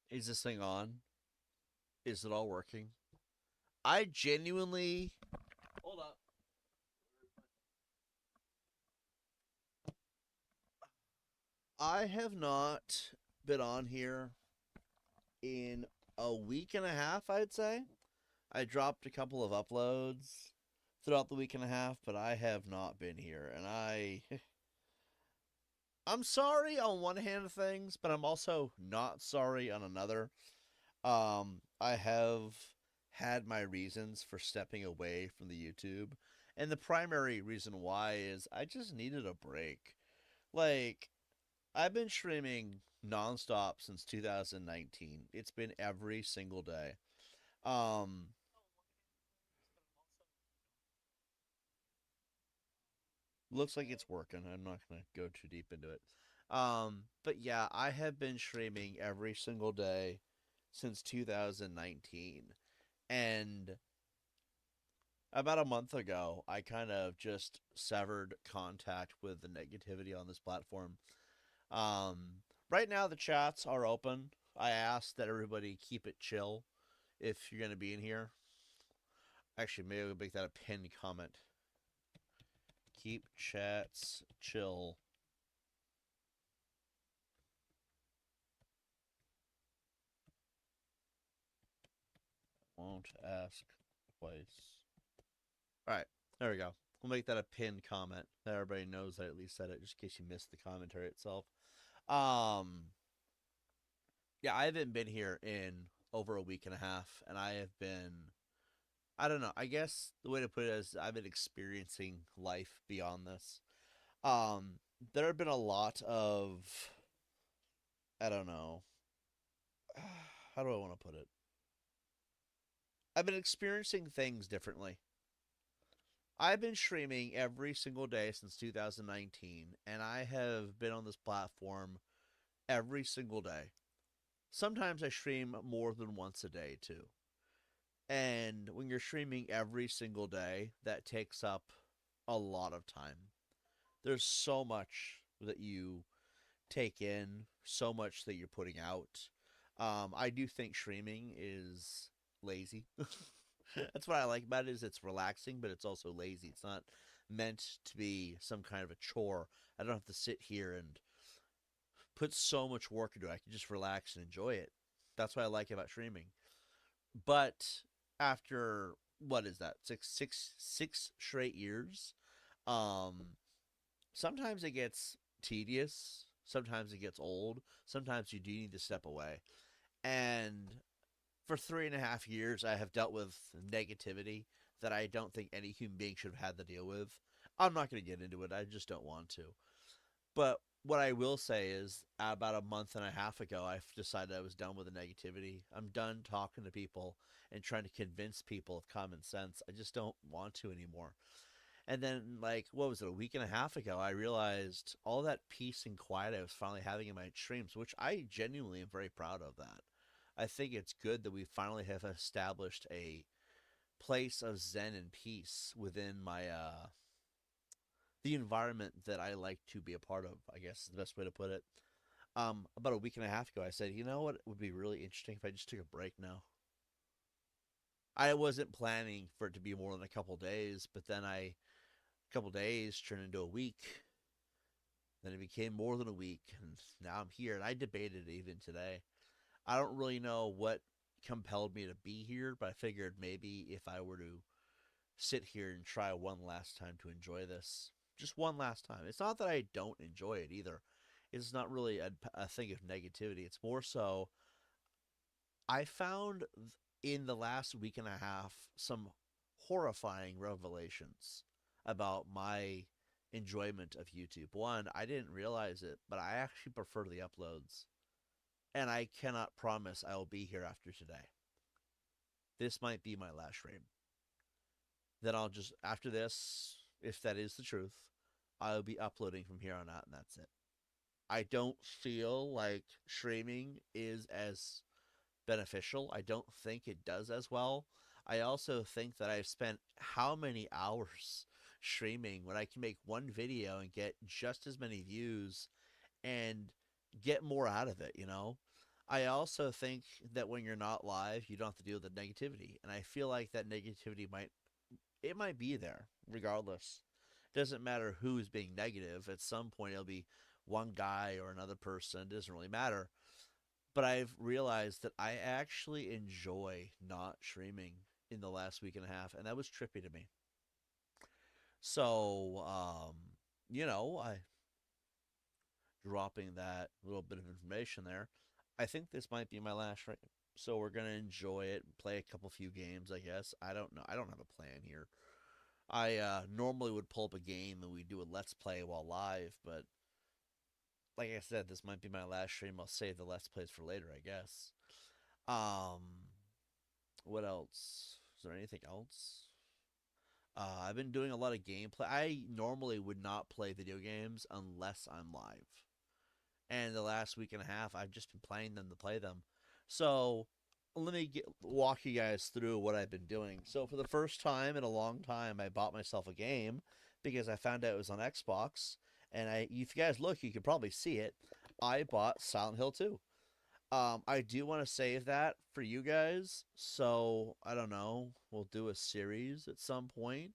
Is this thing on? Is it all working? I genuinely. Hold up. I have not been on here in a week and a half, I'd say. I dropped a couple of uploads throughout the week and a half, but I have not been here. And I'm sorry on one hand of things, but I'm also not sorry on another. I have had my reasons for stepping away from the YouTube, and the primary reason why is I just needed a break. Like, I've been streaming nonstop since 2019. It's been every single day. Um, Looks like it's working. I'm not gonna go too deep into it. But yeah, I have been streaming every single day since 2019, and about a month ago, I kind of just severed contact with the negativity on this platform. Um, right now, the chats are open. I ask that everybody keep it chill if you're going to be in here. Actually, maybe we'll make that a pinned comment. Keep chats chill. Won't ask twice. All right, there we go. We'll make that a pinned comment that everybody knows that I at least said it, just in case you missed the commentary itself. Um, yeah, I haven't been here in over a week and a half, and I have been. I don't know. I guess the way to put it is I've been experiencing life beyond this. Um, there have been a lot of I don't know. How do I want to put it? I've been experiencing things differently. I've been streaming every single day since 2019, and I have been on this platform every single day. Sometimes I stream more than once a day, too. And when you're streaming every single day, that takes up a lot of time. There's so much that you take in, so much that you're putting out. I do think streaming is lazy. That's what I like about it is it's relaxing, but it's also lazy. It's not meant to be some kind of a chore. I don't have to sit here and put so much work into it. I can just relax and enjoy it. That's what I like about streaming. But after what is that? Six straight years. Um Sometimes it gets tedious, sometimes it gets old, sometimes you do need to step away. And for 3.5 years, I have dealt with negativity that I don't think any human being should have had to deal with. I'm not going to get into it, I just don't want to. But what I will say is, about a month and a half ago, I decided I was done with the negativity. I'm done talking to people and trying to convince people of common sense. I just don't want to anymore. And then, like, what was it, a week and a half ago, I realized all that peace and quiet I was finally having in my streams, which I genuinely am very proud of that. I think it's good that we finally have established a place of zen and peace within my the environment that I like to be a part of, I guess is the best way to put it. About a week and a half ago, I said, you know what would be really interesting if I just took a break now. I wasn't planning for it to be more than a couple days, but then a couple days turned into a week. Then it became more than a week, and now I'm here. And I debated it even today. I don't really know what compelled me to be here, but I figured maybe if I were to sit here and try one last time to enjoy this, just one last time. It's not that I don't enjoy it either. It's not really a thing of negativity. It's more so I found in the last week and a half some horrifying revelations about my enjoyment of YouTube. One, I didn't realize it, but I actually prefer the uploads. And I cannot promise I will be here after today. This might be my last stream. Then I'll just, after this, if that is the truth, I'll be uploading from here on out, and that's it. I don't feel like streaming is as beneficial. I don't think it does as well. I also think that I've spent how many hours streaming when I can make one video and get just as many views and get more out of it, you know? I also think that when you're not live, you don't have to deal with the negativity, and I feel like that negativity might be there regardless. It doesn't matter who's being negative. At some point, it'll be one guy or another person. It doesn't really matter. But I've realized that I actually enjoy not streaming in the last week and a half, and that was trippy to me. So, I dropping that little bit of information there. I think this might be my last stream. So we're gonna enjoy it, play a couple few games, I guess. I don't know. I don't have a plan here. I normally would pull up a game and we do a let's play while live, but like I said, this might be my last stream. I'll save the let's plays for later, I guess. Um, what else? Is there anything else? I've been doing a lot of gameplay. I normally would not play video games unless I'm live. And the last week and a half, I've just been playing them to play them. So let me walk you guys through what I've been doing. So for the first time in a long time, I bought myself a game because I found out it was on Xbox. And if you guys look, you can probably see it. I bought Silent Hill 2. I do want to save that for you guys. So I don't know. We'll do a series at some point.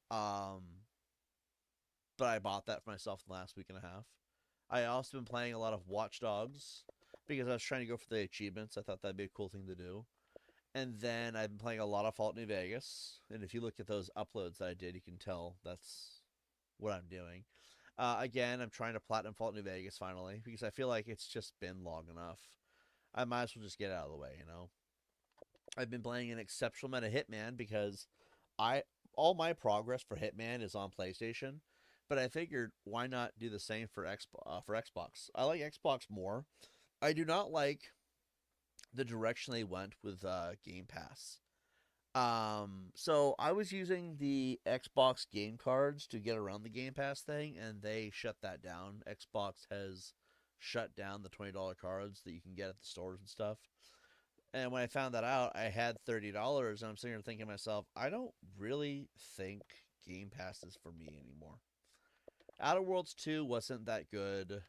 Um, but I bought that for myself in the last week and a half. I also been playing a lot of Watch Dogs because I was trying to go for the achievements. I thought that'd be a cool thing to do. And then I've been playing a lot of Fallout New Vegas. And if you look at those uploads that I did, you can tell that's what I'm doing. Again, I'm trying to platinum Fallout New Vegas finally because I feel like it's just been long enough. I might as well just get out of the way, you know. I've been playing an exceptional amount of Hitman because I all my progress for Hitman is on PlayStation, but I figured why not do the same for Xbox. I like Xbox more. I do not like the direction they went with Game Pass. So I was using the Xbox game cards to get around the Game Pass thing, and they shut that down. Xbox has shut down the $20 cards that you can get at the stores and stuff. And when I found that out, I had $30, and I'm sitting here thinking to myself, I don't really think Game Pass is for me anymore. Outer Worlds 2 wasn't that good.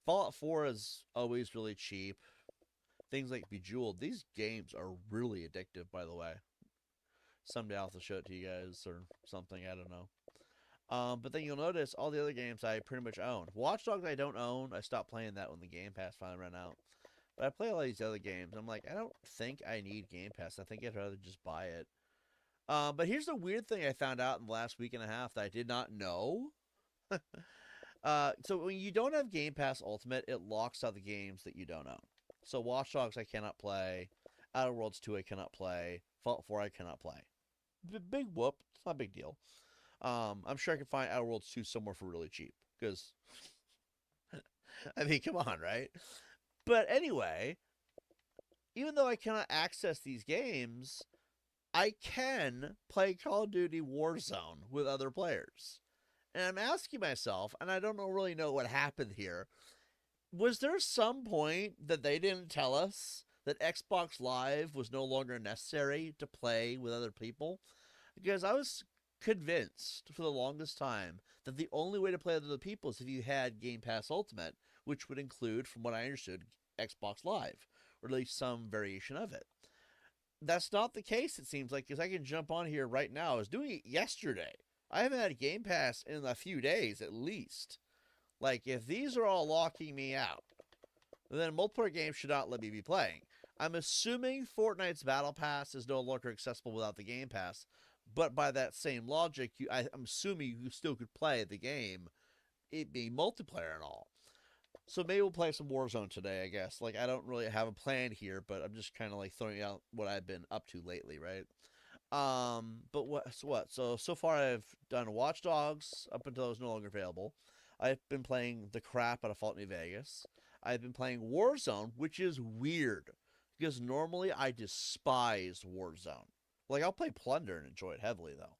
Fallout 4 is always really cheap. Things like Bejeweled, these games are really addictive, by the way. Someday I'll have to show it to you guys or something, I don't know. But then you'll notice all the other games I pretty much own. Watch Dogs I don't own. I stopped playing that when the Game Pass finally ran out. But I play all these other games. I'm like, I don't think I need Game Pass. I think I'd rather just buy it. But here's the weird thing I found out in the last week and a half that I did not know. So when you don't have Game Pass Ultimate, it locks out the games that you don't own. So Watch Dogs I cannot play. Outer Worlds 2 I cannot play. Fallout 4 I cannot play. Big whoop. It's not a big deal. I'm sure I can find Outer Worlds 2 somewhere for really cheap. Because, I mean, come on, right? But anyway, even though I cannot access these games, I can play Call of Duty Warzone with other players. And I'm asking myself, and I don't really know what happened here, was there some point that they didn't tell us that Xbox Live was no longer necessary to play with other people? Because I was convinced for the longest time that the only way to play with other people is if you had Game Pass Ultimate, which would include, from what I understood, Xbox Live, or at least some variation of it. That's not the case, it seems like, because I can jump on here right now. I was doing it yesterday. I haven't had Game Pass in a few days, at least. Like, if these are all locking me out, then multiplayer games should not let me be playing. I'm assuming Fortnite's Battle Pass is no longer accessible without the Game Pass, but by that same logic, I'm assuming you still could play the game, it being multiplayer and all. So maybe we'll play some Warzone today, I guess. Like, I don't really have a plan here, but I'm just kind of like throwing out what I've been up to lately, right? But so far I've done Watch Dogs up until it was no longer available. I've been playing the crap out of Fallout New Vegas. I've been playing Warzone, which is weird because normally I despise Warzone. Like, I'll play Plunder and enjoy it heavily though.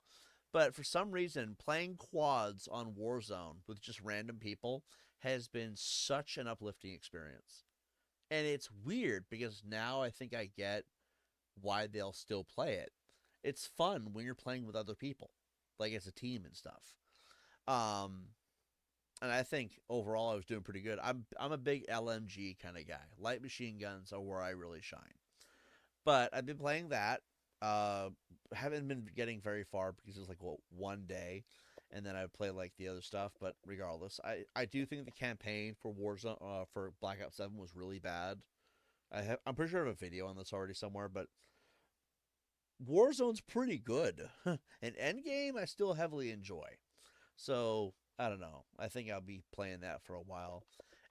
But for some reason, playing quads on Warzone with just random people has been such an uplifting experience. And it's weird because now I think I get why they'll still play it. It's fun when you're playing with other people, like as a team and stuff. Um, And I think overall I was doing pretty good. I'm a big LMG kind of guy. Light machine guns are where I really shine. But I've been playing that. Uh, haven't been getting very far because it's like what, one day, and then I would play like the other stuff. But regardless, I do think the campaign for Warzone for Black Ops 7 was really bad. I'm pretty sure I have a video on this already somewhere, but Warzone's pretty good. And Endgame I still heavily enjoy. So I don't know. I think I'll be playing that for a while.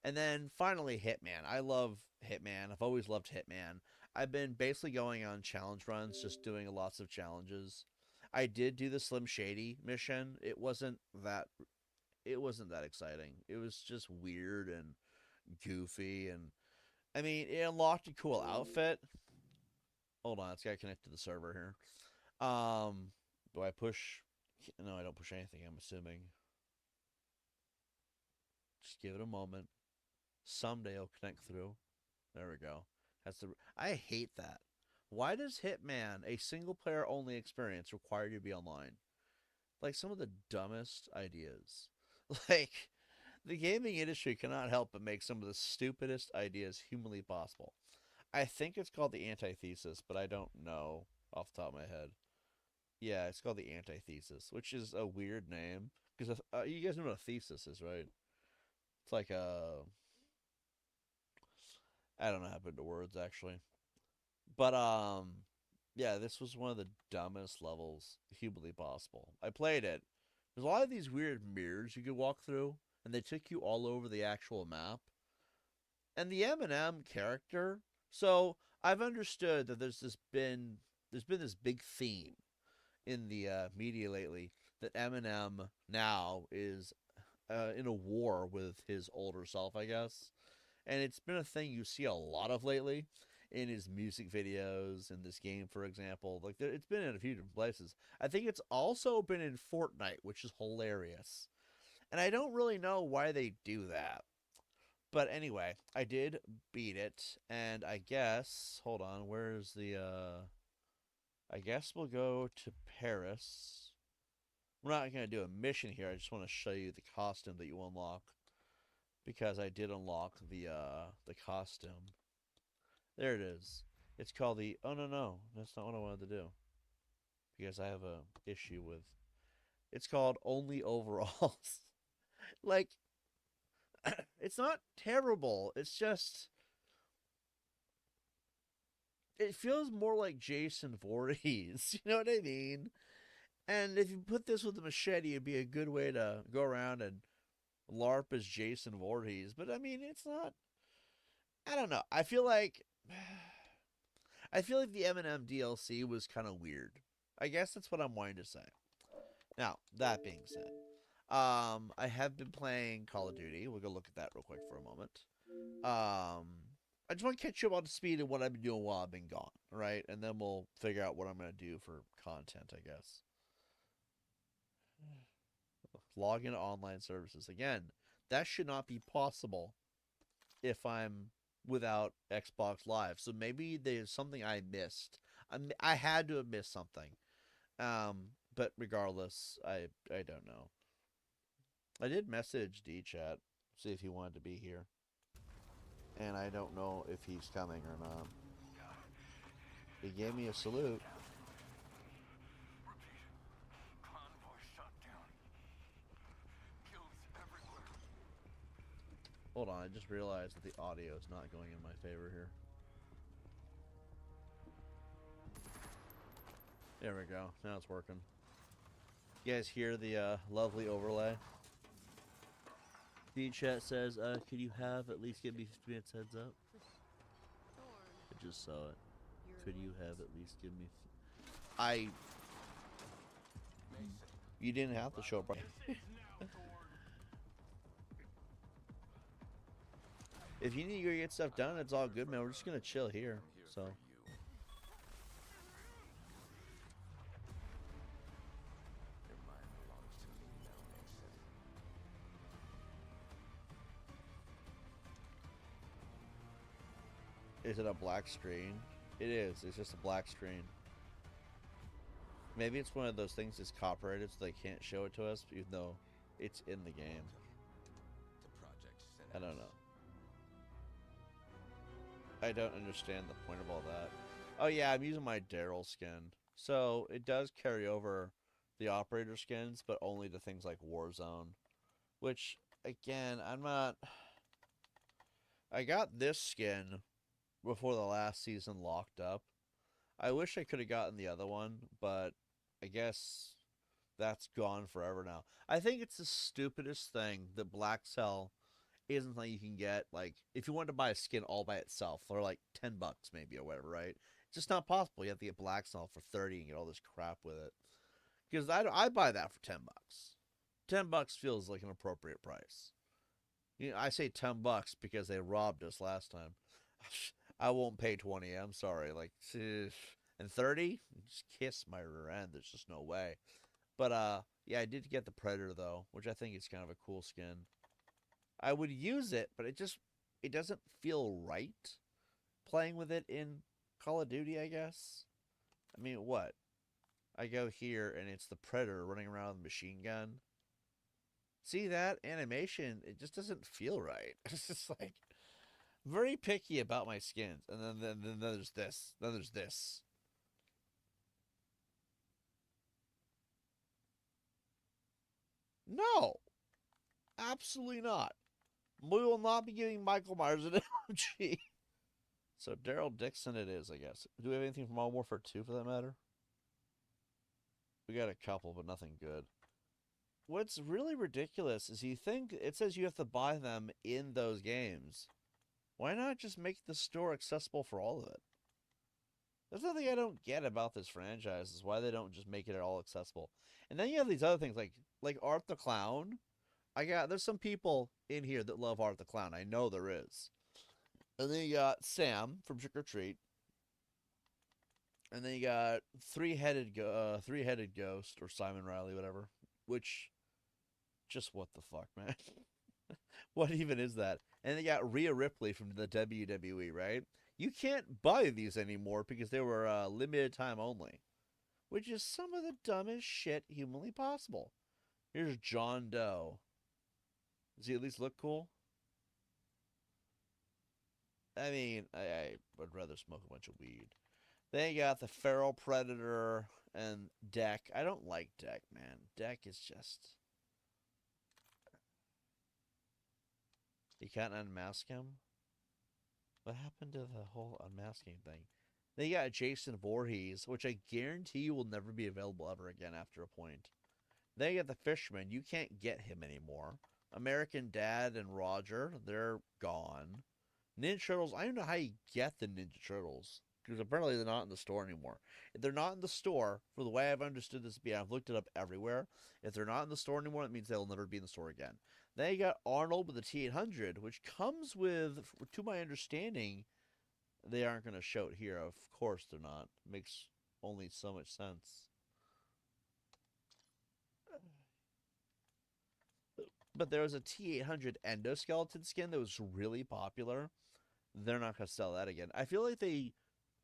And then finally, Hitman. I love Hitman. I've always loved Hitman. I've been basically going on challenge runs, just doing lots of challenges. I did do the Slim Shady mission. It wasn't that exciting. It was just weird and goofy, and I mean, it unlocked a cool outfit. Hold on, it's got to connect to the server here. Do I push? No, I don't push anything. I'm assuming. Just give it a moment. Someday it'll connect through. There we go. That's the. I hate that. Why does Hitman, a single player only experience, require you to be online? Like some of the dumbest ideas. Like the gaming industry cannot help but make some of the stupidest ideas humanly possible. I think it's called the antithesis, but I don't know off the top of my head. Yeah, it's called the antithesis, which is a weird name because you guys know what a thesis is, right? It's like a I don't know how to put into words actually. But yeah, this was one of the dumbest levels humanly possible. I played it. There's a lot of these weird mirrors you could walk through, and they took you all over the actual map. And the Eminem character. So I've understood that there's been this big theme in the media lately that Eminem now is in a war with his older self, I guess. And it's been a thing you see a lot of lately in his music videos in this game, for example. Like it's been in a few different places. I think it's also been in Fortnite, which is hilarious. And I don't really know why they do that. But anyway, I did beat it, and I guess hold on, where's the I guess we'll go to Paris. We're not gonna do a mission here. I just want to show you the costume that you unlock because I did unlock the costume. There it is. It's called the. Oh no, that's not what I wanted to do because I have a issue with. It's called only overalls. Like it's not terrible. It's just it feels more like Jason Voorhees. You know what I mean? And if you put this with a machete, it'd be a good way to go around and LARP as Jason Voorhees. But I mean, it's not. I don't know. I feel like the Eminem DLC was kind of weird. I guess that's what I'm wanting to say. Now that being said, I have been playing Call of Duty. We'll go look at that real quick for a moment. I just want to catch you up to speed of what I've been doing while I've been gone, right? And then we'll figure out what I'm going to do for content, I guess. Log into online services. Again, that should not be possible if I'm without Xbox Live. So maybe there's something I missed. I had to have missed something. But regardless, I don't know. I did message D Chat, see if he wanted to be here. And I don't know if he's coming or not. He gave me a salute. Hold on, I just realized that the audio is not going in my favor here. There we go. Now it's working. You guys hear the lovely overlay? D-Chat says, could you have at least give me 50 minutes heads up? I just saw it. Could you have at least give me... You didn't have to show up right. If you need to go get stuff done, it's all good, man. We're just gonna chill here, so... Is it a black screen? It is. It's just a black screen. Maybe it's one of those things that's copyrighted so they can't show it to us, even though it's in the game. I don't know. I don't understand the point of all that. Oh yeah, I'm using my Daryl skin. So it does carry over the operator skins, but only to things like Warzone. Which again, I'm not I got this skin before the last season locked up. I wish I could have gotten the other one, but I guess that's gone forever now. I think it's the stupidest thing that Black Cell isn't something you can get. Like, if you wanted to buy a skin all by itself for like $10 maybe or whatever, right? It's just not possible. You have to get Black Cell for 30 and get all this crap with it. Because I buy that for $10. $10 feels like an appropriate price. You know, I say $10 because they robbed us last time. I won't pay 20. I'm sorry. Like, and 30, just kiss my rear end. There's just no way. But yeah, I did get the Predator though, which I think is kind of a cool skin. I would use it, but it doesn't feel right playing with it in Call of Duty, I guess. I mean, what? I go here and it's the Predator running around with a machine gun. See that animation? It just doesn't feel right. It's just like very picky about my skins. And then there's this. Then there's this. No, absolutely not. We will not be giving Michael Myers an MG. So Daryl Dixon it is, I guess. Do we have anything from Modern Warfare 2 for that matter? We got a couple, but nothing good. What's really ridiculous is you think it says you have to buy them in those games. Why not just make the store accessible for all of it? That's something I don't get about this franchise is why they don't just make it all accessible. And then you have these other things like Art the Clown. There's some people in here that love Art the Clown. I know there is. And then you got Sam from Trick or Treat. And then you got three-headed ghost or Simon Riley, whatever. Which, just what the fuck, man? What even is that? And they got Rhea Ripley from the WWE, right? You can't buy these anymore because they were limited time only, which is some of the dumbest shit humanly possible. Here's John Doe. Does he at least look cool? I mean, I would rather smoke a bunch of weed. Then you got the Feral Predator and Deck. I don't like Deck, man. Deck is just. You can't unmask him? What happened to the whole unmasking thing? Then you got Jason Voorhees, which I guarantee you will never be available ever again after a point. Then you got the Fisherman. You can't get him anymore. American Dad and Roger, they're gone. Ninja Turtles, I don't know how you get the Ninja Turtles. Because apparently they're not in the store anymore. If they're not in the store, for the way I've understood this to be, I've looked it up everywhere. If they're not in the store anymore, that means they'll never be in the store again. Then you got Arnold with the T800, which comes with, to my understanding, they aren't going to show it here. Of course they're not. It makes only so much sense. But there was a T800 endoskeleton skin that was really popular. They're not going to sell that again. I feel like they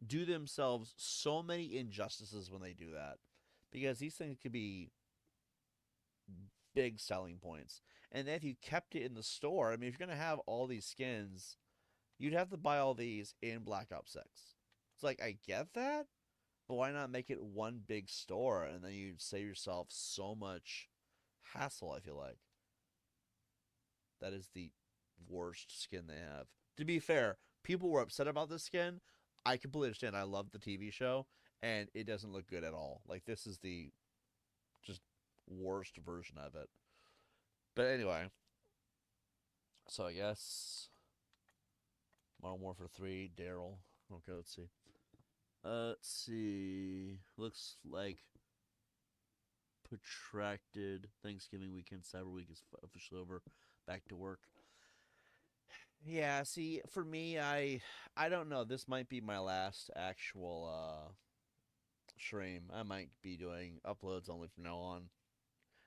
do themselves so many injustices when they do that because these things could be big selling points. And if you kept it in the store, I mean, if you're going to have all these skins, you'd have to buy all these in Black Ops 6. It's like, I get that, but why not make it one big store and then you'd save yourself so much hassle, I feel like. That is the worst skin they have. To be fair, people were upset about this skin. I completely understand. I love the TV show, and it doesn't look good at all. Like, this is the just worst version of it. But anyway, so I guess Modern Warfare 3, Daryl. Okay, let's see. Let's see. Looks like protracted Thanksgiving weekend. Cyber Week is officially over. Back to work. Yeah, see, for me, I don't know. This might be my last actual stream. I might be doing uploads only from now on.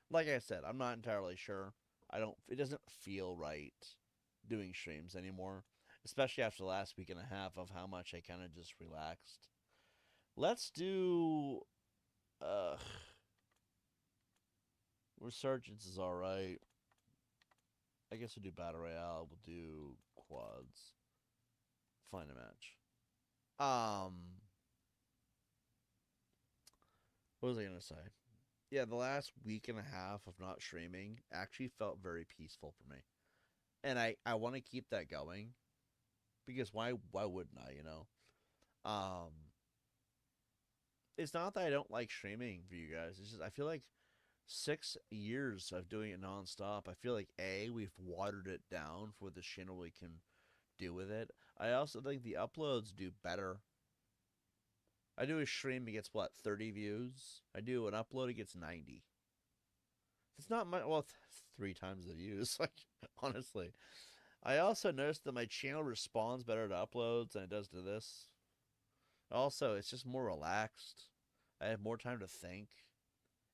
Like I said, I'm not entirely sure. I don't. It doesn't feel right doing streams anymore, especially after the last week and a half of how much I kind of just relaxed. Let's do. Uh, Resurgence is all right. I guess we'll do battle royale. We'll do quads. Find a match. Um, what was I gonna say? Yeah, the last week and a half of not streaming actually felt very peaceful for me, and I want to keep that going because why wouldn't I? It's not that I don't like streaming for you guys. It's just I feel like 6 years of doing it nonstop. I feel like we've watered it down for what the channel we can do with it. I also think the uploads do better. I do a stream, it gets what, 30 views? I do an upload, it gets 90. It's not much, well, 3 times the views, like, honestly. I also noticed that my channel responds better to uploads than it does to this. Also, it's just more relaxed. I have more time to think.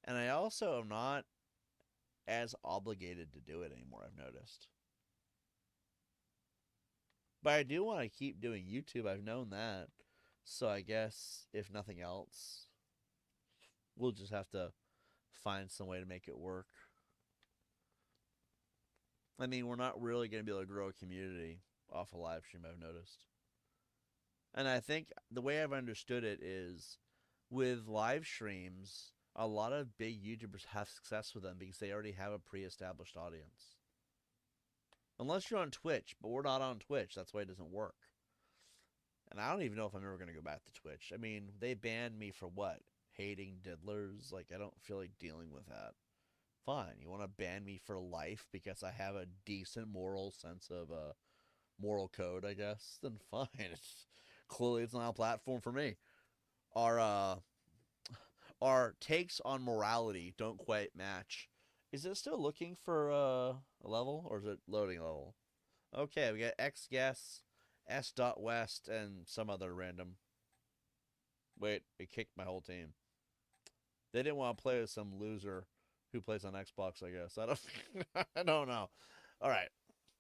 And I also am not as obligated to do it anymore, I've noticed. But I do want to keep doing YouTube, I've known that. So I guess, if nothing else, we'll just have to find some way to make it work. I mean, we're not really going to be able to grow a community off a live stream, I've noticed. And I think the way I've understood it is with live streams, a lot of big YouTubers have success with them because they already have a pre established audience. Unless you're on Twitch, but we're not on Twitch. That's why it doesn't work. And I don't even know if I'm ever going to go back to Twitch. I mean, they banned me for what? Hating diddlers? Like, I don't feel like dealing with that. Fine. You want to ban me for life because I have a decent moral sense of moral code, I guess? Then fine. Clearly, it's not a platform for me. Our our takes on morality don't quite match. Is it still looking for a level, or is it loading a level? Okay, we got X guess, S. West, and some other random. Wait, it kicked my whole team. They didn't want to play with some loser who plays on Xbox, I guess. I don't I don't know. All right.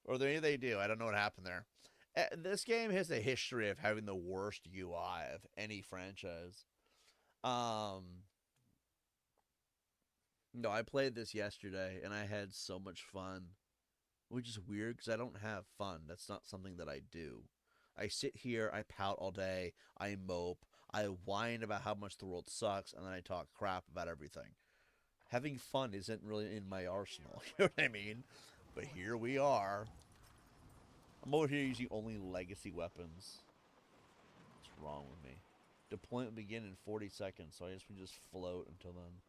Or they do. I don't know what happened there. This game has a history of having the worst UI of any franchise. Um no, I played this yesterday and I had so much fun, which is weird because I don't have fun. That's not something that I do. I sit here, I pout all day, I mope, I whine about how much the world sucks, and then I talk crap about everything. Having fun isn't really in my arsenal. You know what I mean? But here we are. I'm over here using only legacy weapons. What's wrong with me? Deployment will begin in 40 seconds, so I guess we just float until then.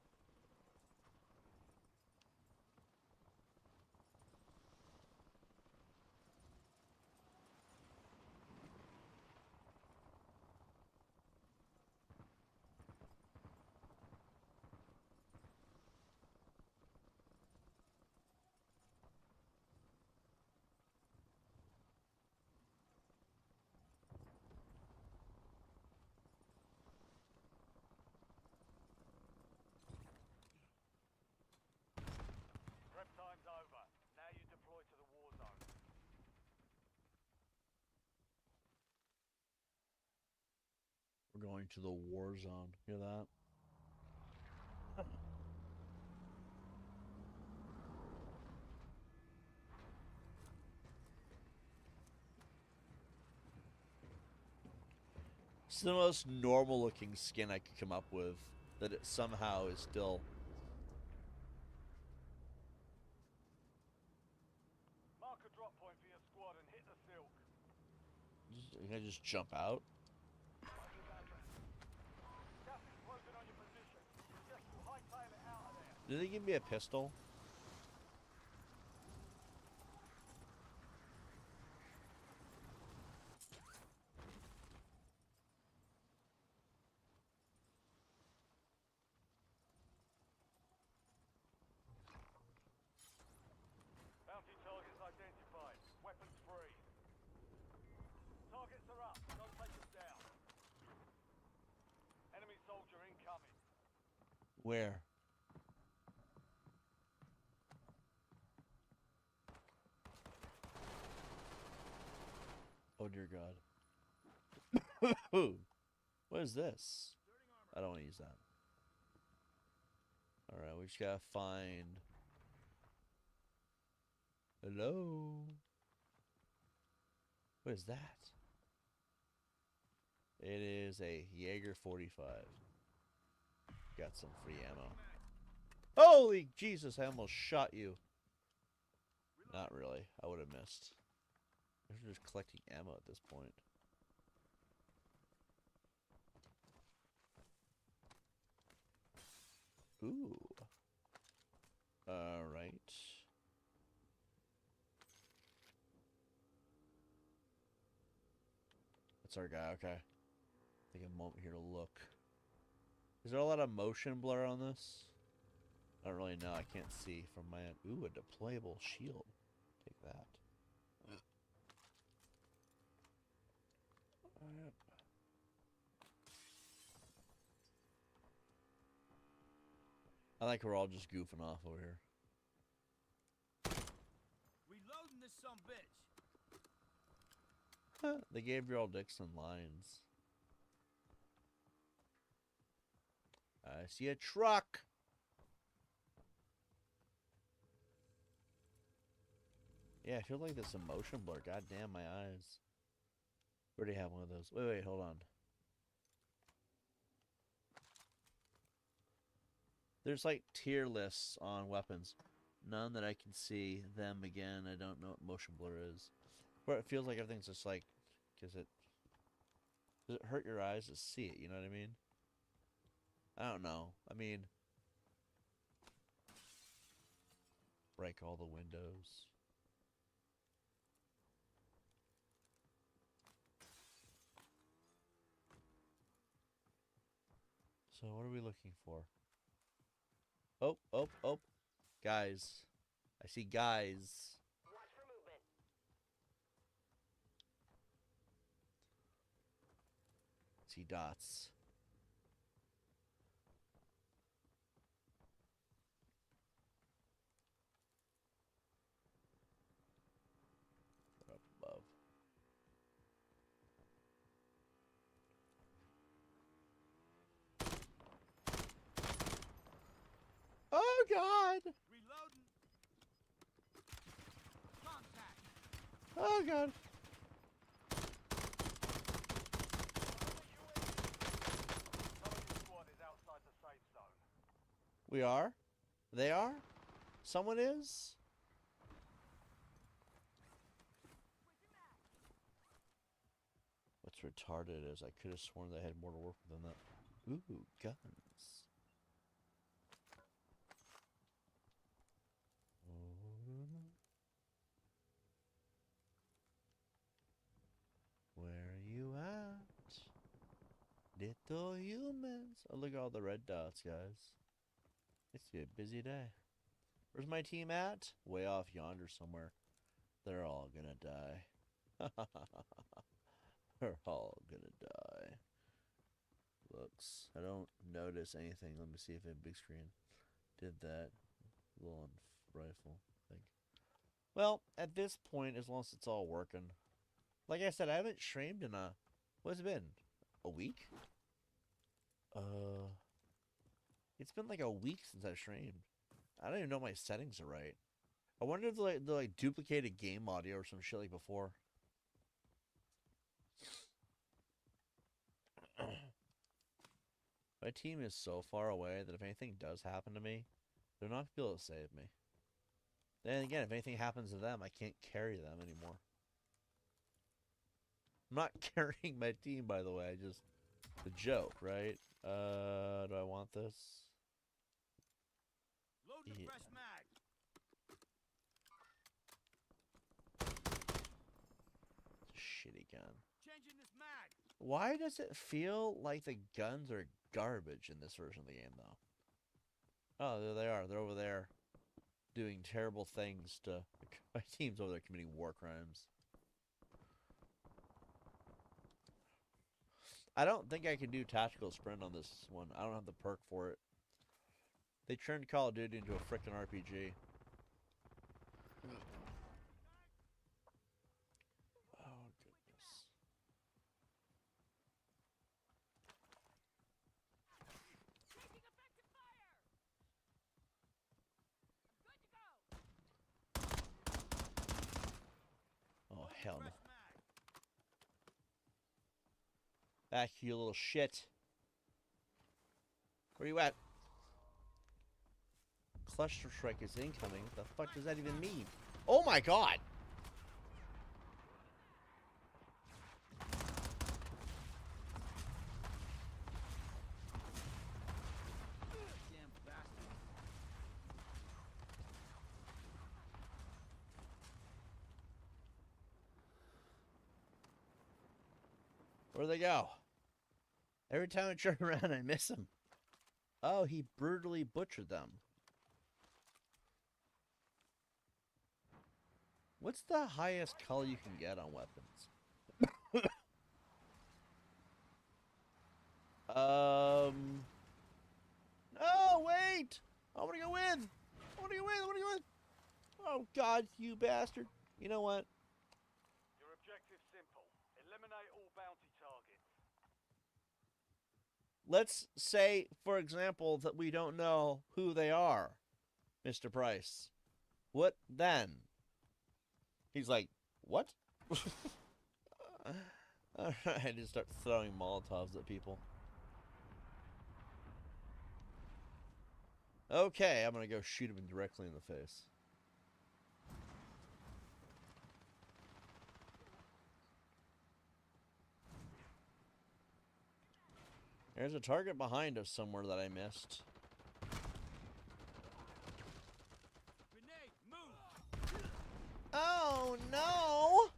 Prep time's over. Now you deploy to the war zone. We're going to the war zone. Hear that? It's the most normal looking skin I could come up with. That it somehow is still. Mark a drop point for your squad and hit the silk. Can I just jump out? Gas is closing on your position. Suggest you hightail it out of there. Did they give me a pistol? Bounty targets identified. Weapons free. Targets are up. Don't take them down. Enemy soldier incoming. Where? Oh dear God. What is this? I don't want to use that. Alright, we just gotta find Hello? What is that? It is a Jaeger 45. Got some free ammo. Holy Jesus, I almost shot you. Not really. I would have missed. They're just collecting ammo at this point. Ooh. Alright. That's our guy, okay. Take a moment here to look. Is there a lot of motion blur on this? I don't really know. I can't see from my end. Ooh, a deployable shield. Take that. Alright. I think we're all just goofing off over here. Reloading this sumbitch. They gave you all Dixon lines. I see a truck. Yeah, I feel like there's some motion blur. God damn, my eyes. Where do you have one of those? Wait, hold on. There's like tier lists on weapons. None that I can see them again. I don't know what motion blur is. But it feels like everything's just like, does it hurt your eyes to see it? You know what I mean? I don't know. I mean, break all the windows. So what are we looking for? Oh. Guys. I see guys. Watch for movement. I see dots. Up above. Oh God! Reloading. Contact. Oh God! Squad is outside the safe zone. We are? They are? Someone is? What's retarded is I could have sworn they had more to work with than that. Ooh, guns. Where are you at? Little humans. Oh, look at all the red dots, guys. It's gonna be a busy day. Where's my team at? Way off yonder somewhere. They're all gonna die. They're all gonna die. Looks. I don't notice anything. Let me see if I have big screen. Did that. Little rifle thing. Well, at this point, as long as it's all working. Like I said, I haven't streamed in what's it been? A week? It's been like a week since I streamed. I don't even know if my settings are right. I wonder if they like duplicated game audio or some shit like before. My team is so far away that if anything does happen to me, they're not gonna be able to save me. Then again, if anything happens to them, I can't carry them anymore. I'm not carrying my team, by the way. I just the joke, right? Do I want this? Loading a fresh mag. It's a shitty gun. Changing this mag. Why does it feel like the guns are garbage in this version of the game, though? Oh, there they are. They're over there doing terrible things to... My team's over there committing war crimes. I don't think I can do tactical sprint on this one. I don't have the perk for it. They turned Call of Duty into a frickin' RPG. Oh, goodness. Taking effective fire. I'm good to go. hell no. Back here, you little shit. Where you at? Cluster strike is incoming. What the fuck does that even mean? Oh my god! Where'd they go? Every time I turn around, I miss them. Oh, he brutally butchered them. What's the highest color you can get on weapons? No, wait! I want to go in! I want to go in! I want to go in! Oh, God, you bastard. You know what? Your objective's simple. Eliminate all bounty targets. Let's say, for example, that we don't know who they are, Mr. Price. What then? He's like, what? Alright, just start throwing Molotovs at people. Okay, I'm gonna go shoot him directly in the face. There's a target behind us somewhere that I missed. Oh no!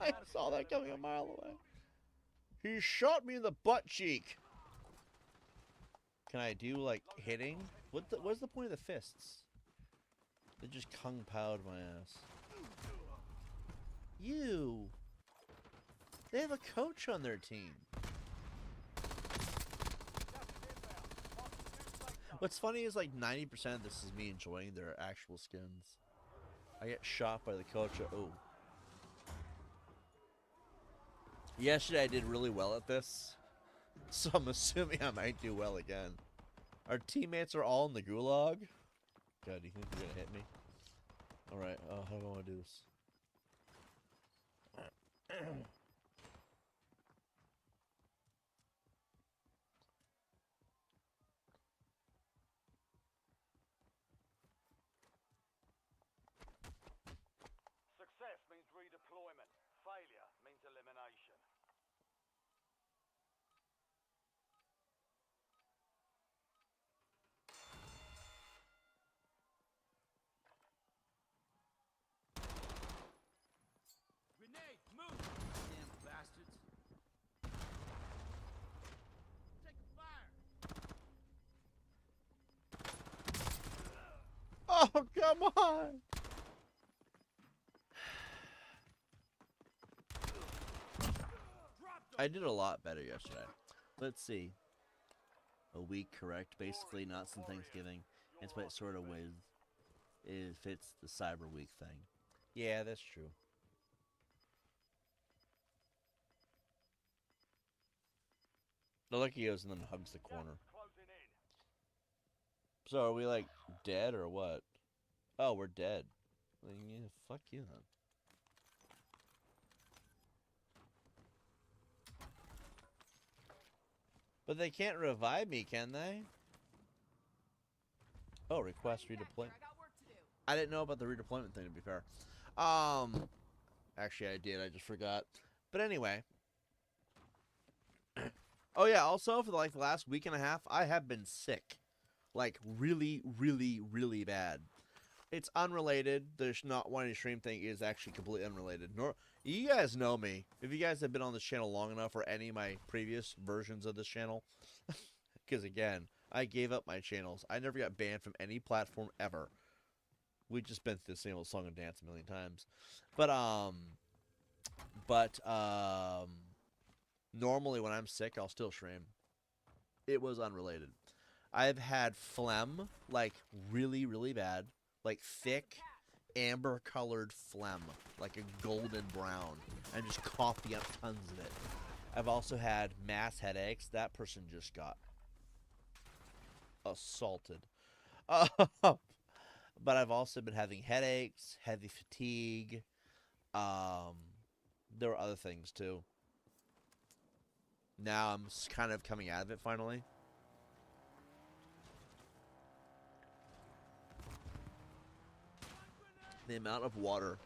I saw that coming a mile away. He shot me in the butt cheek. Can I do like hitting? What's the point of the fists? They just kung powered my ass. You. They have a coach on their team. What's funny is like 90% of this is me enjoying their actual skins. I get shot by the coach. Oh. Yesterday I did really well at this, so I'm assuming I might do well again. Our teammates are all in the gulag. God, do you think they're gonna hit me? Alright, how do I want to do this? Success means redeployment. Failure means elimination. Grenade, move! Damn bastards. Take fire! Oh, come on! I did a lot better yesterday. Let's see. A week, correct? Basically, not since Thanksgiving. It's what it sort of with. It fits the Cyber Week thing. Yeah, that's true. The lucky goes and then hugs the corner. Closing in. So are we like dead or what? Oh, we're dead. Well, yeah, fuck you then. But they can't revive me, can they? Oh, request redeployment. I didn't know about the redeployment thing, to be fair. Actually, I did. I just forgot. But anyway. Oh, yeah. Also, for like the last week and a half, I have been sick. Like, really, really, really bad. It's unrelated. There's not wanting to stream thing is actually completely unrelated. Nor you guys know me. If you guys have been on this channel long enough, or any of my previous versions of this channel, because again, I gave up my channels. I never got banned from any platform ever. We just been through the same old song and dance a million times. But normally when I'm sick, I'll still stream. It was unrelated. I've had phlegm, like really, really bad. Like thick, amber-colored phlegm, like a golden brown. I'm just coughing up tons of it. I've also had mass headaches. That person just got assaulted. But I've also been having headaches, heavy fatigue, Um, there were other things too. Now I'm kind of coming out of it finally. The amount of water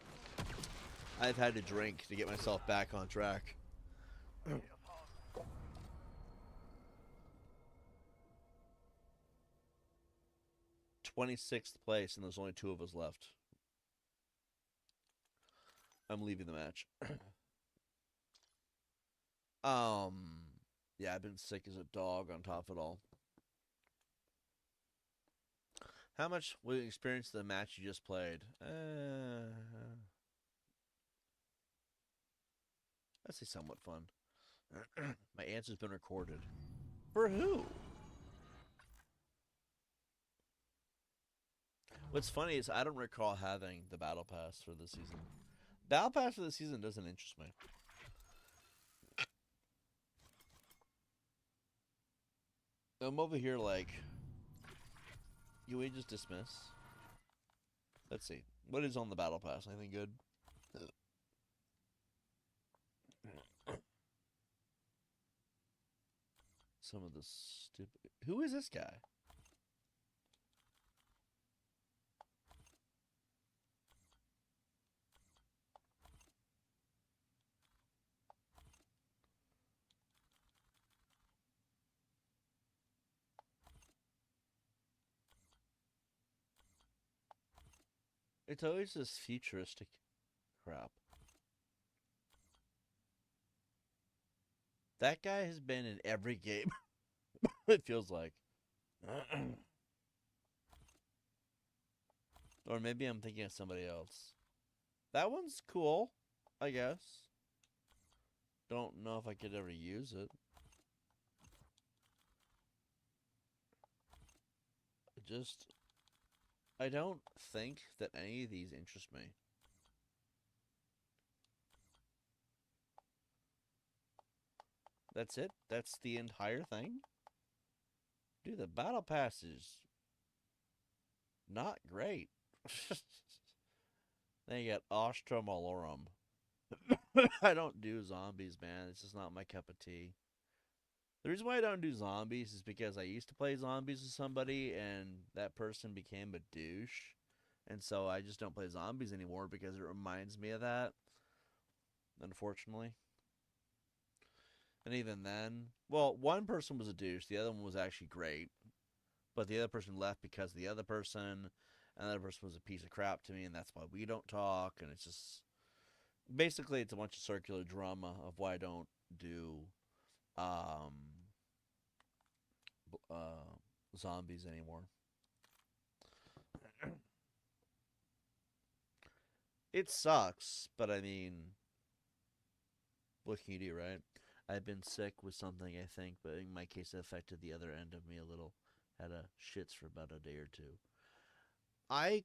I've had to drink to get myself back on track. 26th place, and there's only 2 of us left. I'm leaving the match. um, yeah, I've been sick as a dog on top of it all. How much will you experience the match you just played? I'd say somewhat fun. My answer's been recorded. For who? What's funny is I don't recall having the battle pass for the season. Battle pass for the season doesn't interest me. I'm over here like, can we just dismiss? Let's see. What is on the battle pass? Anything good? Some of the stupid. Who is this guy? It's always this futuristic crap. That guy has been in every game. It feels like. Or maybe I'm thinking of somebody else. That one's cool, I guess. Don't know if I could ever use it. I don't think that any of these interest me. That's it? That's the entire thing? Dude, the battle pass is not great. Then you got Ostra Malorum. I don't do zombies, man. It's just not my cup of tea. The reason why I don't do zombies is because I used to play zombies with somebody and that person became a douche. And so I just don't play zombies anymore because it reminds me of that. Unfortunately. And even then, well, one person was a douche. The other one was actually great. But the other person left because of the other person. And the other person was a piece of crap to me. And that's why we don't talk. And it's just... Basically, it's a bunch of circular drama of why I don't do um, zombies anymore. It sucks, but I mean, what can you do, right? I've been sick with something, I think, but in my case, it affected the other end of me a little. Had a shits for about a day or two. I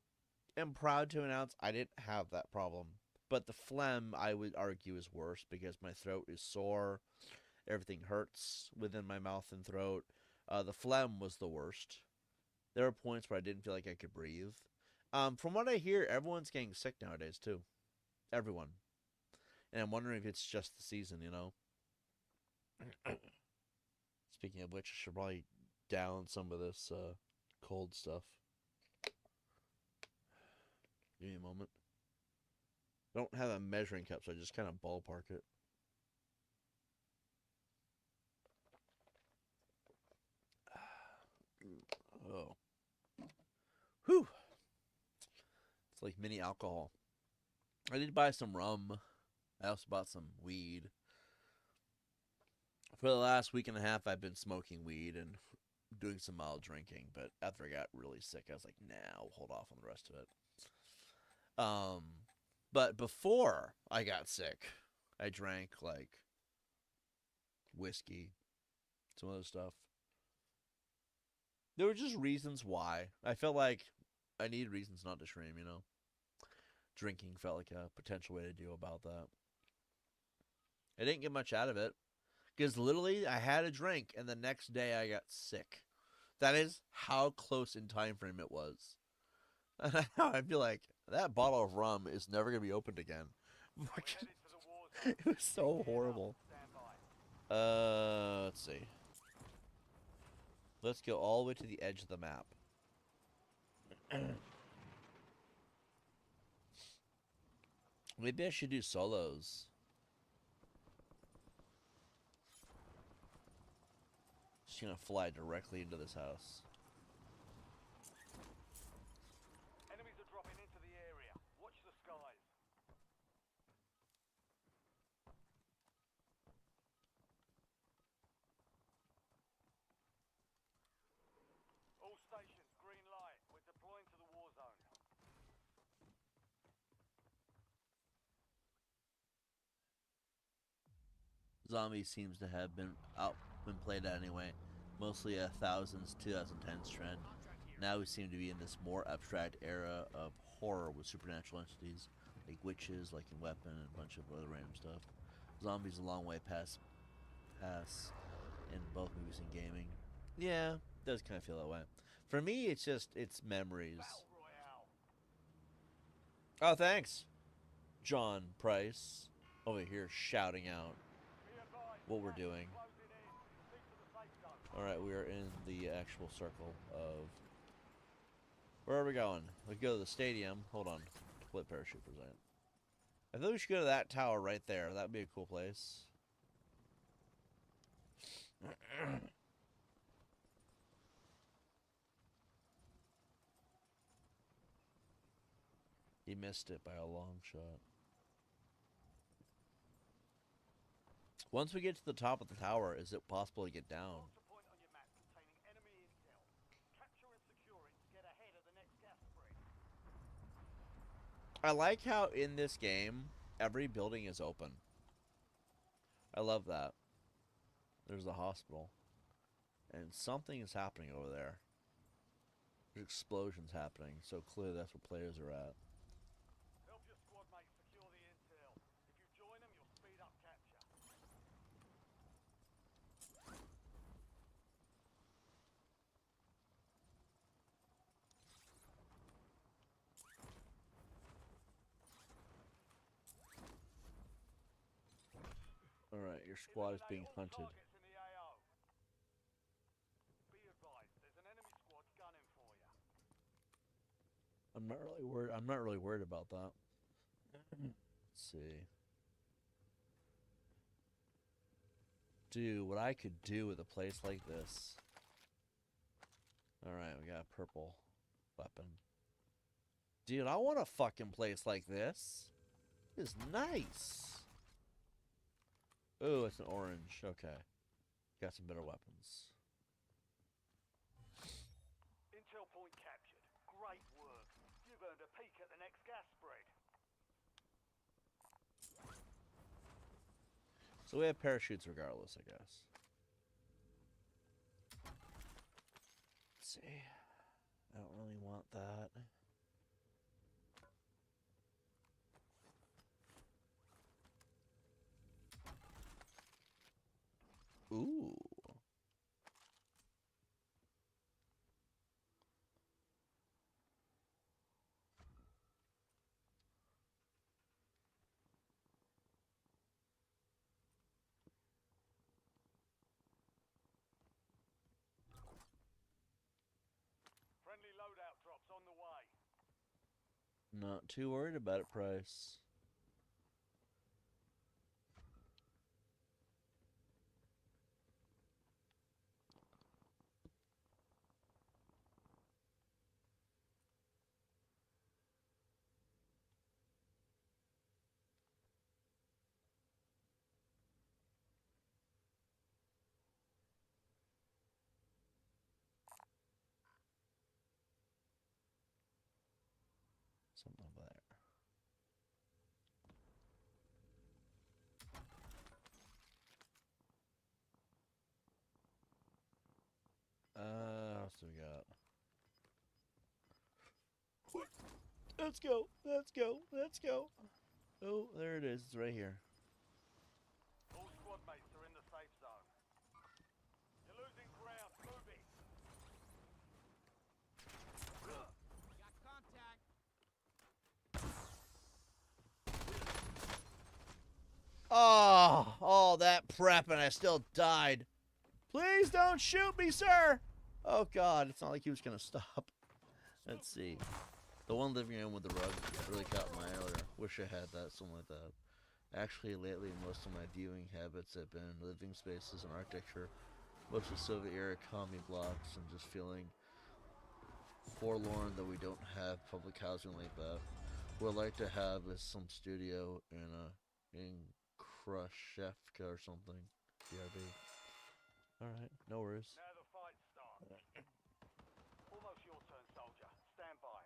am proud to announce I didn't have that problem, but the phlegm I would argue is worse because my throat is sore, everything hurts within my mouth and throat. The phlegm was the worst. There were points where I didn't feel like I could breathe. From what I hear, everyone's getting sick nowadays too. Everyone. And I'm wondering if it's just the season, you know. Speaking of which, I should probably down some of this cold stuff. Give me a moment. I don't have a measuring cup, so I just kind of ballpark it. Oh. Whew. It's like mini alcohol. I did buy some rum. I also bought some weed. For the last week and a half, I've been smoking weed and doing some mild drinking. But after I got really sick, I was like, nah, I'll hold off on the rest of it. But before I got sick, I drank like whiskey, some other stuff. There were just reasons why. I felt like I needed reasons not to stream, you know? Drinking felt like a potential way to do about that. I didn't get much out of it because literally I had a drink and the next day I got sick. That is how close in time frame it was. And now I feel like that bottle of rum is never going to be opened again. We're headed to the war zone. It was so horrible. Stand by. Let's see. Let's go all the way to the edge of the map. Maybe I should do solos. Just gonna fly directly into this house. Enemies are dropping into the area. Watch the skies. All stations, green light. We're deploying to the war zone. Zombie seems to have been played out anyway, mostly a thousands 2010s trend. Now we seem to be in this more abstract era of horror with supernatural entities like witches, like in Weapon, and a bunch of other random stuff. Zombies a long way pass in both movies and gaming. Yeah, it does kind of feel that way. For me, it's memories. Battle Royale. Oh, thanks, John Price, over here shouting out Be advised. what we're gas is doing. closing in. Stick to the safe zone. All right, we are in the actual circle of. Where are we going? We go to the stadium. Hold on, split parachute for a second. I think we should go to that tower right there. That'd be a cool place. He missed it by a long shot. Once we get to the top of the tower, is it possible to get down? Mark a point on your map containing enemy intel. Capture and secure it to get ahead of the next gas spread. I like how in this game, every building is open. I love that. There's the hospital. And something is happening over there. There's explosions happening, so clearly that's where players are at. Help your squad mates secure the intel. If you join them, you'll speed up capture. Alright, your squad is being Eliminate all hunted. targets in the AO. Be advised, there's an enemy squad gunning for you. I'm not really worried about that. Let's see. Dude, what I could do with a place like this. Alright, we got a purple weapon. Dude, I want a fucking place like this. It's nice. Oh, it's an orange. Okay. Got some better weapons. Intel point captured. Great work. You've earned a peek at the next gas spread. So we have parachutes regardless, I guess. Let's see. I don't really want that. Ooh. Friendly loadout drops on the way. Not too worried about it, Price. Something over there. What else do we got? Let's go. Let's go. Let's go. Oh, there it is. It's right here. All squad mates are in the safe zone. You're losing ground. Move it. Got contact. crap, and I still died. Please don't shoot me, sir! Oh, God. It's not like he was going to stop. Let's see. The one living room with the rug really caught my eye earlier. Wish I had that, something like that. Actually, lately, most of my viewing habits have been living spaces and architecture, mostly Soviet-era commie blocks, and just feeling forlorn that we don't have public housing like that. What I'd like to have is some studio in Khrushchevka or something. BRB. Alright, no worries. Now the fight starts. Almost your turn, soldier. Stand by.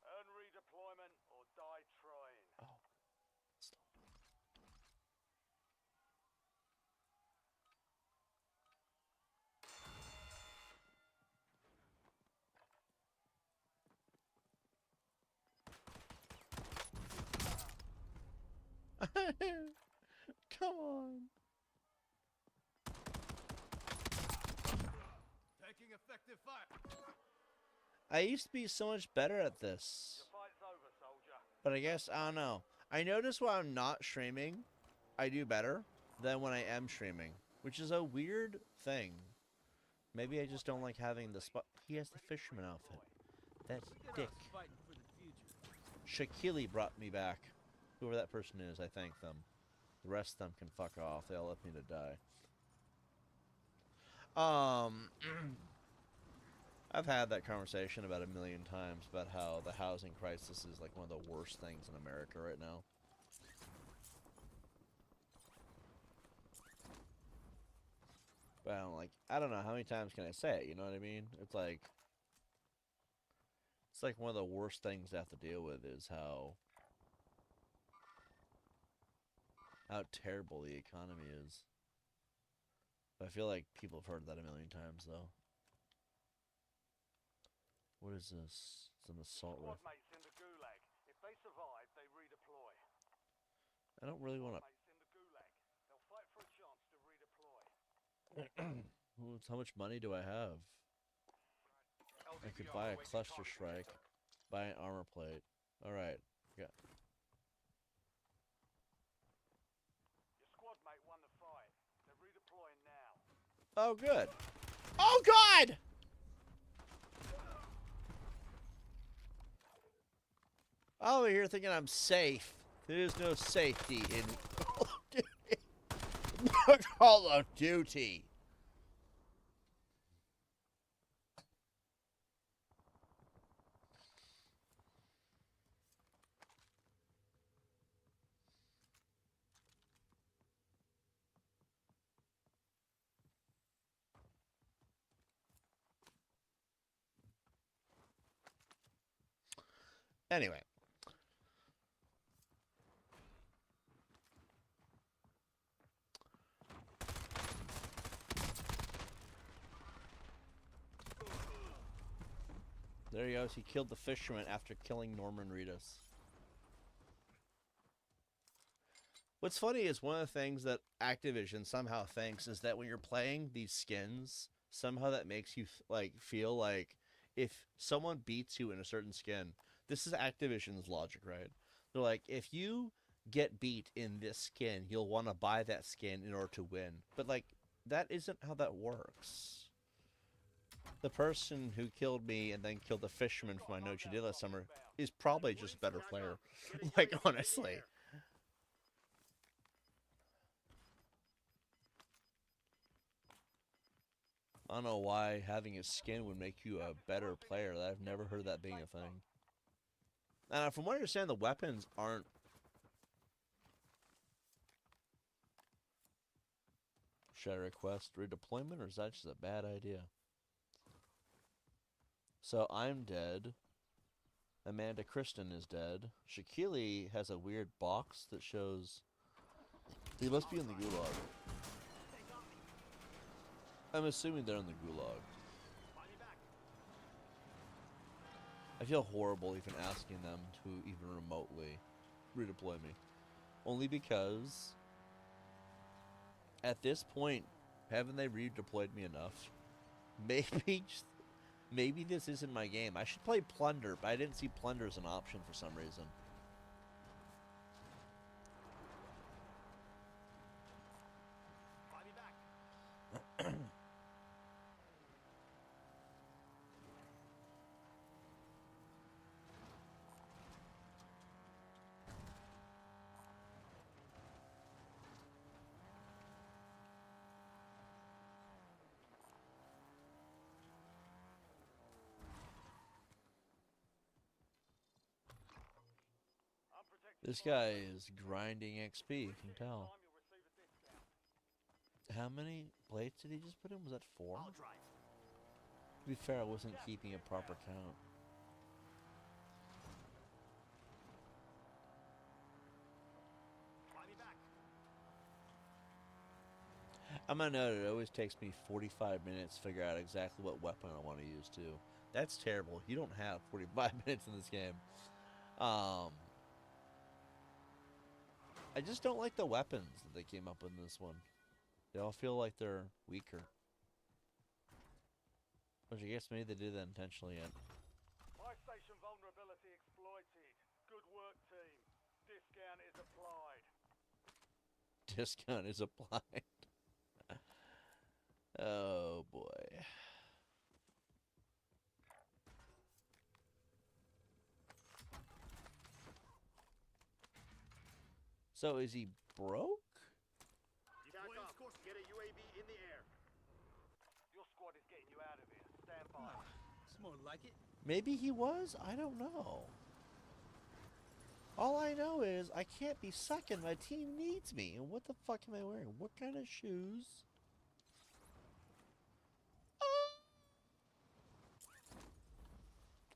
Earn redeployment or die trying. Oh, stop. Come on. Taking effective fire. I used to be so much better at this. Your fight's over, soldier. But I guess, I don't know. I notice when I'm not streaming, I do better than when I am streaming. Which is a weird thing. Maybe I just don't like having the spot. He has the fisherman outfit. That dick. Fighting for the future. Shaquille brought me back. Whoever that person is, I thank them. The rest of them can fuck off. They all left me to die. I've had that conversation about a million times about how the housing crisis is like one of the worst things in America right now. But I don't know how many times can I say it, you know what I mean? It's like one of the worst things to have to deal with is how terrible the economy is. But I feel like people have heard that a million times though. What is this? It's an assault Squad rifle. mates in the gulag. If they survive, they redeploy. I don't really want to. Mates in the gulag. They'll fight for a chance to redeploy. How much money do I have? I could buy a cluster strike, buy an armor plate. All right, yeah. Your squad mate won the fight. They're redeploying now. Oh, good. Oh, God! I'm over here thinking I'm safe. There's no safety in Call of Duty. Call of Duty. Anyway. There he goes. He killed the fisherman after killing Norman Reedus. What's funny is one of the things that Activision somehow thinks is that when you're playing these skins, somehow that makes you feel like if someone beats you in a certain skin, this is Activision's logic, right? They're like, if you get beat in this skin, you'll want to buy that skin in order to win. But like, that isn't how that works. The person who killed me and then killed the fisherman from I Know What You Did Last Summer is probably just a better player. Like, honestly. I don't know why having a skin would make you a better player. I've never heard that being a thing. And from what I understand, the weapons aren't... Should I request redeployment, or is that just a bad idea? So I'm dead. Amanda Kristen is dead. Shaquille has a weird box that shows... They must be in the gulag. I'm assuming they're in the gulag. I feel horrible even asking them to even remotely redeploy me. Only because at this point, haven't they redeployed me enough? Maybe just Maybe this isn't my game. I should play Plunder, but I didn't see Plunder as an option for some reason. I'll be back. Unprotected This fire guy station. is grinding XP, you can tell. Time you'll receive a discount. How many plates did he just put in? Was that 4? I'll drive. To be fair, I wasn't keeping a proper count. I'll be back. I'm gonna note it always takes me 45 minutes to figure out exactly what weapon I want to use too. That's terrible. You don't have 45 minutes in this game. I just don't like the weapons that they came up with in this one. They all feel like they're weaker. Which I guess maybe they did that intentionally yet. My station vulnerability exploited. Good work, team. Discount is applied. Discount is applied. Oh boy. So is he broke? Deploying escort. Get a UAV in the air. Your squad is getting you out of here. Stand by. It's more like it. Maybe he was? I don't know. All I know is I can't be sucking. My team needs me. And what the fuck am I wearing? What kind of shoes?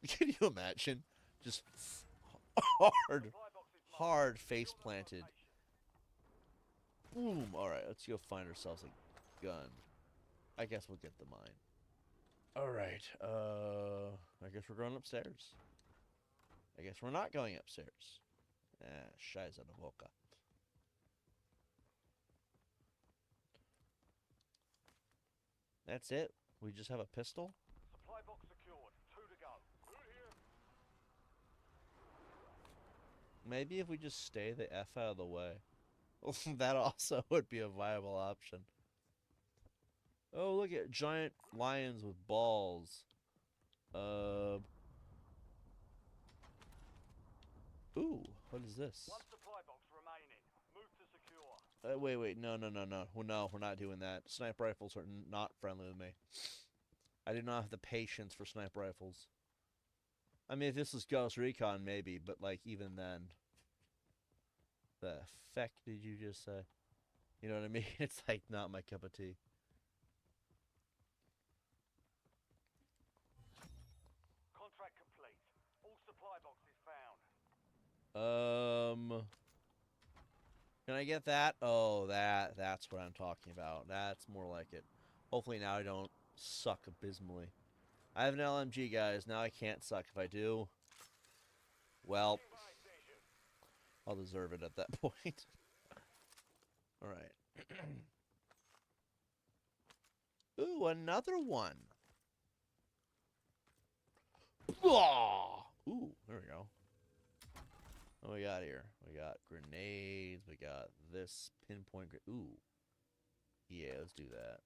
Can you imagine? Just hard, Supply box is marked. hard face Secure the planted. location. Boom. Alright, let's go find ourselves a gun. I guess we'll get the mine. Alright, I guess we're going upstairs. I guess we're not going upstairs. Ah, scheiße de boca. That's it? We just have a pistol? Supply box secured. 2 to go. Good here. Maybe if we just stay the F out of the way. That also would be a viable option. Oh, look at giant lions with balls. Ooh, what is this? 1 supply box remaining. Move to secure. Wait, no. Well, no, we're not doing that. Sniper rifles are not friendly with me. I do not have the patience for sniper rifles. I mean, if this was Ghost Recon, maybe, but, like, even then. The feck did you just say? You know what I mean? It's, like, not my cup of tea. Contract complete. All supply boxes found. Can I get that? Oh, that's what I'm talking about. That's more like it. Hopefully now I don't suck abysmally. I have an LMG, guys. Now I can't suck. If I do, well, Buy station. I'll deserve it at that point. Alright. Ooh, another one. Ooh, there we go. What we got here? We got grenades. We got this pinpoint. Ooh. Yeah, let's do that.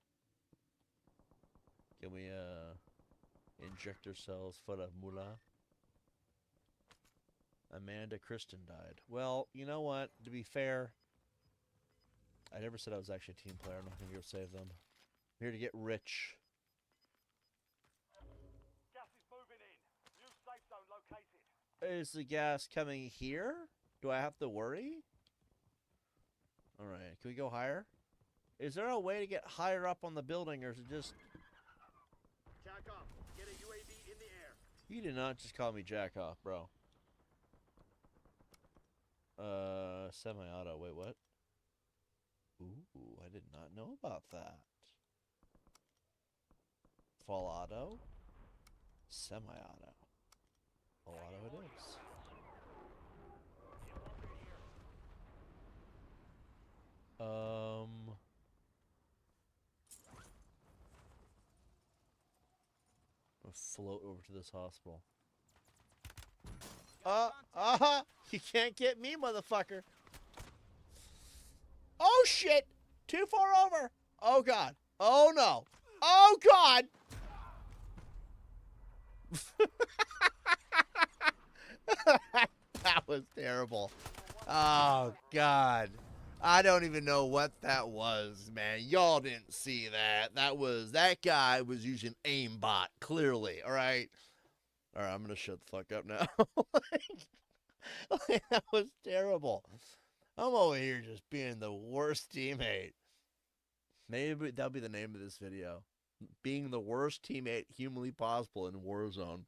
Can we, inject ourselves for the moolah? Amanda Kristen died. Well, you know what? To be fair, I never said I was actually a team player. I'm not going to go save them. I'm here to get rich. Gas is moving in. New safe zone located. Is the gas coming here? Do I have to worry? Alright, can we go higher? Is there a way to get higher up on the building, or is it just... Jack off. Get a UAV in the air. You did not just call me jack off, bro. Semi-auto. Wait, what? Ooh, I did not know about that. Full auto? Semi-auto. Full auto it is. float over to this hospital. You can't get me, motherfucker. Oh, shit. Too far over. Oh, God. Oh, no. Oh, God. That was terrible. Oh, God. I don't even know what that was, man. Y'all didn't see that. That guy was using aimbot, clearly. All right. All right, I'm going to shut the fuck up now. That was terrible. I'm over here just being the worst teammate. Maybe that'll be the name of this video. Being the worst teammate humanly possible in Warzone.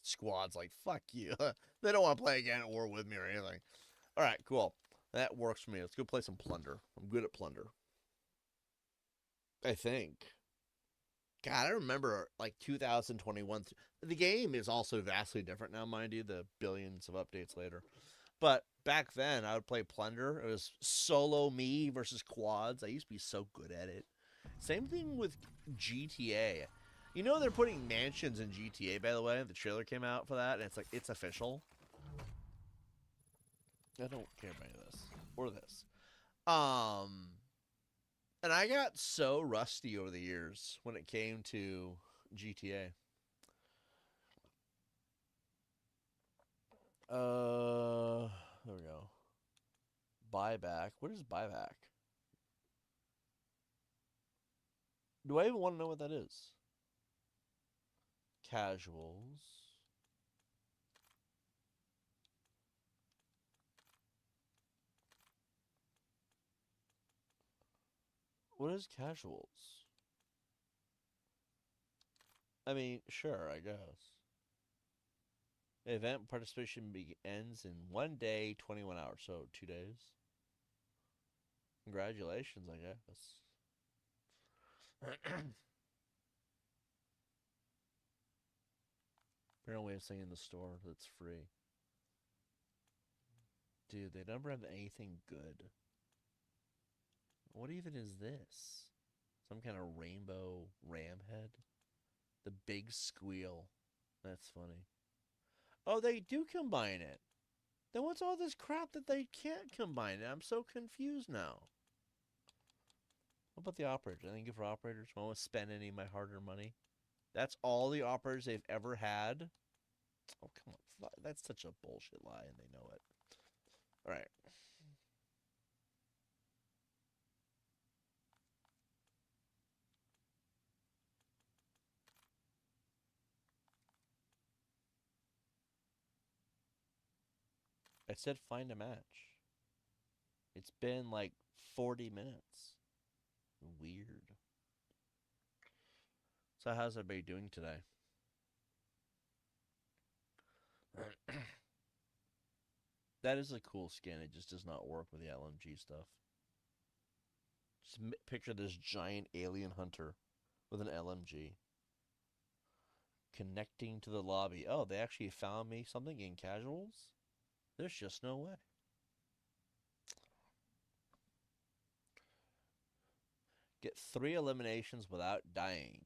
Squad's like, fuck you. They don't want to play again at war with me or anything. All right, cool. That works for me. Let's go play some Plunder. I'm good at Plunder. I think. God, I remember like 2021. The game is also vastly different now, mind you, the billions of updates later. But back then, I would play Plunder. It was solo me versus quads. I used to be so good at it. Same thing with GTA. You know they're putting mansions in GTA, by the way. The trailer came out for that, and it's like, it's official. I don't care about any of this. Or this. And I got so rusty over the years when it came to GTA. There we go. Buyback. What is buyback? Do I even want to know what that is? Casuals. What is casuals? I mean, sure, I guess. Event participation ends in 1 day, 21 hours. So 2 days. Congratulations, I guess. Apparently, we have something in the store that's free. Dude, they never have anything good. What even is this? Some kind of rainbow ram head? The big squeal. That's funny. Oh, they do combine it. Then what's all this crap that they can't combine it? I'm so confused now. What about the operators? Anything good for operators? I won't spend any of my hard-earned money. That's all the operators they've ever had? Oh, come on. That's such a bullshit lie, and they know it. All right. I said find a match. It's been like 40 minutes. Weird. So how's everybody doing today? That is a cool skin. It just does not work with the LMG stuff. Just picture this giant alien hunter with an LMG. Connecting to the lobby. Oh, they actually found me something in casuals? There's just no way. Get 3 eliminations without dying.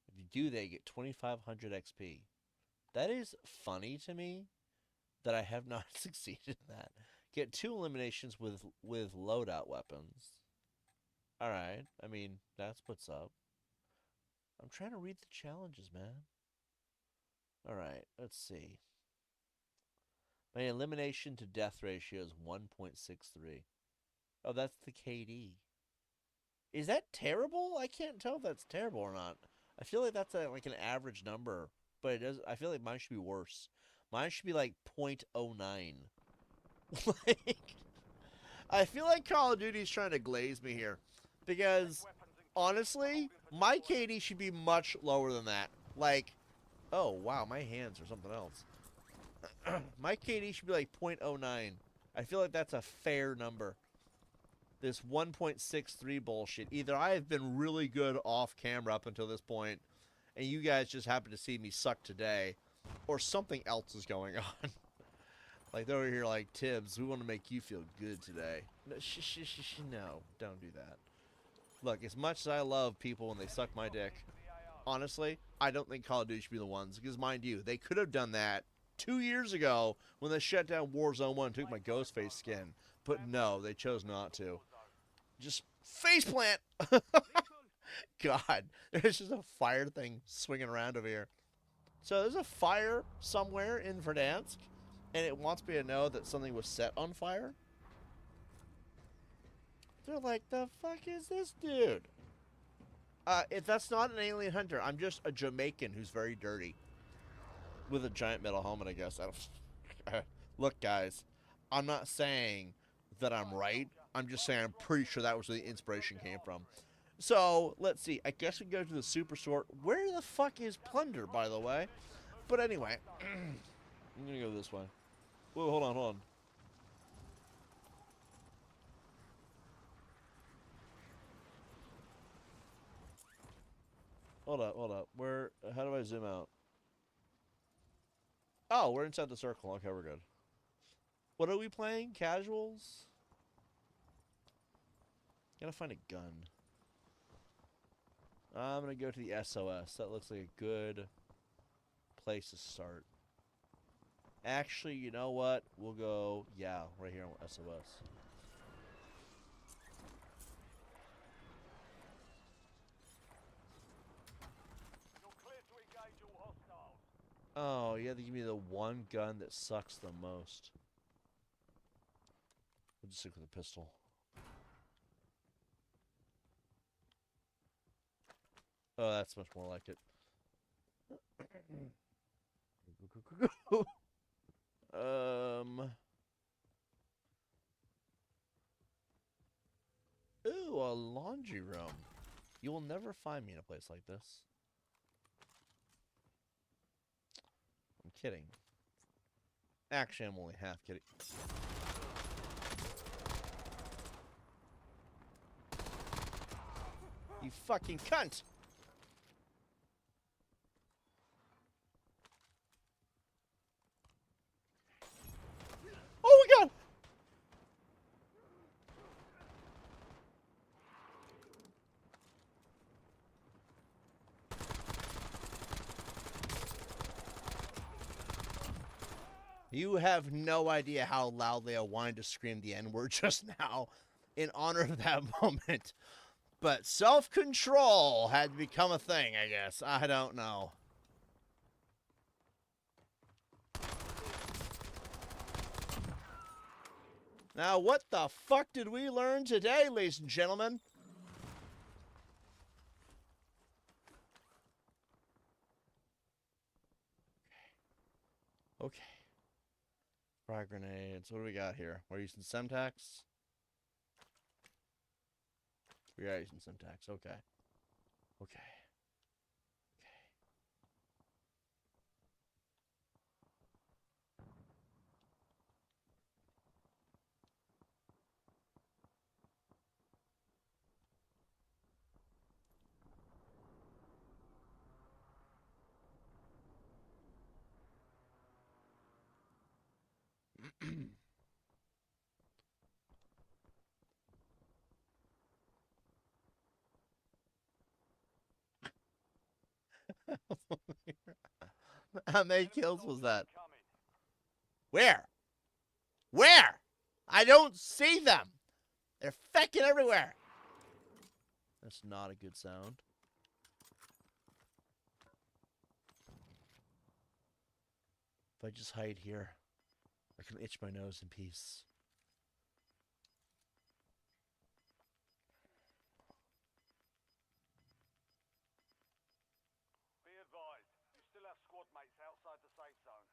If you do, they get 2,500 XP. That is funny to me that I have not succeeded in that. Get 2 eliminations with loadout weapons. Alright, I mean, that's what's up. I'm trying to read the challenges, man. Alright, let's see. My elimination to death ratio is 1.63. Oh, that's the KD. Is that terrible? I can't tell if that's terrible or not. I feel like that's like an average number, but it does. I feel like mine should be worse. Mine should be like 0.09. Like, I feel like Call of Duty is trying to glaze me here, because honestly, my KD should be much lower than that. Like, oh wow, my hands are something else. My KD should be like 0.09. I feel like that's a fair number. This 1.63 bullshit. Either I have been really good off camera up until this point, and you guys just happen to see me suck today, or something else is going on. Like, they're over here like, Tibbs, we want to make you feel good today. No, no, don't do that. Look, as much as I love people when they suck my dick, honestly, I don't think Call of Duty should be the ones. Because, mind you, they could have done that 2 years ago when they shut down Warzone 1 and took my Ghostface skin. But no, they chose not to. Just faceplant! God, there's just a fire thing swinging around over here. So there's a fire somewhere in Verdansk, and it wants me to know that something was set on fire. They're like, the fuck is this dude? If that's not an alien hunter, I'm just a Jamaican who's very dirty. With a giant metal helmet, I guess. I don't... Look, guys, I'm not saying that I'm right. I'm just saying I'm pretty sure that was where the inspiration came from. So, let's see. I guess we can go to the superstore. Where the fuck is Plunder, by the way? But anyway, I'm gonna go this way. Whoa, hold on, hold on. Hold up, hold up. Where, how do I zoom out? Oh, we're inside the circle. Okay, we're good. What are we playing? Casuals? Gotta find a gun. I'm gonna go to the SOS. That looks like a good place to start. Actually, you know what? We'll go, yeah, right here on SOS. You're clear to engage all hostiles. Oh, you have to give me the one gun that sucks the most. We'll just stick with the pistol. Oh, that's much more like it. Ooh, a laundry room. You will never find me in a place like this. I'm kidding. Actually, I'm only half kidding. You fucking cunt! Oh my god! You have no idea how loudly I wanted to scream the N-word just now in honor of that moment. But self-control had to become a thing, I guess. I don't know. Now, what the fuck did we learn today, ladies and gentlemen? Okay. Frag grenades. What do we got here? We're using Semtex? We are using Semtex. Okay. Okay. How many kills was that? Where? Where? I don't see them. They're fecking everywhere. That's not a good sound. If I just hide here, I can itch my nose in peace. Be advised, you still have squad mates outside the safe zone.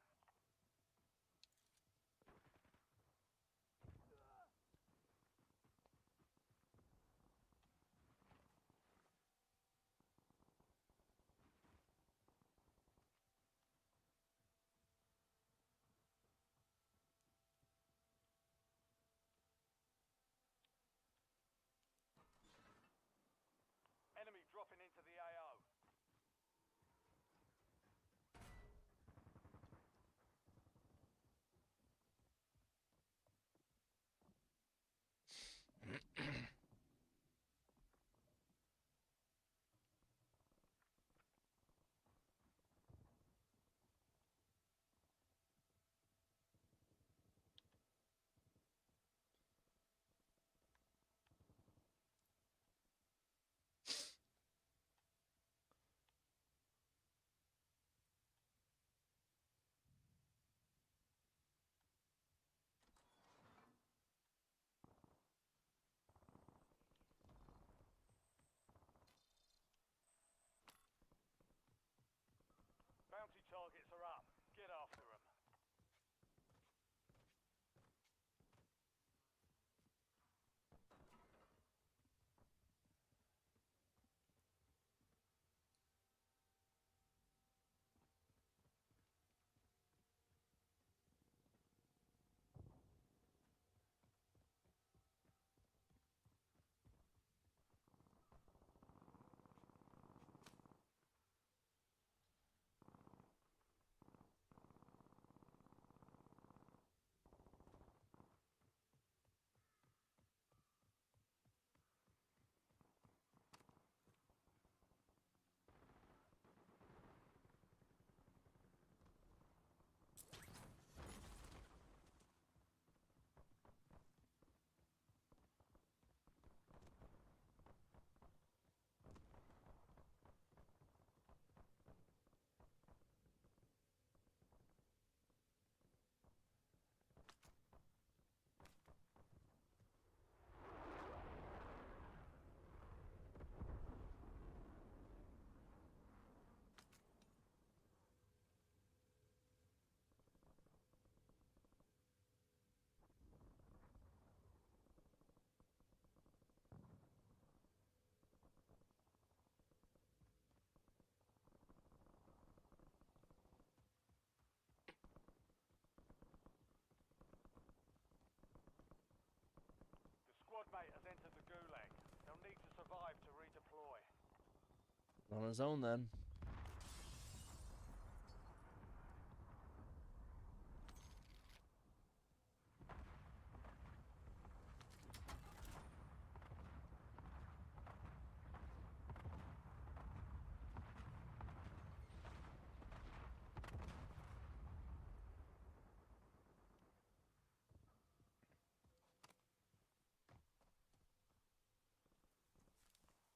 On his own then.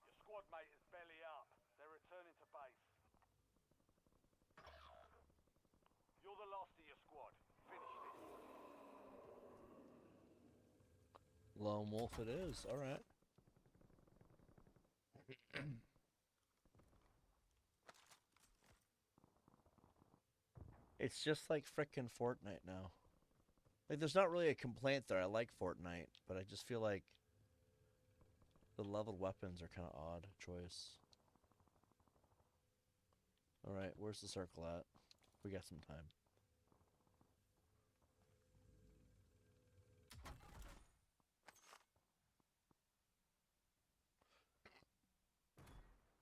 Your squad mate is belly up. They're returning to base. You're the last of your squad. Finish this. Lone wolf it is. All right. It's just like frickin' Fortnite now. Like, there's not really a complaint there. I like Fortnite, but I just feel like the leveled weapons are kind of odd choice. All right, where's the circle at? We got some time.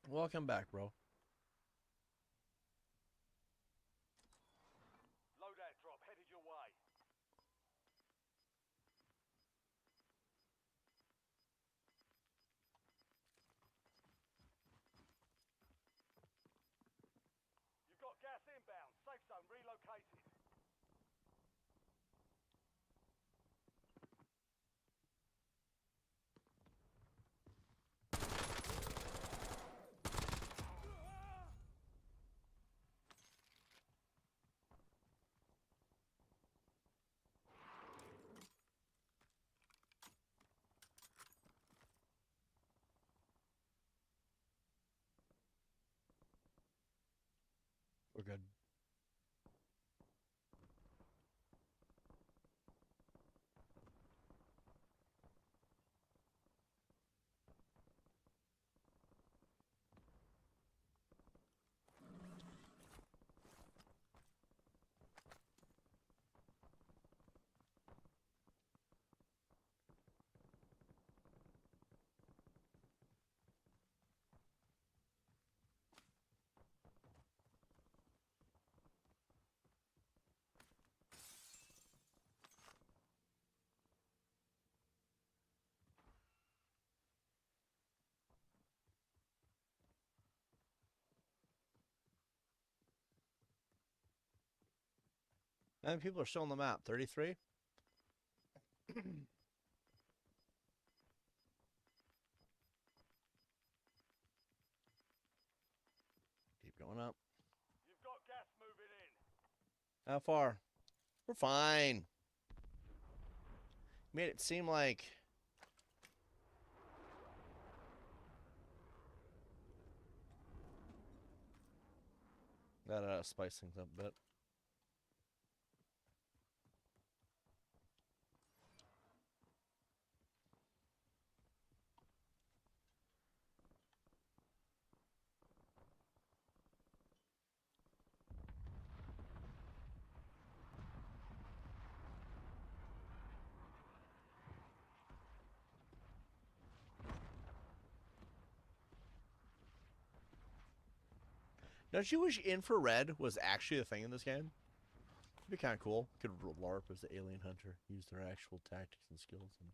Welcome back, bro. Loadout drop headed your way. You've got gas inbound. Safe zone relocated. We're good. And people are still on the map. 33? Keep going up. You've got gas moving in. How far? We're fine. Made it seem like gotta spice things up a bit. Don't you wish infrared was actually a thing in this game? It'd be kind of cool. Could LARP as the alien hunter, use their actual tactics and skills. And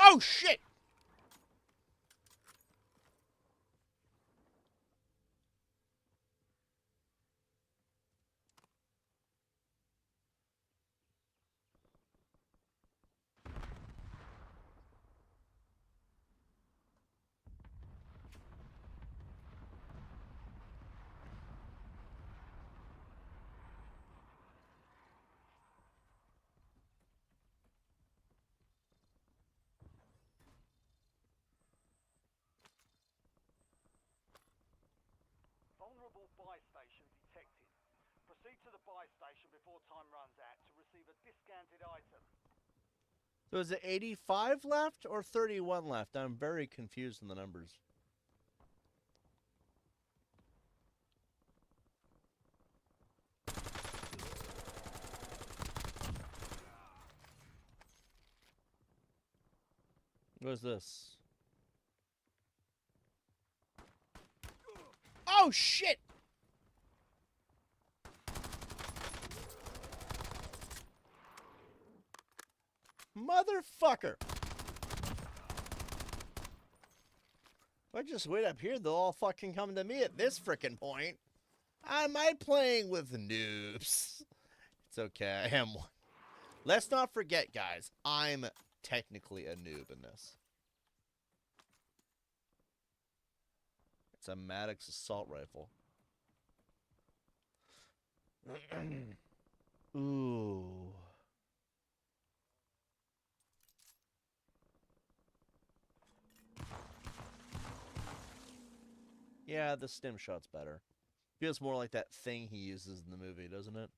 oh shit! Vulnerable buy station detected. Proceed to the buy station before time runs out to receive a discounted item. So is it 85 left or 31 left? I'm very confused in the numbers. What is this? Oh, shit! Motherfucker! If I just wait up here, they'll all fucking come to me at this frickin' point. Am I playing with noobs? It's okay, I am one. Let's not forget, guys, I'm technically a noob in this. It's a Maddox assault rifle. Ooh. Yeah, the stim shot's better. Feels more like that thing he uses in the movie, doesn't it?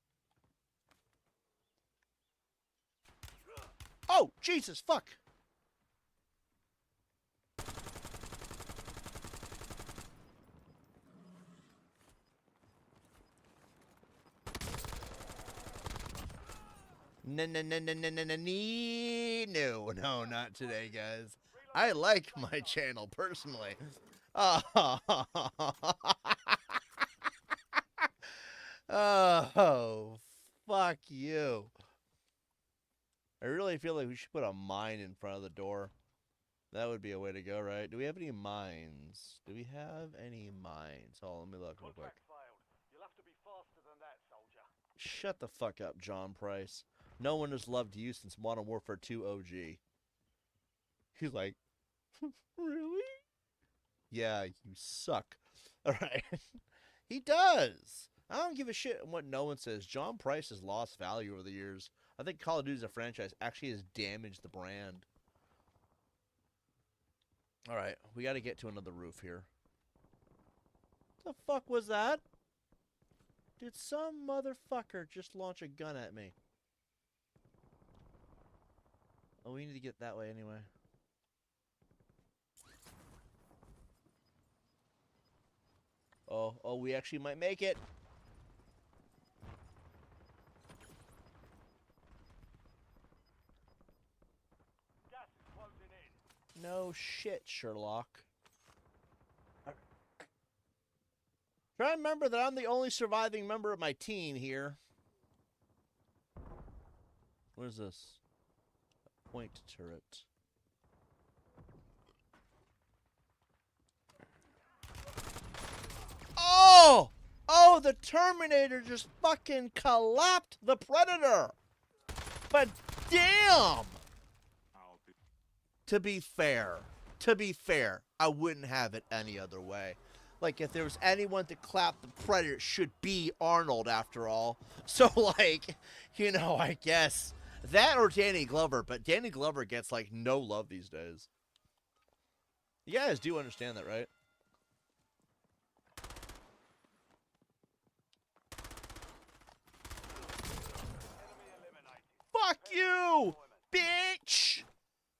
Oh, Jesus, fuck! No, not today, guys. I like my channel, personally. Oh, fuck you. I really feel like we should put a mine in front of the door. That would be a way to go, right? Do we have any mines? Do we have any mines? Oh, let me look real quick. Contract failed. You'll have to be faster than that, soldier. Shut the fuck up, John Price. No one has loved you since Modern Warfare 2 OG. He's like, really? Yeah, you suck. Alright. He does. I don't give a shit what no one says. John Price has lost value over the years. I think Call of Duty as a franchise actually has damaged the brand. Alright, we gotta get to another roof here. What the fuck was that? Did some motherfucker just launch a gun at me? Oh, we need to get that way anyway. Oh, we actually might make it. Gas is closing in. No shit, Sherlock. Try to remember that I'm the only surviving member of my team here. What is this? A point turret. Oh! Oh, the Terminator just fucking collapsed the Predator! But damn! To be fair, I wouldn't have it any other way. Like, if there was anyone to clap the Predator, it should be Arnold, after all. So, like, you know, I guess that or Danny Glover, but Danny Glover gets, like, no love these days. You guys do understand that, right? Enemy eliminated. Fuck you, bitch!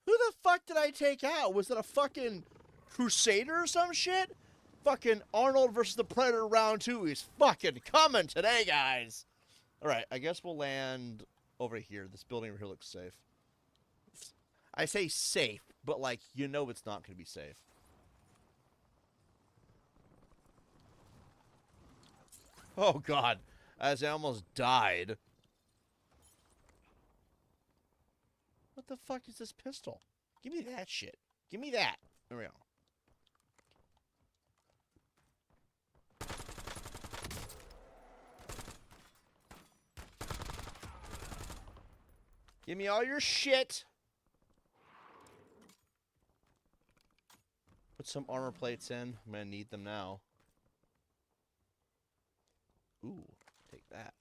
Who the fuck did I take out? Was it a fucking Crusader or some shit? Fucking Arnold versus the Predator round 2 is fucking coming today, guys. Alright, I guess we'll land over here. This building over here looks safe. I say safe, but like, you know it's not going to be safe. Oh god, as I almost died. What the fuck is this pistol? Give me that shit. Give me that. There we go. Give me all your shit. Put some armor plates in. I'm gonna need them now. Ooh, take that.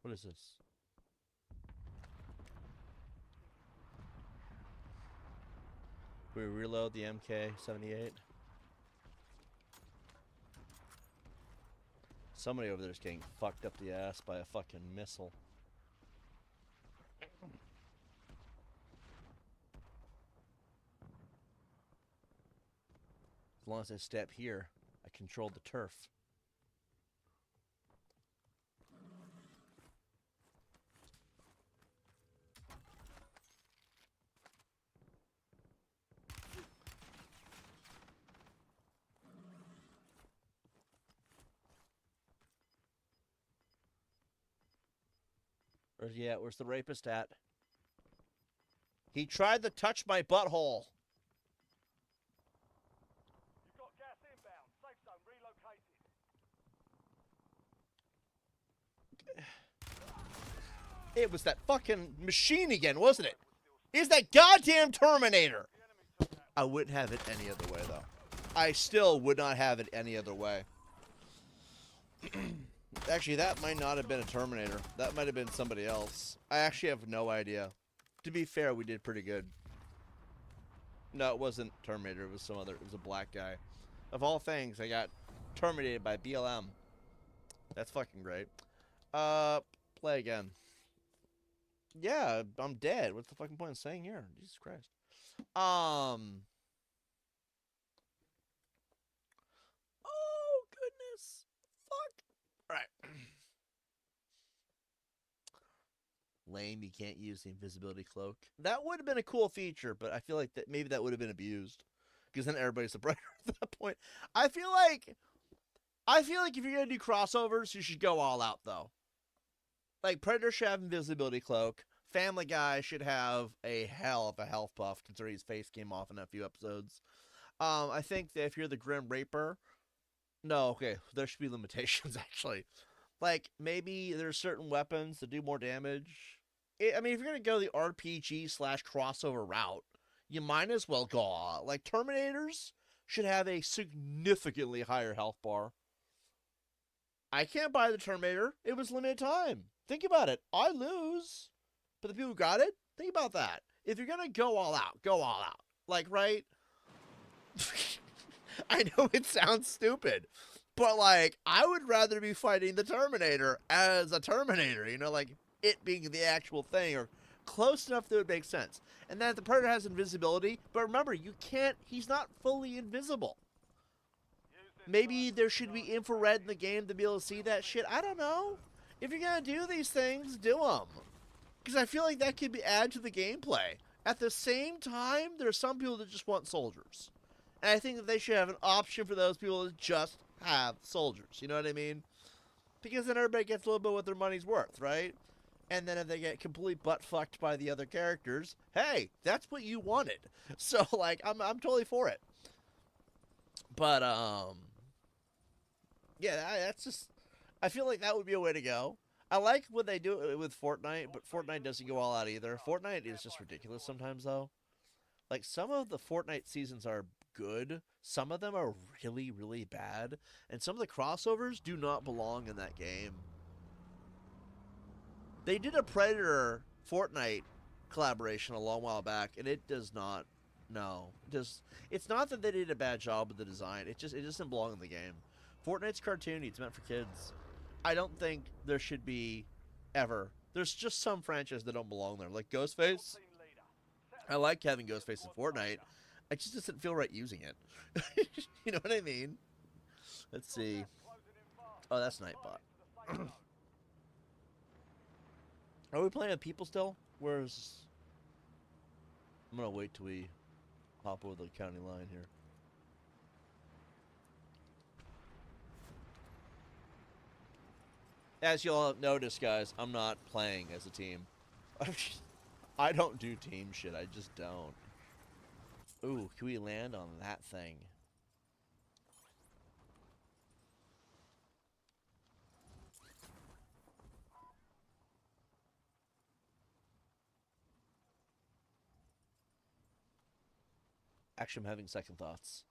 What is this? We reload the MK-78. Somebody over there is getting fucked up the ass by a fucking missile. As long as I step here, I control the turf. Where's the rapist at? He tried to touch my butthole. You've got gas inbound. Safe zone relocated. It was that fucking machine again, wasn't it? Is that goddamn Terminator? I wouldn't have it any other way, though. I still would not have it any other way. Actually, that might not have been a Terminator. That might have been somebody else. I actually have no idea. To be fair, we did pretty good. No, it wasn't Terminator. It was some other. It was a black guy. Of all things, I got terminated by BLM. That's fucking great. Play again. Yeah, I'm dead. What's the fucking point of saying here? Jesus Christ. Oh, goodness. Fuck. All right. Lame, you can't use the invisibility cloak. That would have been a cool feature, but I feel like that maybe that would have been abused. Because then everybody's a predator at that point. I feel like if you're gonna do crossovers, you should go all out though. Like Predator should have invisibility cloak. Family Guy should have a hell of a health buff, considering his face came off in a few episodes. I think that if you're the Grim Reaper, no, okay, there should be limitations actually. Like maybe there's certain weapons that do more damage. I mean, if you're gonna go the RPG/crossover route, you might as well go all out. Like Terminators should have a significantly higher health bar. I can't buy the Terminator. It was limited time. Think about it. I lose. But the people who got it, think about that. If you're going to go all out, go all out. Like, right? I know it sounds stupid. But, like, I would rather be fighting the Terminator as a Terminator. You know, like, it being the actual thing. Or close enough that it would make sense. And then the Predator has invisibility. But remember, you can't... He's not fully invisible. Maybe there should be infrared in the game to be able to see that shit. I don't know. If you're going to do these things, do them. Because I feel like that could be add to the gameplay. At the same time, there are some people that just want soldiers. And I think that they should have an option for those people to just have soldiers. You know what I mean? Because then everybody gets a little bit what their money's worth, right? And then if they get completely butt-fucked by the other characters, hey, that's what you wanted. So, like, I'm totally for it. But, yeah, that's just... I feel like that would be a way to go. I like when they do it with Fortnite, but Fortnite doesn't go all out either. Fortnite is just ridiculous sometimes, though. Like, some of the Fortnite seasons are good. Some of them are really, really bad. And some of the crossovers do not belong in that game. They did a Predator Fortnite collaboration a long while back, and it does not... No. It's not that they did a bad job with the design. It doesn't belong in the game. Fortnite's cartoony. It's meant for kids. I don't think there should be ever. There's just some franchises that don't belong there. Like Ghostface. I like having Ghostface in Fortnite. It just doesn't feel right using it. You know what I mean? Let's see. Oh, that's Nightbot. Are we playing with people still? Where's... I'm going to wait till we hop over the county line here. As you all have noticed, guys, I'm not playing as a team. I don't do team shit. I just don't. Ooh, can we land on that thing? Actually, I'm having second thoughts.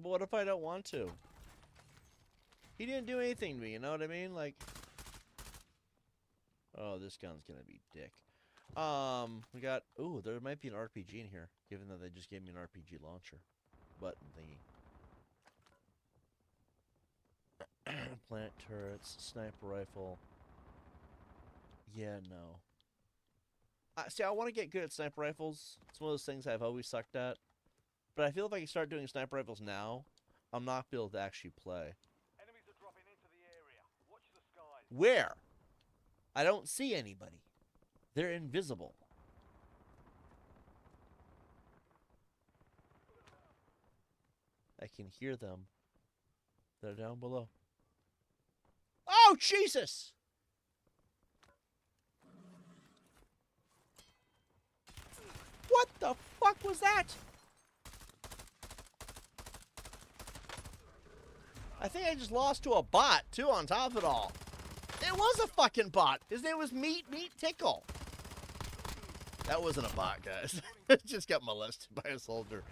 But what if I don't want to? He didn't do anything to me, you know what I mean? Like, oh, this gun's gonna be dick. We got, ooh, there might be an RPG in here, given that they just gave me an RPG launcher. Button thingy. Plant turrets, sniper rifle. Yeah, no. See, I want to get good at sniper rifles. It's one of those things I've always sucked at. But I feel if I can start doing sniper rifles now, I'm not able to actually play. Enemies are dropping into the area. Watch the skies. Where? I don't see anybody. They're invisible. I can hear them. They're down below. Oh, Jesus! What the fuck was that? I think I just lost to a bot, too, on top of it all. It was a fucking bot. His name was Meat Tickle. That wasn't a bot, guys. It just got molested by a soldier.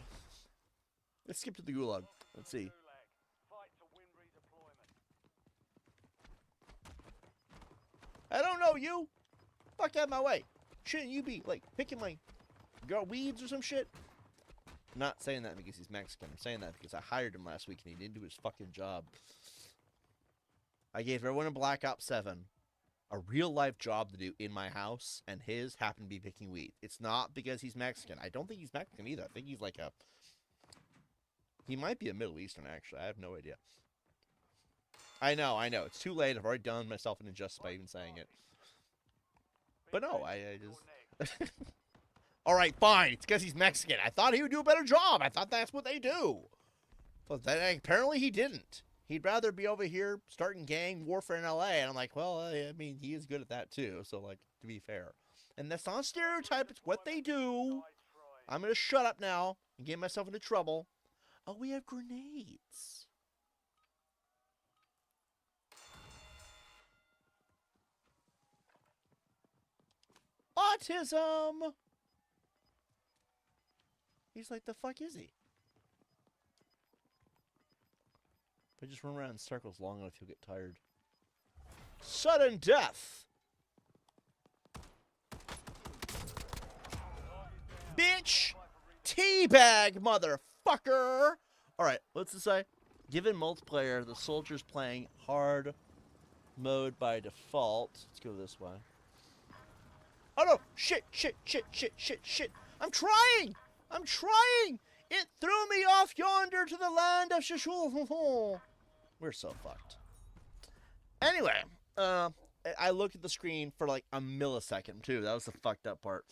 Let's skip to the gulag. Let's see. Fight to win redeployment. I don't know you. Fuck out of my way. Shouldn't you be, like, picking my weeds or some shit? I'm not saying that because he's Mexican. I'm saying that because I hired him last week and he didn't do his fucking job. I gave everyone in Black Ops 7 a real-life job to do in my house, and his happened to be picking weed. It's not because he's Mexican. I don't think he's Mexican either. I think he's like a... He might be a Middle Eastern, actually. I have no idea. I know. It's too late. I've already done myself an injustice by even saying it. But no, I just... Alright, fine. It's because he's Mexican. I thought he would do a better job. I thought that's what they do. But then, apparently he didn't. He'd rather be over here starting gang warfare in LA. And I'm like, well, I mean, he is good at that too. So, like, to be fair. And that's not a stereotype. It's what they do. I'm going to shut up now and get myself into trouble. Oh, we have grenades. Autism! He's like, the fuck is he? If I just run around in circles long enough, he'll get tired. Sudden death! Bitch! Teabag, motherfucker! Alright, what's it say? Given multiplayer, the soldier's playing hard mode by default. Let's go this way. Oh no! Shit! I'm trying! It threw me off yonder to the land of Shishul. We're so fucked. Anyway, I looked at the screen for like a millisecond too. That was the fucked up part.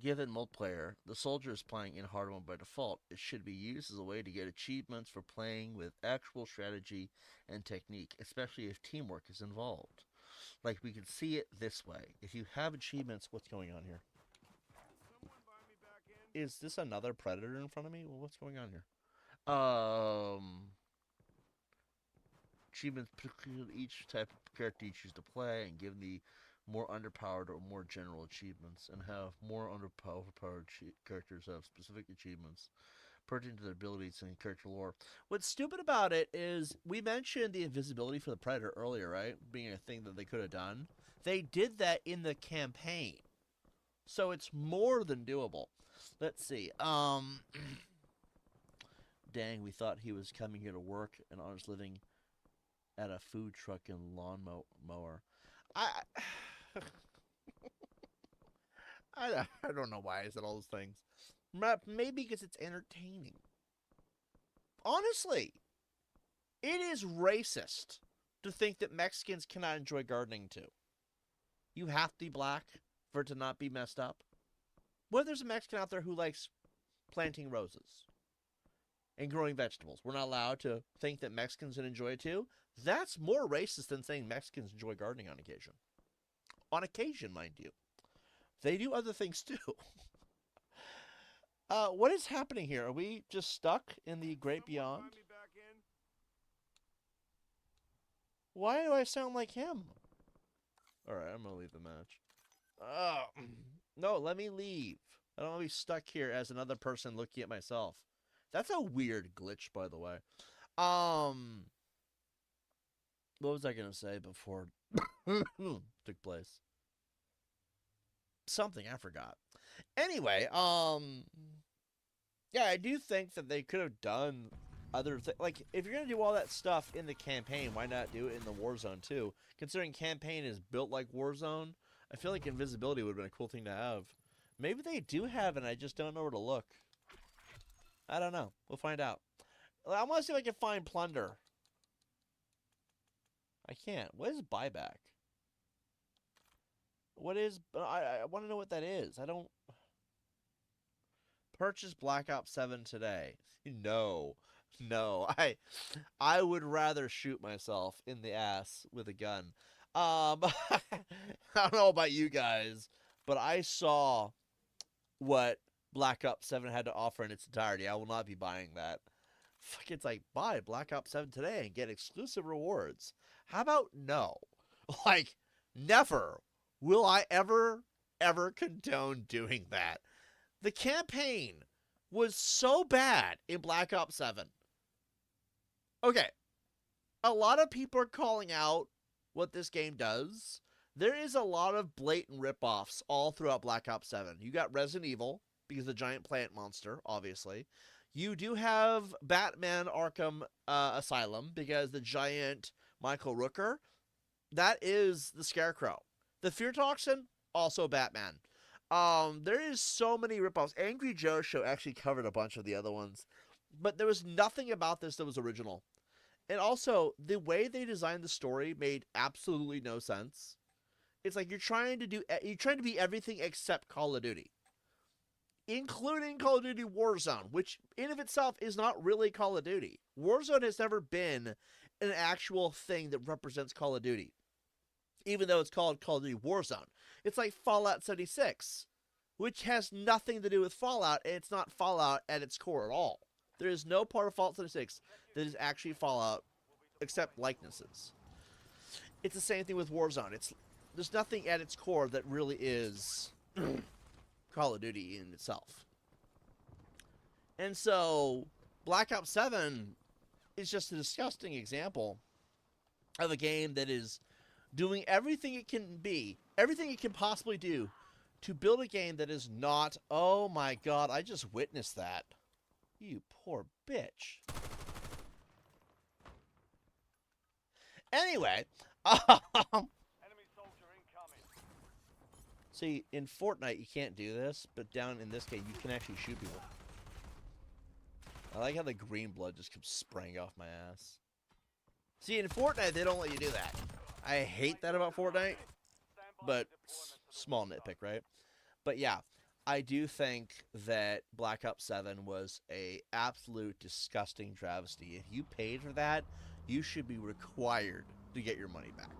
Given multiplayer, the soldier is playing in hard mode by default. It should be used as a way to get achievements for playing with actual strategy and technique, especially if teamwork is involved. Like, we can see it this way. If you have achievements, what's going on here? Is this another predator in front of me? Well, what's going on here? Achievements particularly each type of character you choose to play, and give the more underpowered or more general achievements, and have more overpowered characters have specific achievements pertaining to their abilities and character lore. What's stupid about it is we mentioned the invisibility for the predator earlier, right? Being a thing that they could have done. They did that in the campaign, so it's more than doable. Let's see. Dang, we thought he was coming here to work and honest living at a food truck and lawn mower. I don't know why I said all those things. Maybe because it's entertaining. Honestly, it is racist to think that Mexicans cannot enjoy gardening too. You have to be black for it to not be messed up. What if there's a Mexican out there who likes planting roses and growing vegetables? We're not allowed to think that Mexicans can enjoy it too? That's more racist than saying Mexicans enjoy gardening on occasion. On occasion, mind you. They do other things too. What is happening here? Are we just stuck in the great beyond? Why do I sound like him? Alright, I'm gonna leave the match. No, let me leave. I don't want to be stuck here as another person looking at myself. That's a weird glitch, by the way. What was I gonna say before took place? Something I forgot. Anyway, yeah, I do think that they could have done other things. Like, if you're gonna do all that stuff in the campaign, why not do it in the Warzone too? Considering campaign is built like Warzone, I feel like invisibility would have been a cool thing to have. Maybe they do have it, and I just don't know where to look. I don't know. We'll find out. I want to see if I can find plunder. I can't. What is buyback? What is... I want to know what that is. I don't... Purchase Black Ops 7 today. No. No. I would rather shoot myself in the ass with a gun. I don't know about you guys, but I saw what Black Ops 7 had to offer in its entirety. I will not be buying that. Fuck, it's like, buy Black Ops 7 today and get exclusive rewards. How about no? Like, never will I ever condone doing that. The campaign was so bad in Black Ops 7. Okay, a lot of people are calling out what this game does. There is a lot of blatant ripoffs all throughout Black Ops 7. You got Resident Evil, because the giant plant monster, obviously. You do have Batman Arkham Asylum, because the giant Michael Rooker, that is the Scarecrow. The Fear Toxin, also Batman. There is so many ripoffs. Angry Joe Show actually covered a bunch of the other ones, but there was nothing about this that was original. And also, the way they designed the story made absolutely no sense. It's like you're trying to be everything except Call of Duty, including Call of Duty Warzone, which in of itself is not really Call of Duty. Warzone has never been an actual thing that represents Call of Duty, even though it's called Call of Duty Warzone. It's like Fallout 76, which has nothing to do with Fallout, and it's not Fallout at its core at all. There is no part of Fallout 76 that is actually Fallout, except likenesses. It's the same thing with Warzone. There's nothing at its core that really is Call of Duty in itself. And so, Black Ops 7 is just a disgusting example of a game that is doing everything it can be, everything it can possibly do, to build a game that is not... Oh my god, I just witnessed that. You poor bitch. Anyway, Enemy soldier incoming. see, in Fortnite you can't do this, but down in this game you can actually shoot people. I like how the green blood just comes spraying off my ass. See, in Fortnite they don't let you do that. I hate that about Fortnite, but small nitpick, right? But yeah, I do think that Black Ops 7 was a absolute disgusting travesty. If you paid for that, you should be required to get your money back.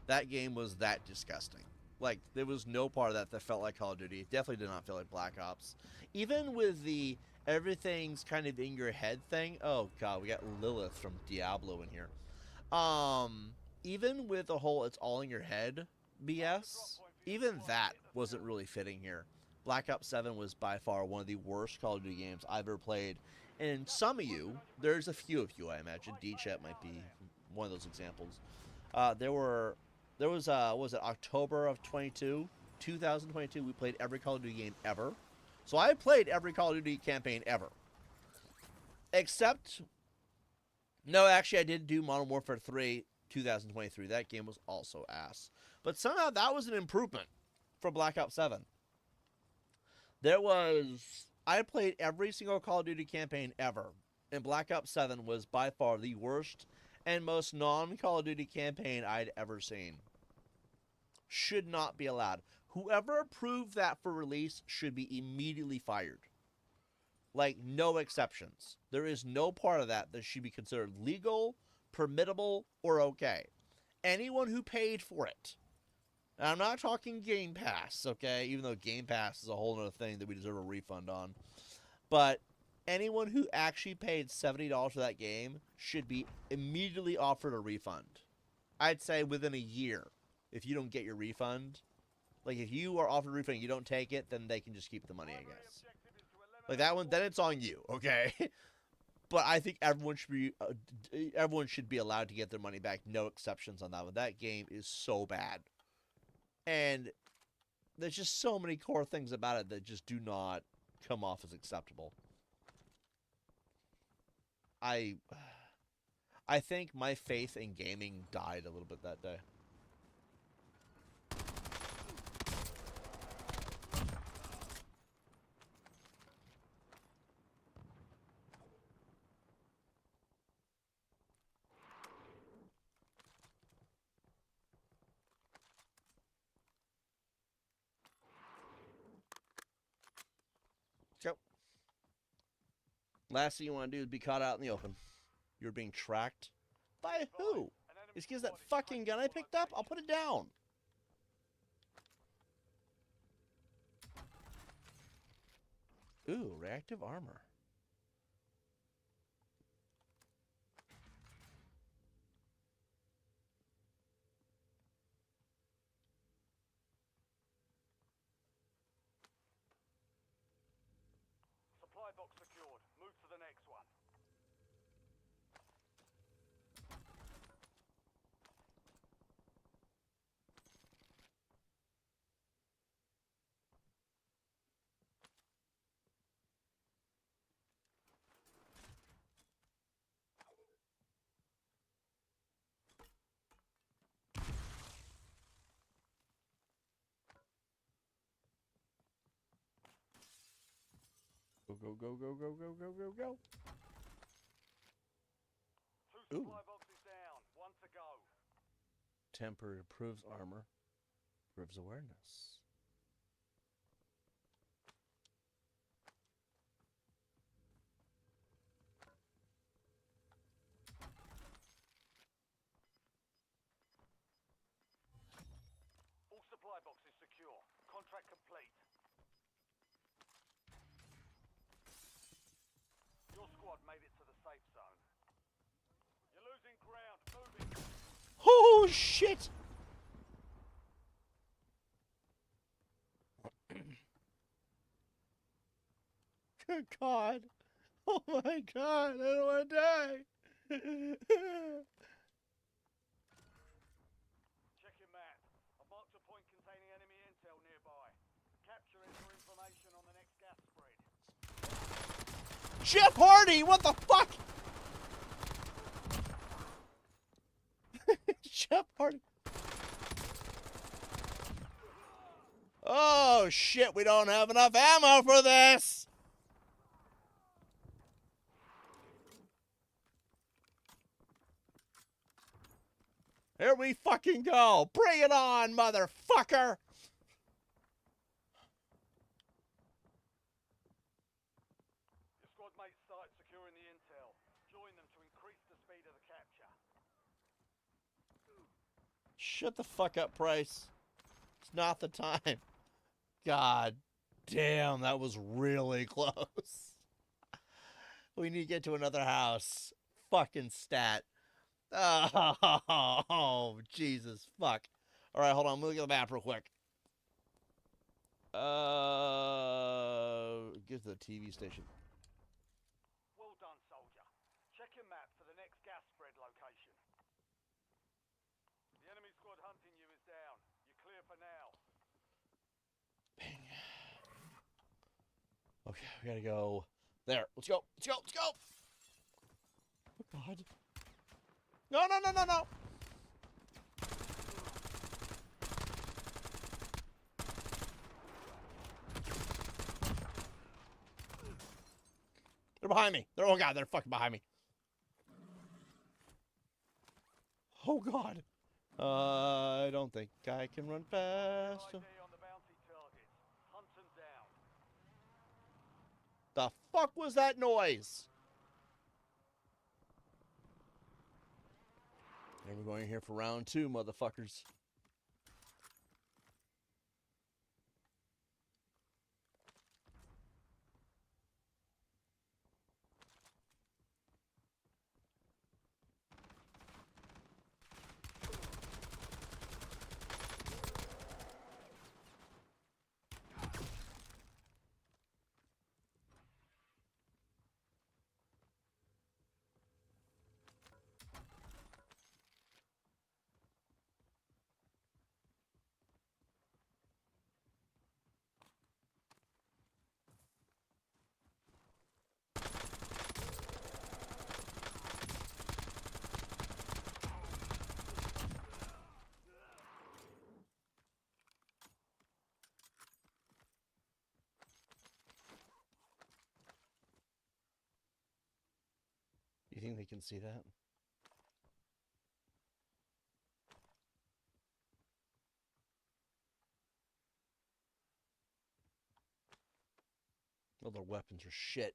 That game was that disgusting. Like, there was no part of that felt like Call of Duty. It definitely did not feel like Black Ops. Even with the everything's kind of in your head thing. Oh god, we got Lilith from Diablo in here. Even with the whole it's all in your head BS, even that wasn't really fitting here. Black Ops 7 was by far one of the worst Call of Duty games I've ever played. And some of you, there's a few of you I imagine, D-Chat might be one of those examples. There was what was it, October of 2022, we played every Call of Duty game ever. So I played every Call of Duty campaign ever. Except, no, actually I did do Modern Warfare 3 2023. That game was also ass. But somehow that was an improvement from Black Ops 7. I played every single Call of Duty campaign ever, and Black Ops 7 was by far the worst and most non-Call of Duty campaign I'd ever seen. Should not be allowed. Whoever approved that for release should be immediately fired. Like, no exceptions. There is no part of that that should be considered legal, permittable, or okay. Anyone who paid for it. And I'm not talking Game Pass, okay? Even though Game Pass is a whole other thing that we deserve a refund on. But anyone who actually paid $70 for that game should be immediately offered a refund. I'd say within a year, if you don't get your refund. Like, if you are offered a refund and you don't take it, then they can just keep the money, I guess. Like, that one, then it's on you, okay? But I think everyone should be allowed to get their money back. No exceptions on that one. That game is so bad, and there's just so many core things about it that just do not come off as acceptable. I I think my faith in gaming died a little bit that day. So, last thing you want to do is be caught out in the open. You're being tracked by who? Excuse that fucking gun I picked up? I'll put it down. Ooh, reactive armor. Supply box secured. Move to the next one. Go, go, go, go, go, go, go, go, go. Two Ooh. supply boxes down. One to go. Temper improves armor. Improves awareness. All supply boxes secure. Contract complete. Your squad made it to the safe zone. You're losing ground. Moving. Oh, shit! Good God. Oh my God, I don't want to die. Check your map. I've marked a point containing enemy intel nearby. Capture it for information on the next gas spread. Jeff Hardy, what the fuck? Jeff Hardy. Oh shit, we don't have enough ammo for this. Here we fucking go. Bring it on, motherfucker. Your squad mates start securing the intel. Join them to increase the speed of the capture. Shut the fuck up, Price. It's not the time. God damn, that was really close. We need to get to another house. Fucking stat. Oh, Jesus, fuck. All right, hold on. I'm looking at the map real quick. Get to the TV station. Well done, soldier. Check your map for the next gas spread location. The enemy squad hunting you is down. You're clear for now. Bang. Okay, we gotta go there. Let's go. Let's go. Let's go. Oh, God. No, no, no, no, no. They're behind me. Oh, God, they're fucking behind me. Oh, God. I don't think I can run fast. ID on the bounty targets. Hunt them down. The fuck was that noise? And we're going here for round 2, motherfuckers. think they can see that? Well, their weapons are shit.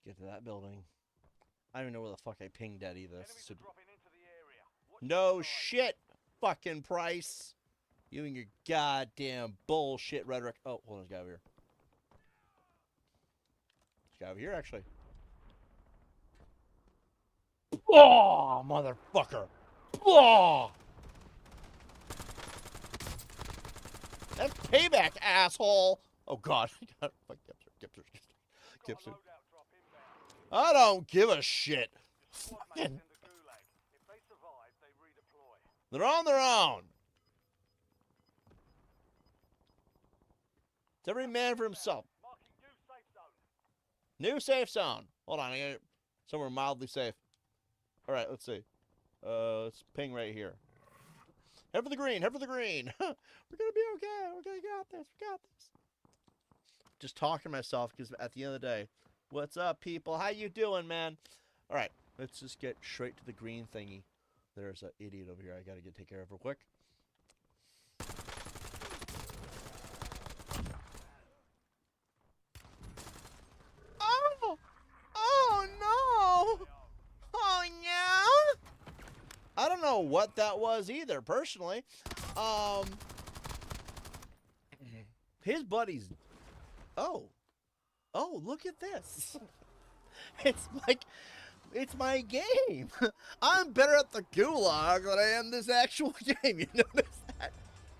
Get to that building. I don't even know where the fuck I pinged at either. Enemies are Stupid. dropping into the area. Watch No your side. shit, fucking Price. You and your goddamn bullshit rhetoric. Oh, hold on, there's a guy over here. There's a guy over here, actually. Oh, motherfucker. Oh. That's payback, asshole. Oh, God. Fuck, Gipster. Got a loadout drop inbound. I don't give a shit. Your squad mates Fucking, in the gulag. If they survive, they redeploy. they're on their own. It's every man for himself. Marking new safe zone. New safe zone. Hold on, I got somewhere mildly safe. All right, let's see. Let's ping right here. Head for the green. Head for the green. We're gonna be okay. We're gonna got this. We got this. Just talking to myself because at the end of the day, what's up, people? How you doing, man? All right, let's just get straight to the green thingy. There's an idiot over here. I gotta take care of real quick. Oh! Oh no! Oh yeah! I don't know what that was either, personally. His buddies. Oh, look at this. It's like, it's my game. I'm better at the gulag than I am this actual game. You notice that?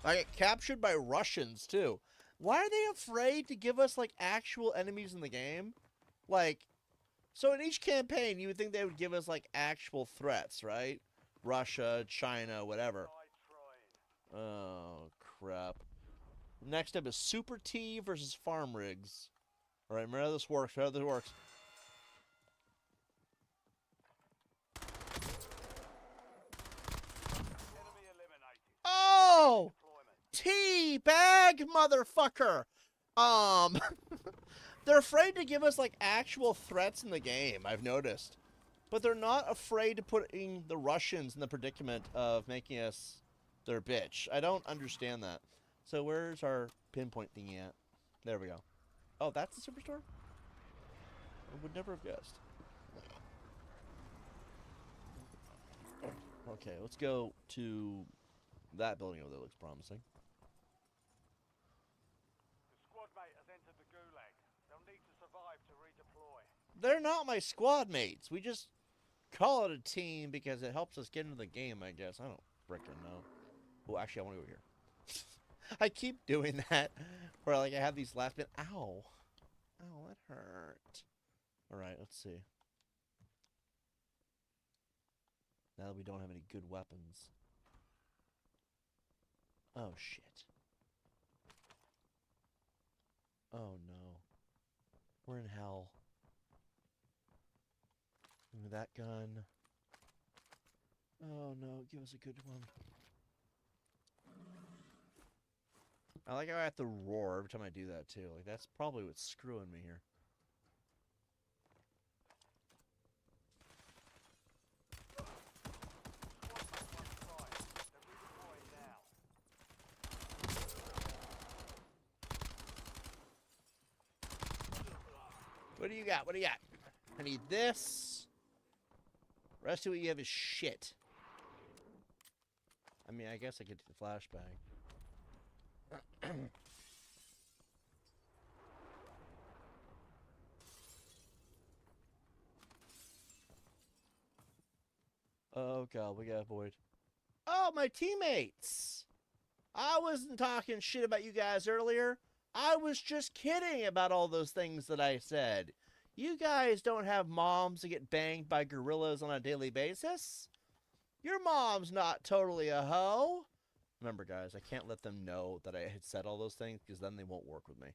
I get captured by Russians too. Why are they afraid to give us like actual enemies in the game? Like, so in each campaign, you would think they would give us like actual threats, right? Russia, China, whatever. Oh, crap. Next up is Super T versus Farm Rigs. All right, remember how this works. Remember how this works. Enemy eliminated. Oh! Deployment. Teabag, motherfucker! They're afraid to give us, like, actual threats in the game, I've noticed. But they're not afraid to putting the Russians in the predicament of making us their bitch. I don't understand that. So where's our pinpoint thingy at? There we go. Oh, that's the superstore? I would never have guessed. Okay, let's go to that building over there. Looks promising. The squad mate has entered the gulag. They'll need to survive to redeploy. They're not my squad mates. We just call it a team because it helps us get into the game, I guess. I don't frickin' know. Oh, actually, I want to go here. I keep doing that where, like, I have these last minute. Ow. Oh, that hurt. Alright, let's see. Now that we don't have any good weapons. Oh, shit. Oh, no. We're in hell. Give me that gun. Oh, no. Give us a good one. I like how I have to roar every time I do that, too. Like, that's probably what's screwing me here. What do you got? What do you got? I need this. Rest of what you have is shit. I mean, I guess I get to the flashbang. Oh god, we got avoid. Oh, my teammates! I wasn't talking shit about you guys earlier. I was just kidding about all those things that I said. You guys don't have moms that get banged by gorillas on a daily basis. Your mom's not totally a hoe. Remember, guys, I can't let them know that I had said all those things because then they won't work with me.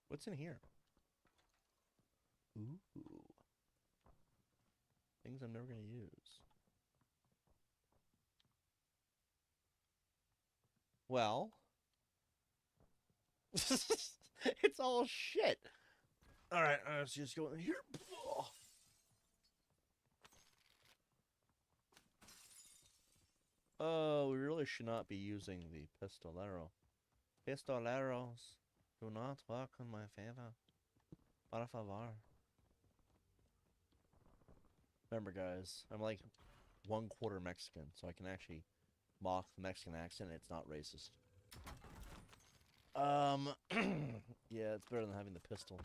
What's in here? Ooh. Things I'm never going to use. Well. It's all shit. Alright, let's just go in here. Oh, we really should not be using the pistolero. Pistoleros do not work in my favor. Por favor. Remember, guys, I'm like 1/4 Mexican, so I can actually mock the Mexican accent. It's not racist. Yeah, it's better than having the pistol.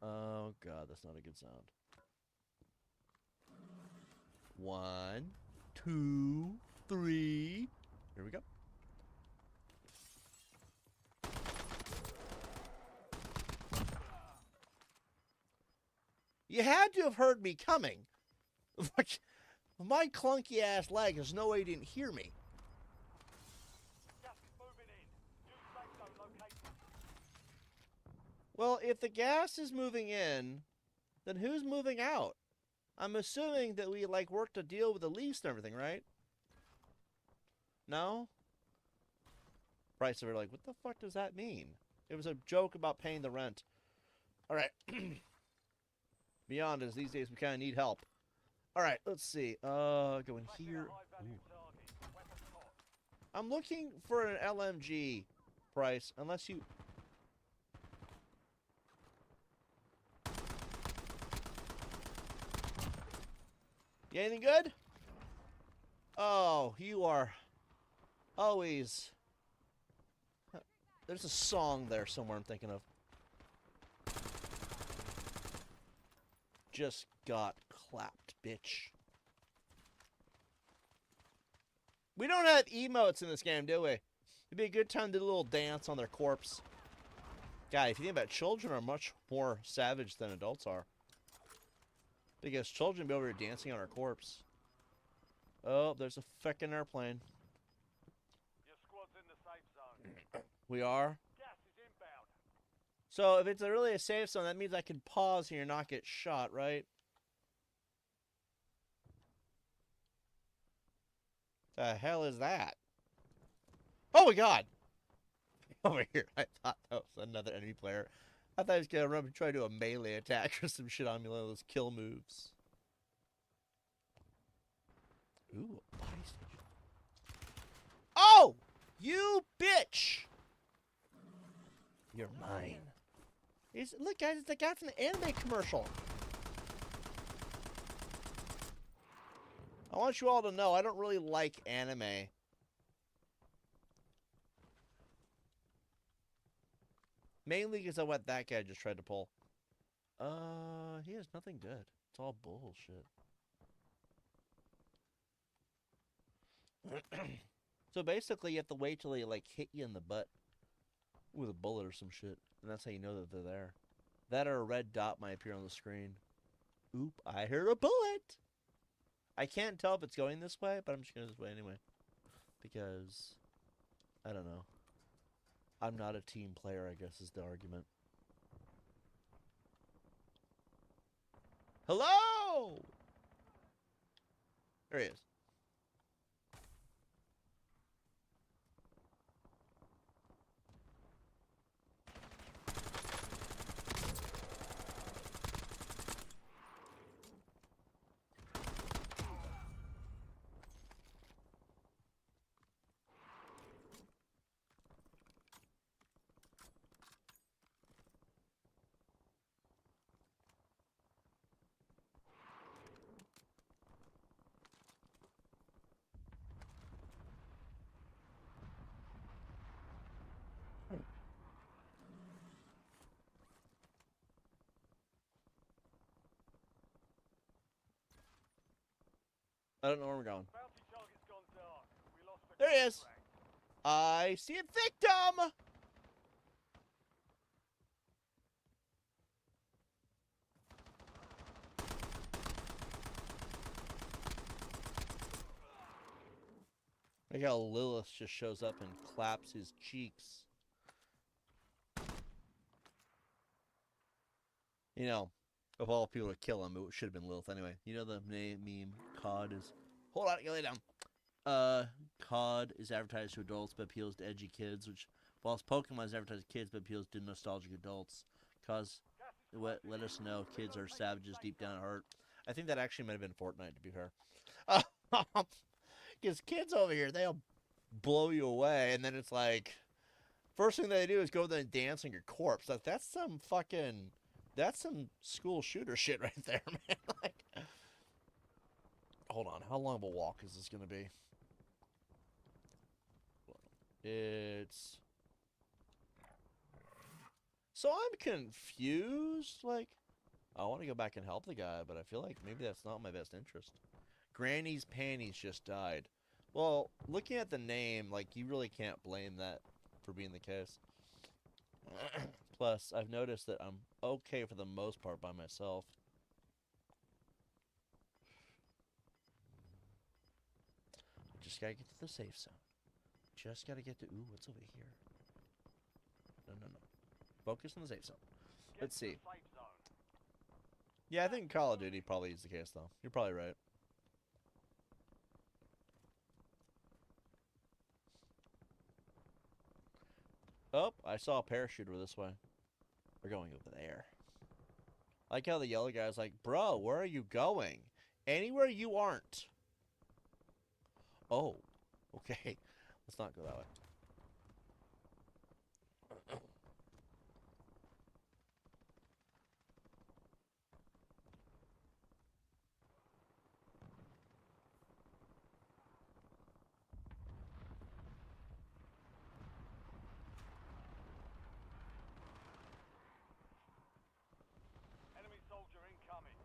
Oh god, that's not a good sound. 1, 2, 3. Here we go. You had to have heard me coming. My clunky ass leg, there's no way you didn't hear me. Gas is moving in. New safe zone located. Well, if the gas is moving in, then who's moving out? I'm assuming that we, like, worked a deal with the lease and everything, right? No? Price are like, what the fuck does that mean? It was a joke about paying the rent. Alright. Beyond is these days we kind of need help. Alright, let's see. Go in here. Ooh. I'm looking for an LMG, Price, unless you... You anything good? Oh, you are always... There's a song there somewhere I'm thinking of. Just got clapped, bitch. We don't have emotes in this game, do we? It'd be a good time to do a little dance on their corpse. God, if you think about it, children are much more savage than adults are. Because children be over here dancing on our corpse. Oh, there's a fucking airplane. Your squad's in the safe zone. We are? Gas is inbound. So if it's really a safe zone, that means I can pause here and not get shot, right? The hell is that? Oh my god! Over here, I thought that was another enemy player. I thought he was gonna run and try to do a melee attack or some shit on me, one of those kill moves. Ooh, a body station. Oh! You bitch! You're mine. Look, guys, it's the guy from the anime commercial. I want you all to know I don't really like anime. Mainly because of what that guy just tried to pull. He has nothing good. It's all bullshit. So basically, you have to wait till they, like, hit you in the butt with a bullet or some shit. And that's how you know that they're there. That or a red dot might appear on the screen. Oop, I heard a bullet! I can't tell if it's going this way, but I'm just going this way anyway. Because, I don't know. I'm not a team player, I guess, is the argument. Hello! There he is. I don't know where we're going. Bounty target's gone dark. We lost the There he is. contract. I see a victim! Like how Lilith just shows up and claps his cheeks. You know, of all people to kill him, it should have been Lilith anyway. You know the meme, COD is... Hold on, you lay down. COD is advertised to adults but appeals to edgy kids, which, whilst Pokemon is advertised to kids but appeals to nostalgic adults. Cause, let us know, kids are savages deep down at heart. I think that actually might have been Fortnite, to be fair. Because kids over here, they'll blow you away, and then it's like, first thing they do is go there and dance on your corpse. That's some fucking... That's some school shooter shit right there, man. Like, hold on. How long of a walk is this going to be? It's... So I'm confused. Like, I want to go back and help the guy, but I feel like maybe that's not my best interest. Granny's panties just died. Well, looking at the name, like, you really can't blame that for being the case. Plus, I've noticed that I'm okay for the most part by myself. Just gotta get to the safe zone. Just gotta get to... Ooh, what's over here? No. Focus on the safe zone. Let's see. Yeah, I think Call of Duty probably is the case, though. You're probably right. Oh, I saw a parachuter this way. We're going over there. I like how the yellow guy's like, bro, where are you going? Anywhere you aren't. Oh, okay. Let's not go that way. Enemy soldier incoming.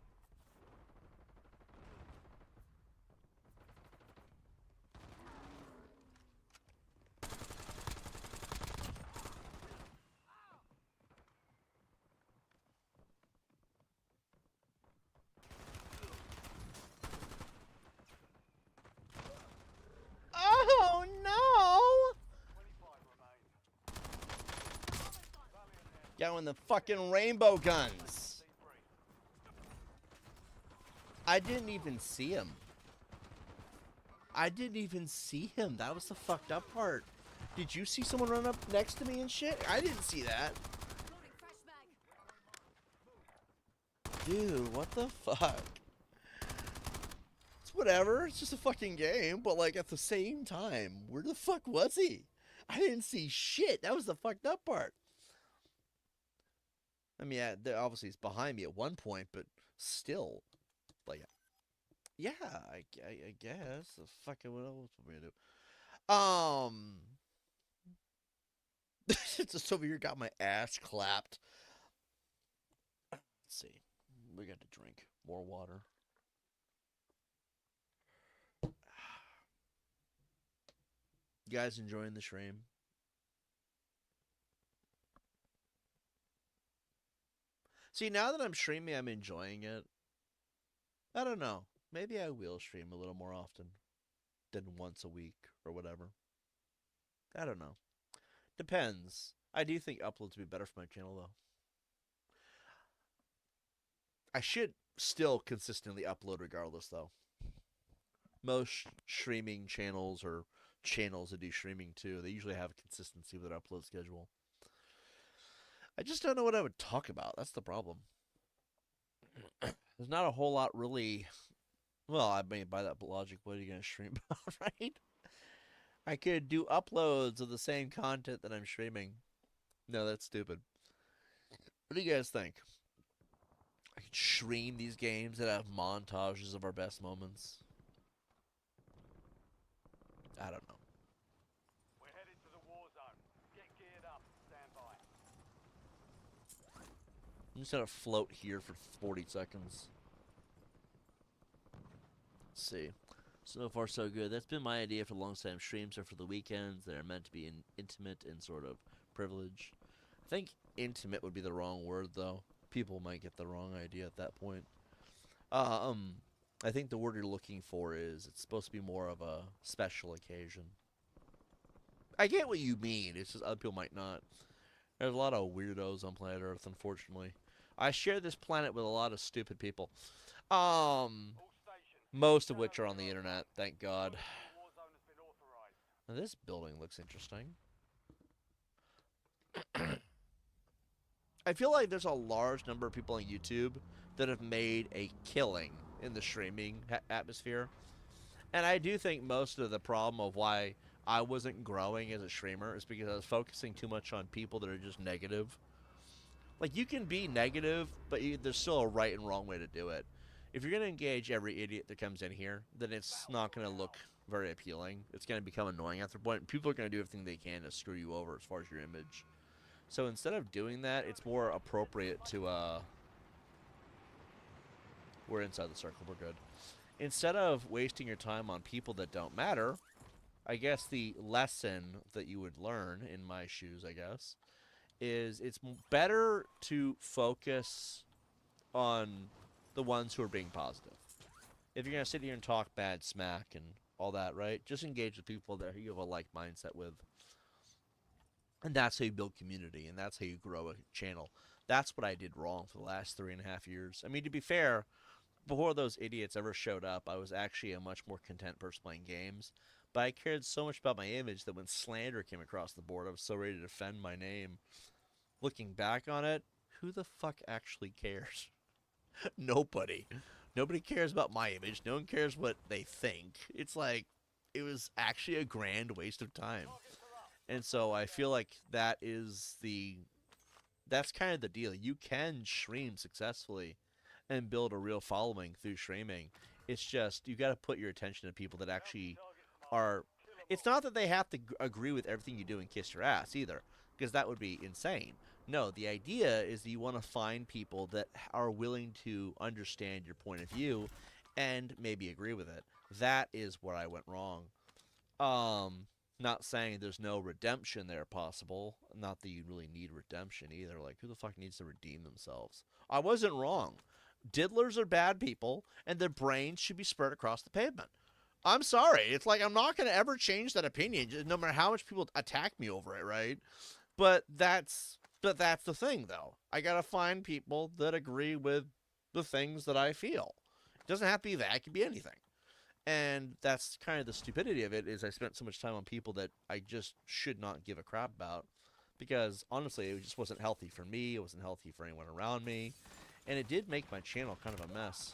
Oh, no! 25 remain. Got one of the fucking rainbow guns. I didn't even see him. That was the fucked up part. Did you see someone run up next to me and shit? I didn't see that. Dude, what the fuck? It's whatever. It's just a fucking game. But, like, at the same time, where the fuck was he? I didn't see shit. That was the fucked up part. I mean, yeah, obviously he's behind me at one point, but still. Like, yeah, I guess. The fucking what else were we gonna do? Just over here got my ass clapped. Let's see. We got to drink more water. You guys enjoying the stream? See, now that I'm streaming, I'm enjoying it. I don't know. Maybe I will stream a little more often than once a week or whatever. I don't know. Depends. I do think uploads would be better for my channel, though. I should still consistently upload regardless, though. Most streaming channels or channels that do streaming too, they usually have a consistency with their upload schedule. I just don't know what I would talk about. That's the problem. There's not a whole lot really. Well, I mean, by that logic, what are you going to stream about, right? I could do uploads of the same content that I'm streaming. No, that's stupid. What do you guys think? I could stream these games that have montages of our best moments. I don't know. We're headed to the war zone. Get geared up. Stand by. I'm just going to float here for 40 seconds. Let's see. So far, so good. That's been my idea for long-time streams or for the weekends that are meant to be intimate and sort of privileged. I think intimate would be the wrong word, though. People might get the wrong idea at that point. I think the word you're looking for is it's supposed to be more of a special occasion. I get what you mean. It's just other people might not. There's a lot of weirdos on planet Earth, unfortunately. I share this planet with a lot of stupid people. Um, All stations, most of which Channel are on the Zero internet, one. thank God. Local Warzone has been authorized. Now, this building looks interesting. I feel like there's a large number of people on YouTube that have made a killing in the streaming atmosphere. And I do think most of the problem of why I wasn't growing as a streamer is because I was focusing too much on people that are just negative. Like, you can be negative, but there's still a right and wrong way to do it. If you're going to engage every idiot that comes in here, then it's not going to look very appealing. It's going to become annoying after a point. People are going to do everything they can to screw you over as far as your image. So instead of doing that, it's more appropriate to, we're inside the circle, we're good. Instead of wasting your time on people that don't matter, I guess the lesson that you would learn in my shoes, I guess, is it's better to focus on the ones who are being positive. If you're going to sit here and talk bad smack and all that, right? Just engage with people that you have a like mindset with. And that's how you build community, and that's how you grow a channel. That's what I did wrong for the last 3.5 years. I mean, to be fair, before those idiots ever showed up, I was actually a much more content person playing games. But I cared so much about my image that when slander came across the board, I was so ready to defend my name. Looking back on it, who the fuck actually cares? Nobody. Nobody cares about my image. No one cares what they think. It's like, it was actually a grand waste of time. And so I feel like that's kind of the deal. You can stream successfully and build a real following through streaming. It's just you got to put your attention to people that actually are. It's not that they have to agree with everything you do and kiss your ass either, because that would be insane. No, the idea is that you want to find people that are willing to understand your point of view and maybe agree with it. That is where I went wrong. Not saying there's no redemption there possible. Not that you really need redemption either. Like, who the fuck needs to redeem themselves? I wasn't wrong. Diddlers are bad people, and their brains should be spread across the pavement. I'm sorry. It's like I'm not going to ever change that opinion, no matter how much people attack me over it, right? But that's the thing, though. I gotta find people that agree with the things that I feel. It doesn't have to be that. It can be anything. And that's kind of the stupidity of it, is I spent so much time on people that I just should not give a crap about. Because, honestly, it just wasn't healthy for me. It wasn't healthy for anyone around me. And it did make my channel kind of a mess.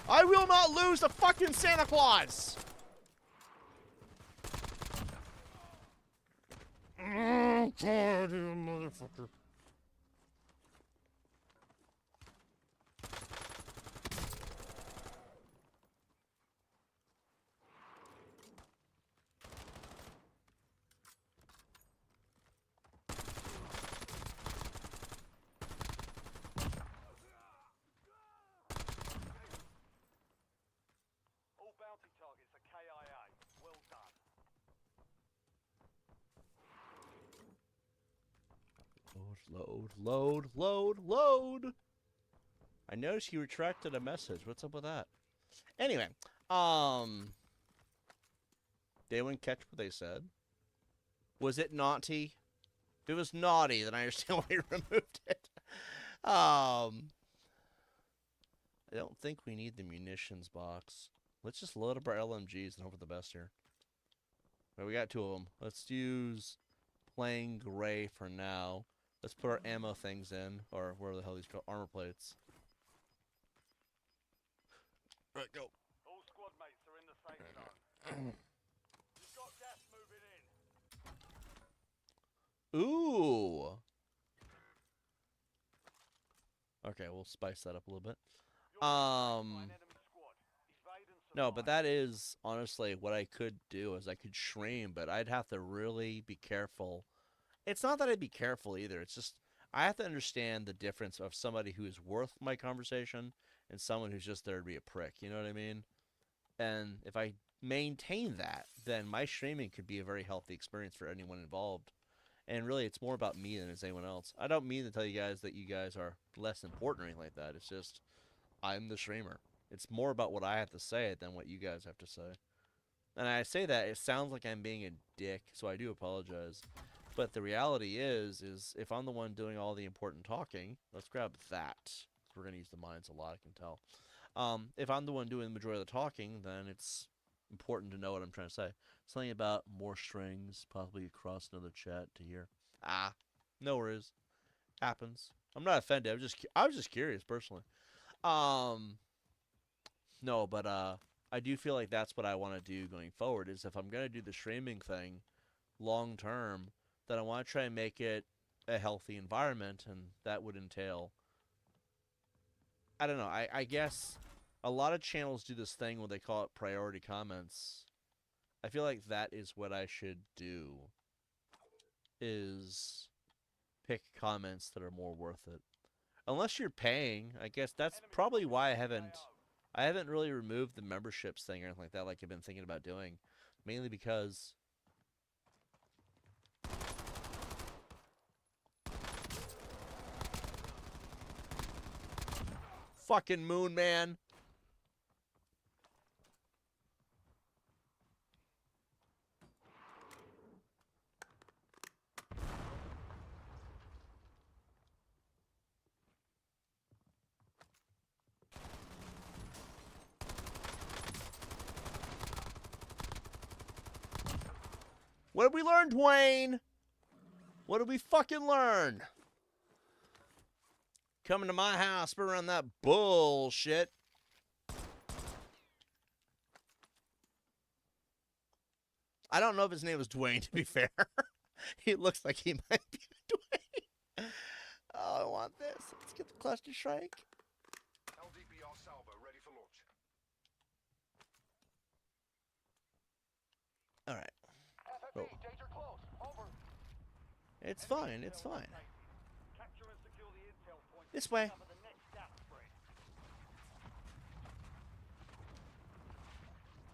I will not lose to fucking Santa Claus! Oh, God, you motherfucker. All bounty targets are KIA. Well done. Load. I noticed you retracted a message. What's up with that? Anyway, they wouldn't catch what they said. Was it naughty? If it was naughty, then I understand why you removed it. I don't think we need the munitions box. Let's just load up our LMGs and hope for the best here. Right, we got 2 of them. Let's use plain gray for now. Let's put our ammo things in, or whatever the hell these called, armor plates. Right, go. All squad mates are in the safe zone. You've got gas moving in. Ooh. Okay, we'll spice that up a little bit. You're by an enemy squad. Evade and No, but survive. that is honestly what I could do, is I could stream, but I'd have to really be careful. It's not that I'd be careful either. It's just I have to understand the difference of somebody who is worth my conversation and someone who's just there to be a prick. You know what I mean? And if I maintain that, then my streaming could be a very healthy experience for anyone involved. And really, it's more about me than it's anyone else. I don't mean to tell you guys that you guys are less important or anything like that. It's just I'm the streamer. It's more about what I have to say than what you guys have to say. And I say that it sounds like I'm being a dick, so I do apologize. But the reality is if I'm the one doing all the important talking, let's grab that. We're gonna use the mines a lot, I can tell. If I'm the one doing the majority of the talking, then it's important to know what I'm trying to say. Something about more strings, possibly across another chat to hear. Ah, no worries. Happens. I'm not offended. I was just curious personally. Um, no, but I do feel like that's what I want to do going forward. Is if I'm gonna do the streaming thing long term, then I want to try and make it a healthy environment, and that would entail. I don't know. I guess a lot of channels do this thing where they call it priority comments. I feel like that is what I should do. Is pick comments that are more worth it. Unless you're paying, I guess that's probably why I haven't really removed the memberships thing or anything like that like I've been thinking about doing. Mainly because fucking Moon Man. What did we learn, Dwayne? What did we fucking learn? Coming to my house, but around that bullshit. I don't know if his name was Dwayne, to be fair. He looks like he might be Dwayne. Oh, I want this. Let's get the cluster strike. LDBR salvo ready for launch. All right. FFE, Oh. danger close. Over. It's fine. It's fine. Capture and secure the intel point. This way. Cover the next gap spread.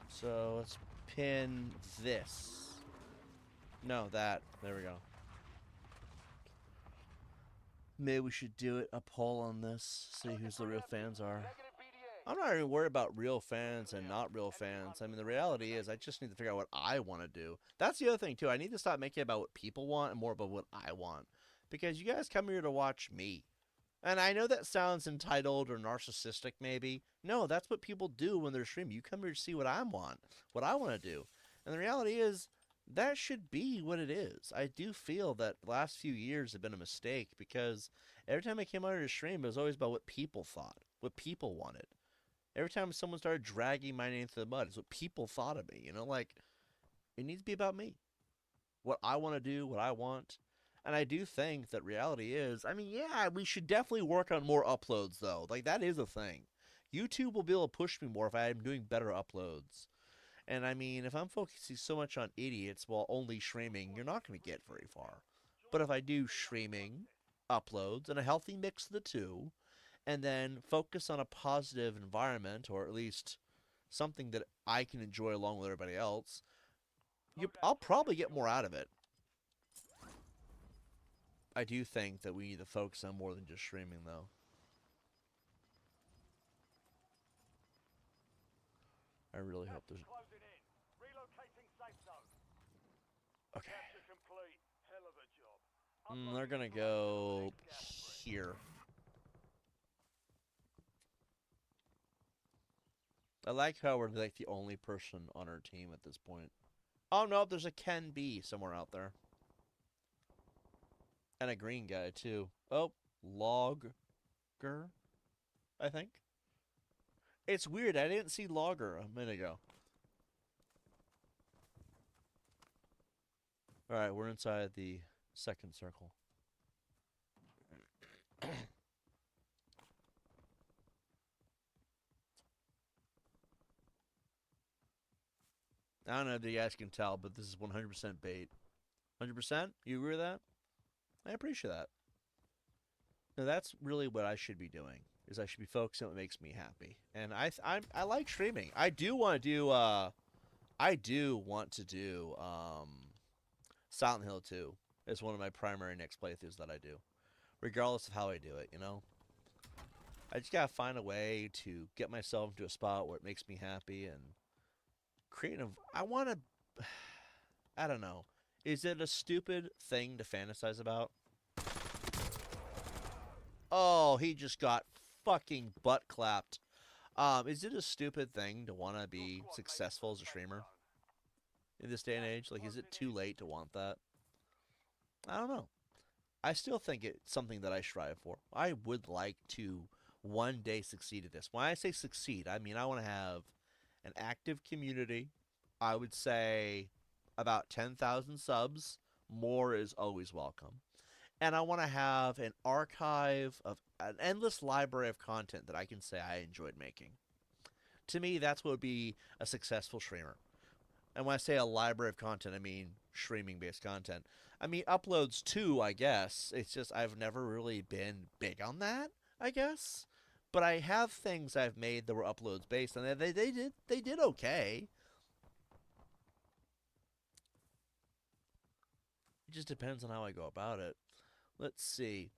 So let's pin this. No, that. There we go. Maybe we should do it a poll on this. See who's the real fans are. Negative BDA. I'm not even worried about real fans and not real fans. I mean, the reality is I just need to figure out what I want to do. That's the other thing, too. I need to stop making it about what people want and more about what I want. Because you guys come here to watch me. And I know that sounds entitled or narcissistic, maybe. No, that's what people do when they're streaming. You come here to see what I want to do. And the reality is, that should be what it is. I do feel that the last few years have been a mistake because every time I came out here to stream, it was always about what people thought, what people wanted. Every time someone started dragging my name through the mud, it's what people thought of me. You know, like, it needs to be about me. What I want to do, what I want. And I do think that reality is, I mean, yeah, we should definitely work on more uploads, though. Like, that is a thing. YouTube will be able to push me more if I am doing better uploads. And I mean, if I'm focusing so much on idiots while only streaming, you're not going to get very far. But if I do streaming, uploads, and a healthy mix of the two, and then focus on a positive environment, or at least something that I can enjoy along with everybody else, I'll probably get more out of it. I do think that we need to focus on more than just streaming, though. I really hope there's... Closing in. Relocating safe zone. Okay. Capture complete. Hell of a job. They're gonna go here. I like how we're like the only person on our team at this point. Oh no, there's a Ken B somewhere out there. And a green guy too. Oh, Logger, I think. It's weird, I didn't see Logger a minute ago. Alright, we're inside the second circle. I don't know if you guys can tell, but this is 100% bait. 100%? You agree with that? I appreciate that. Now that's really what I should be doing. Is I should be focusing on what makes me happy. And I like streaming. I do want to do Silent Hill 2. is one of my primary next playthroughs that I do, regardless of how I do it. You know, I just gotta find a way to get myself into a spot where it makes me happy and create. I want to. I don't know. Is it a stupid thing to fantasize about? Oh, he just got fucking butt clapped. Is it a stupid thing to want to be successful as a streamer in this day and age? Like, is it too late to want that? I don't know. I still think it's something that I strive for. I would like to one day succeed at this. When I say succeed, I mean I want to have an active community. I would say about 10,000 subs. More is always welcome. And I want to have an archive of an endless library of content that I can say I enjoyed making. To me, that's what would be a successful streamer. And when I say a library of content, I mean streaming based content. I mean uploads too, I guess. It's just I've never really been big on that, I guess. But I have things I've made that were uploads based, and they did okay. It just depends on how I go about it. Let's see.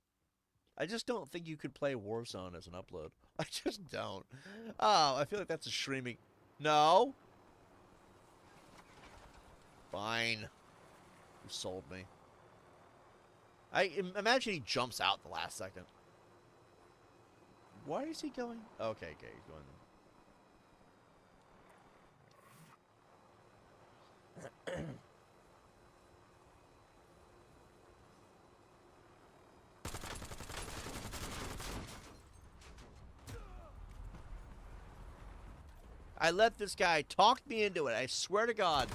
I just don't think you could play Warzone as an upload. I just don't. Oh, I feel like that's a streaming. No. Fine. You sold me. I imagine he jumps out the last second. Why is he going? Okay, he's going. I let this guy talk me into it. I swear to God.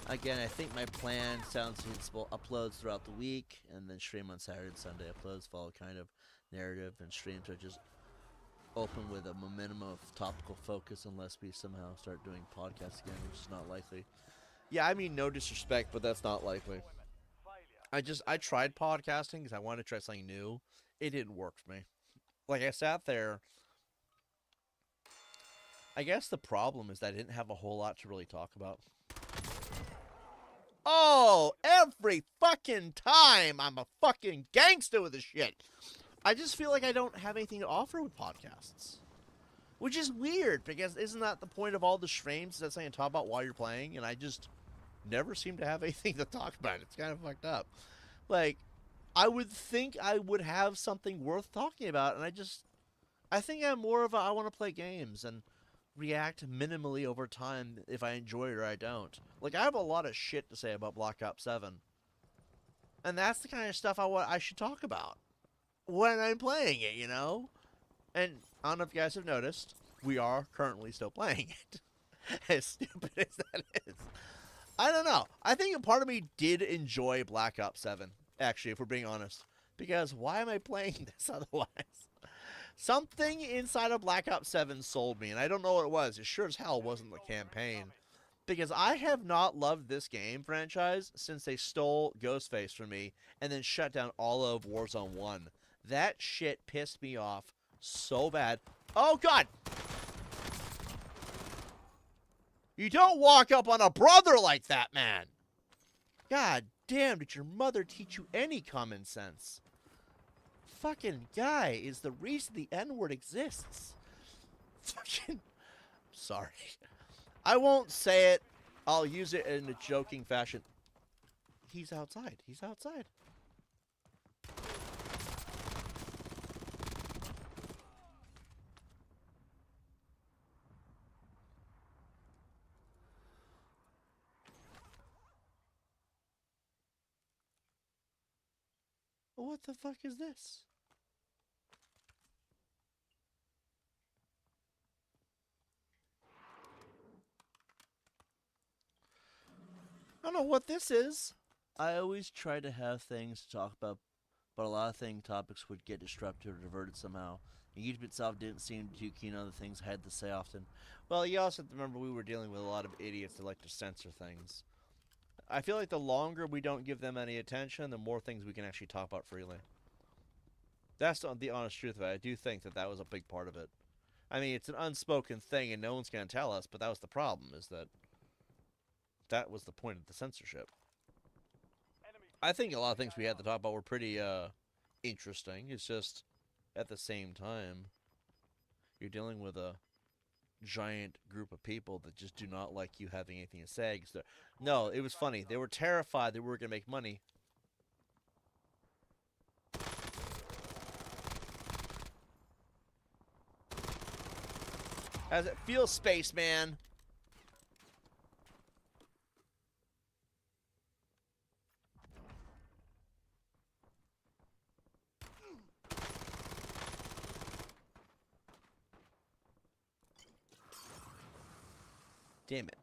Again, I think my plan sounds sensible. Uploads throughout the week, and then stream on Saturday and Sunday. Uploads follow kind of narrative, and streams are just open with a minimum of topical focus unless we somehow start doing podcasts again, which is not likely. Yeah, I mean, no disrespect, but that's not likely. I tried podcasting because I wanted to try something new. It didn't work for me. Like, I sat there. I guess the problem is that I didn't have a whole lot to really talk about. Oh, every fucking time I'm a fucking gangster with this shit. I just feel like I don't have anything to offer with podcasts. Which is weird, because isn't that the point of all the streams? That's something to talk about while you're playing, and I just never seem to have anything to talk about. It's kind of fucked up. Like, I would think I would have something worth talking about, and I think I'm more of a, I want to play games and react minimally over time if I enjoy it or I don't. Like, I have a lot of shit to say about Black Ops 7. And that's the kind of stuff I should talk about when I'm playing it, you know? And I don't know if you guys have noticed, we are currently still playing it. As stupid as that is. I don't know. I think a part of me did enjoy Black Ops 7, actually, if we're being honest. Because why am I playing this otherwise? Something inside of Black Ops 7 sold me, and I don't know what it was. It sure as hell wasn't the campaign. Because I have not loved this game franchise since they stole Ghostface from me and then shut down all of Warzone 1. That shit pissed me off so bad. Oh, God! You don't walk up on a brother like that, man! God damn, did your mother teach you any common sense? Fucking guy is the reason the N-word exists. Fucking... Sorry. I won't say it. I'll use it in a joking fashion. He's outside. He's outside. What the fuck is this? I don't know what this is. I always try to have things to talk about, but a lot of topics would get disrupted or diverted somehow. And YouTube itself didn't seem too keen on the things I had to say often. Well, you also have to remember we were dealing with a lot of idiots that like to censor things. I feel like the longer we don't give them any attention, the more things we can actually talk about freely. That's the honest truth of it. I do think that was a big part of it. I mean, it's an unspoken thing and no one's going to tell us, but that was the problem, is that was the point of the censorship. Enemy I think a lot of things we had to talk about were pretty interesting. It's just at the same time you're dealing with a giant group of people that just do not like you having anything to say. 'Cause no, it was funny. They were terrified that we were going to make money. How's it feel, spaceman? Damn it.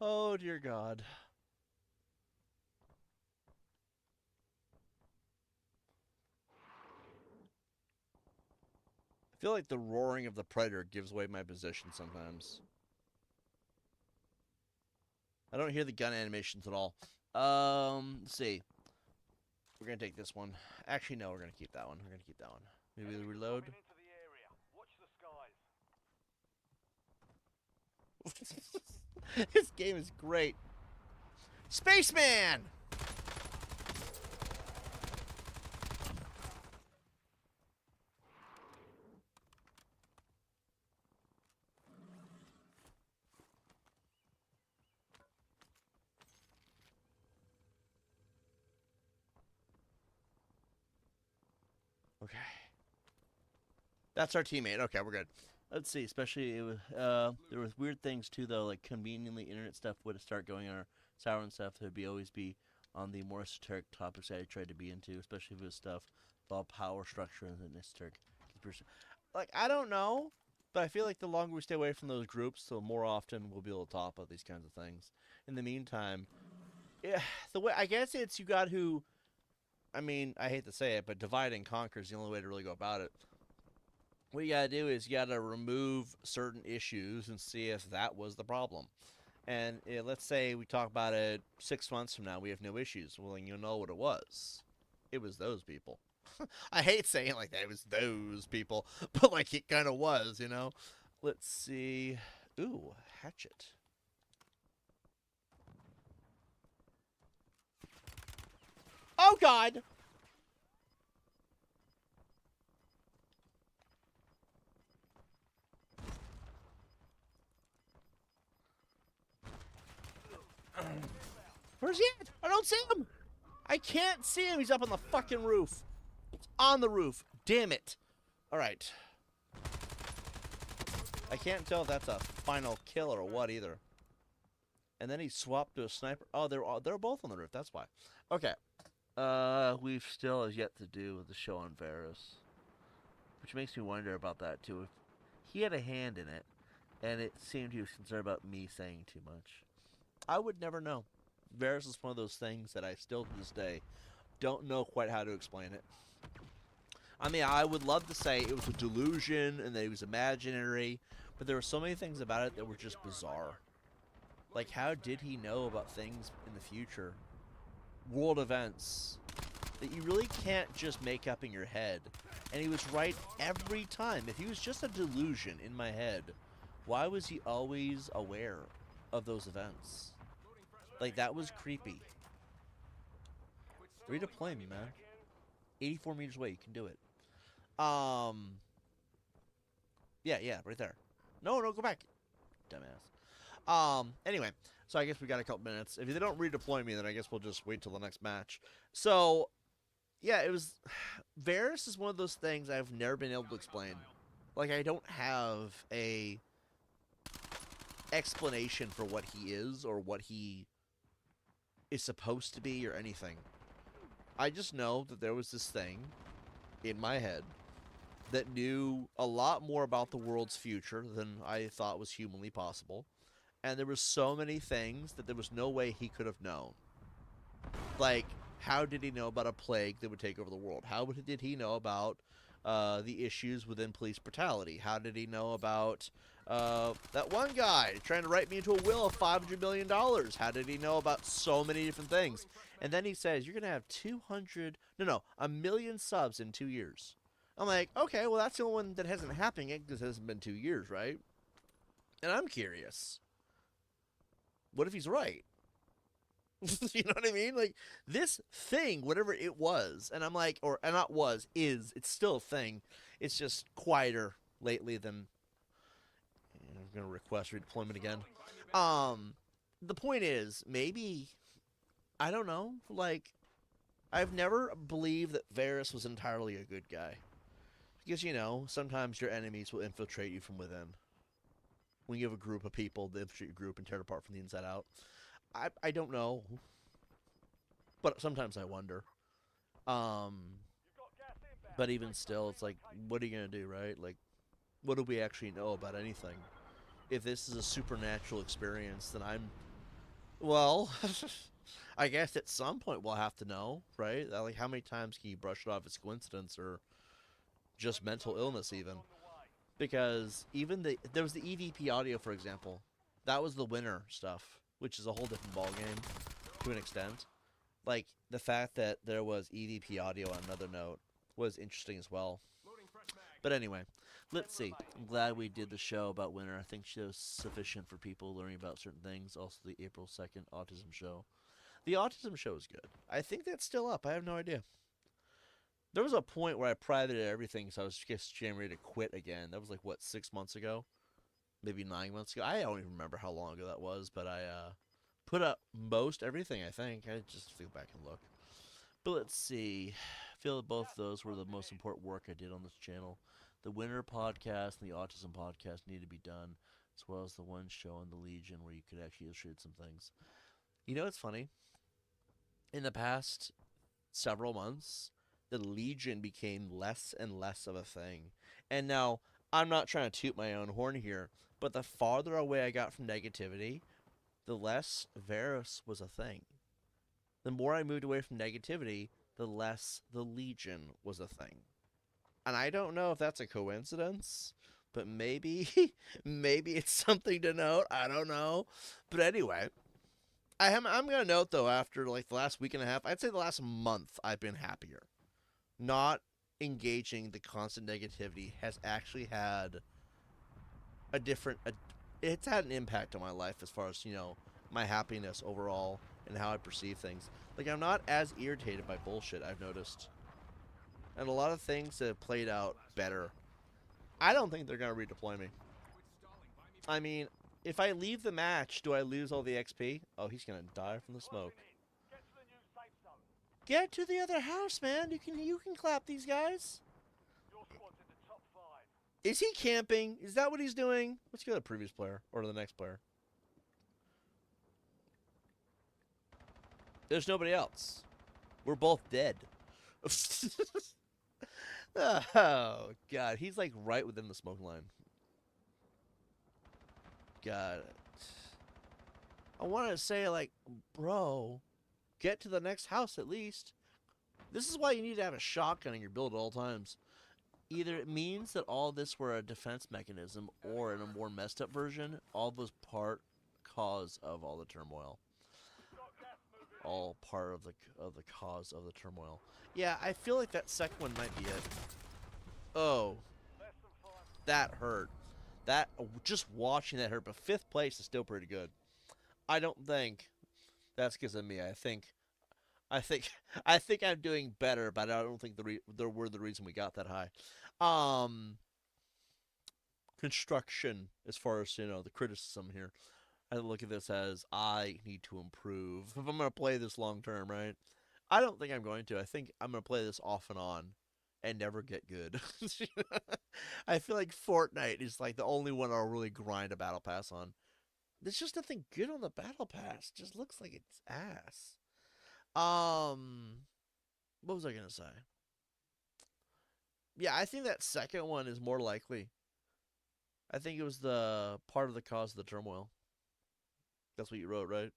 Oh dear God. I feel like the roaring of the predator gives away my position sometimes. I don't hear the gun animations at all. Let's see. We're gonna take this one. Actually, no, we're gonna keep that one. We're gonna keep that one. Maybe we reload. Moving into the area. Watch the skies. This game is great. Spaceman! Okay. That's our teammate. Okay, we're good. Let's see. Especially, it was, there was weird things too, though. Like conveniently, internet stuff would start going on our sour and stuff. There'd always be on the more esoteric topics I tried to be into, especially with stuff about power structure and esoteric. Like I don't know, but I feel like the longer we stay away from those groups, the more often we'll be able to talk about these kinds of things. In the meantime, yeah, the way I guess it's you got who. I mean, I hate to say it, but divide and conquer is the only way to really go about it. What you gotta do is you gotta remove certain issues and see if that was the problem. And let's say we talk about it 6 months from now, we have no issues. Well, then you'll know what it was. It was those people. I hate saying it like that. It was those people, but like it kind of was, you know. Let's see. Ooh, hatchet. Oh God. Where's he at? I don't see him. I can't see him. He's up on the fucking roof. On the roof. Damn it. All right. I can't tell if that's a final kill or what either. And then he swapped to a sniper. Oh, they're both on the roof. That's why. Okay. We've still as yet to do the show on Varus, which makes me wonder about that too. If he had a hand in it, and it seemed he was concerned about me saying too much, I would never know. Varus is one of those things that I still to this day don't know quite how to explain it. I mean, I would love to say it was a delusion and that it was imaginary, but there were so many things about it that were just bizarre. Like, how did he know about things in the future? World events that you really can't just make up in your head. And he was right every time. If he was just a delusion in my head, why was he always aware of those events? Like, that was creepy. Redeploy me, man. 84 meters away, you can do it. Yeah, right there. No, go back. Dumbass. Anyway, so I guess we got a couple minutes. If they don't redeploy me, then I guess we'll just wait till the next match. So, yeah, it was... Varus is one of those things I've never been able to explain. Like, I don't have a explanation for what he is or what he is supposed to be or anything. I just know that there was this thing in my head that knew a lot more about the world's future than I thought was humanly possible. And there were so many things that there was no way he could have known. Like, how did he know about a plague that would take over the world? How did he know about the issues within police brutality? How did he know about that one guy trying to write me into a will of $500 million? How did he know about so many different things? And then he says, you're going to have 1 million subs in 2 years. I'm like, okay, well, that's the only one that hasn't happened yet because it hasn't been 2 years, right? And I'm curious. What if he's right? You know what I mean? Like, this thing, whatever it was, and I'm like, or and not was, is, it's still a thing. It's just quieter lately than. I'm gonna request redeployment again. The point is, maybe I don't know. Like, I've never believed that Varys was entirely a good guy because sometimes your enemies will infiltrate you from within. When you have a group of people, they infiltrate your group and tear it apart from the inside out. I don't know, but sometimes I wonder. Um, but even still, it's like, what are you gonna do, right? Like, what do we actually know about anything? If this is a supernatural experience, then well, I guess at some point we'll have to know, right? Like, how many times can you brush it off as coincidence or just mental illness, even? Because even there was the EVP audio, for example. That was the winner stuff, which is a whole different ballgame to an extent. Like, the fact that there was EVP audio on another note was interesting as well. But anyway, let's see. I'm glad we did the show about winter. I think it was sufficient for people learning about certain things. Also, the April 2nd autism show. The autism show is good. I think that's still up. I have no idea. There was a point where I privated everything, so I was just getting ready to quit again. That was like, what, 6 months ago? Maybe 9 months ago? I don't even remember how long ago that was, but I put up most everything, I think. I just feel back and look. But let's see. I feel that both of those were the most important work I did on this channel. The Winter podcast and the Autism podcast need to be done, as well as the one show on the Legion where you could actually illustrate some things. You know, it's funny. In the past several months, the Legion became less and less of a thing. And now, I'm not trying to toot my own horn here, but the farther away I got from negativity, the less Varys was a thing. The more I moved away from negativity, the less the Legion was a thing. And I don't know if that's a coincidence, but maybe maybe it's something to note. I don't know. But anyway, I'm going to note, though, after like the last week and a half, I'd say the last month, I've been happier. Not engaging the constant negativity has actually had it's had an impact on my life as far as, my happiness overall and how I perceive things. Like, I'm not as irritated by bullshit, I've noticed. And a lot of things have played out better. I don't think they're going to redeploy me. I mean, if I leave the match, do I lose all the XP? Oh, he's going to die from the smoke. Get to the other house, man. You can clap these guys. Is he camping? Is that what he's doing? Let's go to the previous player or to the next player. There's nobody else. We're both dead. Oh, God. He's like right within the smoke line. God. I wanted to say, like, bro, get to the next house at least. This is why you need to have a shotgun in your build at all times. Either it means that all this were a defense mechanism, or in a more messed up version, all was cause of all the turmoil. All part of the cause of the turmoil. Yeah, I feel like that second one might be it. Oh, that hurt. That just watching that hurt, but 5th place is still pretty good. I don't think that's because of me. I think I'm doing better, but I don't think we're the reason we got that high. Construction, as far as the criticism here, I look at this as I need to improve if I'm gonna play this long term, right? I don't think I'm going to. I think I'm gonna play this off and on, and never get good. I feel like Fortnite is like the only one I'll really grind a battle pass on. There's just nothing good on the battle pass. It just looks like it's ass. What was I gonna say? Yeah, I think that second one is more likely. I think it was the part of the cause of the turmoil. That's what you wrote, right?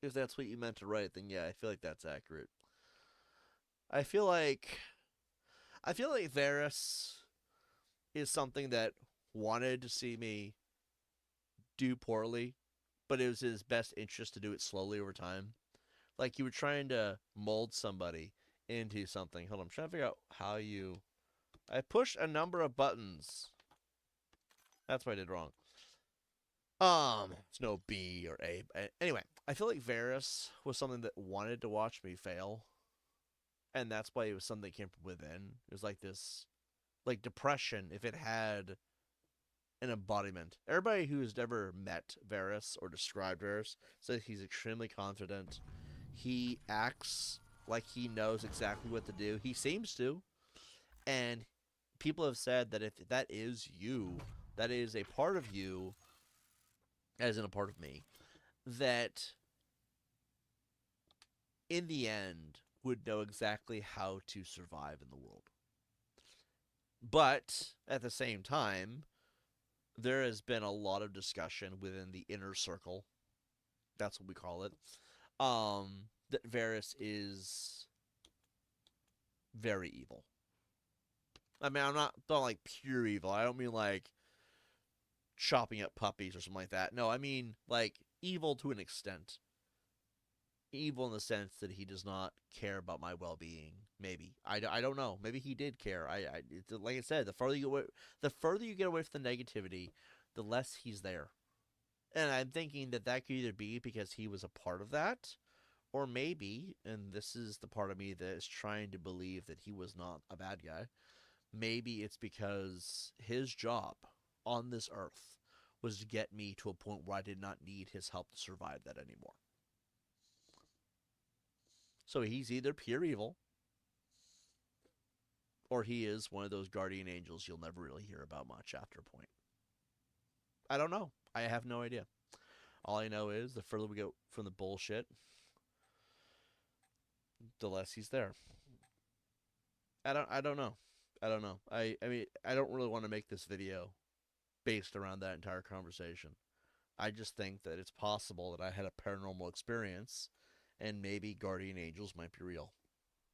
If that's what you meant to write, then yeah, I feel like that's accurate. I feel like I feel like Varys is something that wanted to see me do poorly, but it was his best interest to do it slowly over time. Like you were trying to mold somebody into something. Hold on, I'm trying to figure out how you. I pushed a number of buttons. That's what I did wrong. It's no B or A. Anyway, I feel like Varys was something that wanted to watch me fail, and that's why it was something that came from within. It was like this, like depression. If it had an embodiment, everybody who's ever met Varys or described Varys says he's extremely confident. He acts like he knows exactly what to do. He seems to, and people have said that if that is you, that is a part of you, as in a part of me, that in the end would know exactly how to survive in the world. But at the same time, there has been a lot of discussion within the inner circle. That's what we call it. That Varys is very evil. I mean, I'm not like pure evil. I don't mean like chopping up puppies or something like that. No, I mean like evil to an extent. Evil in the sense that he does not care about my well-being. Maybe I don't know. Maybe he did care. Like I said, the further you get away from the negativity, the less he's there. And I'm thinking that that could either be because he was a part of that, or maybe, and this is the part of me that is trying to believe that he was not a bad guy. Maybe it's because his job on this earth was to get me to a point where I did not need his help to survive that anymore. So he's either pure evil, or he is one of those guardian angels you'll never really hear about much after a point. I don't know. I have no idea. All I know is the further we go from the bullshit, the less he's there. I don't know. I don't know. I mean I don't really want to make this video based around that entire conversation. I just think that it's possible that I had a paranormal experience and maybe guardian angels might be real.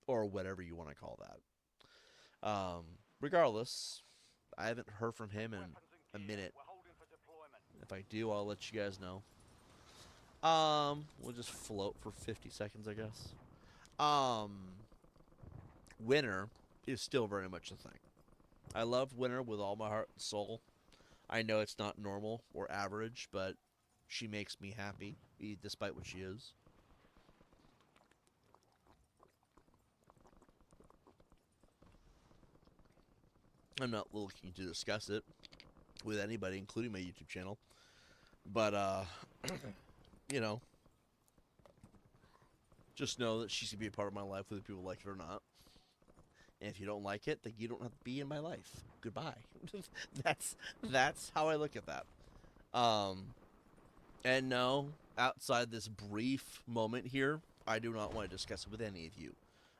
Or whatever you want to call that. Regardless, I haven't heard from him in a minute. We're holding for deployment. If I do, I'll let you guys know. We'll just float for 50 seconds, I guess. Winter is still very much a thing. I love Winter with all my heart and soul. I know it's not normal or average, but she makes me happy, despite what she is. I'm not looking to discuss it with anybody, including my YouTube channel. But, you know, just know that she's going to be a part of my life whether people like it or not. And if you don't like it, then you don't have to be in my life. Goodbye. that's how I look at that. And no, outside this brief moment here, I do not want to discuss it with any of you.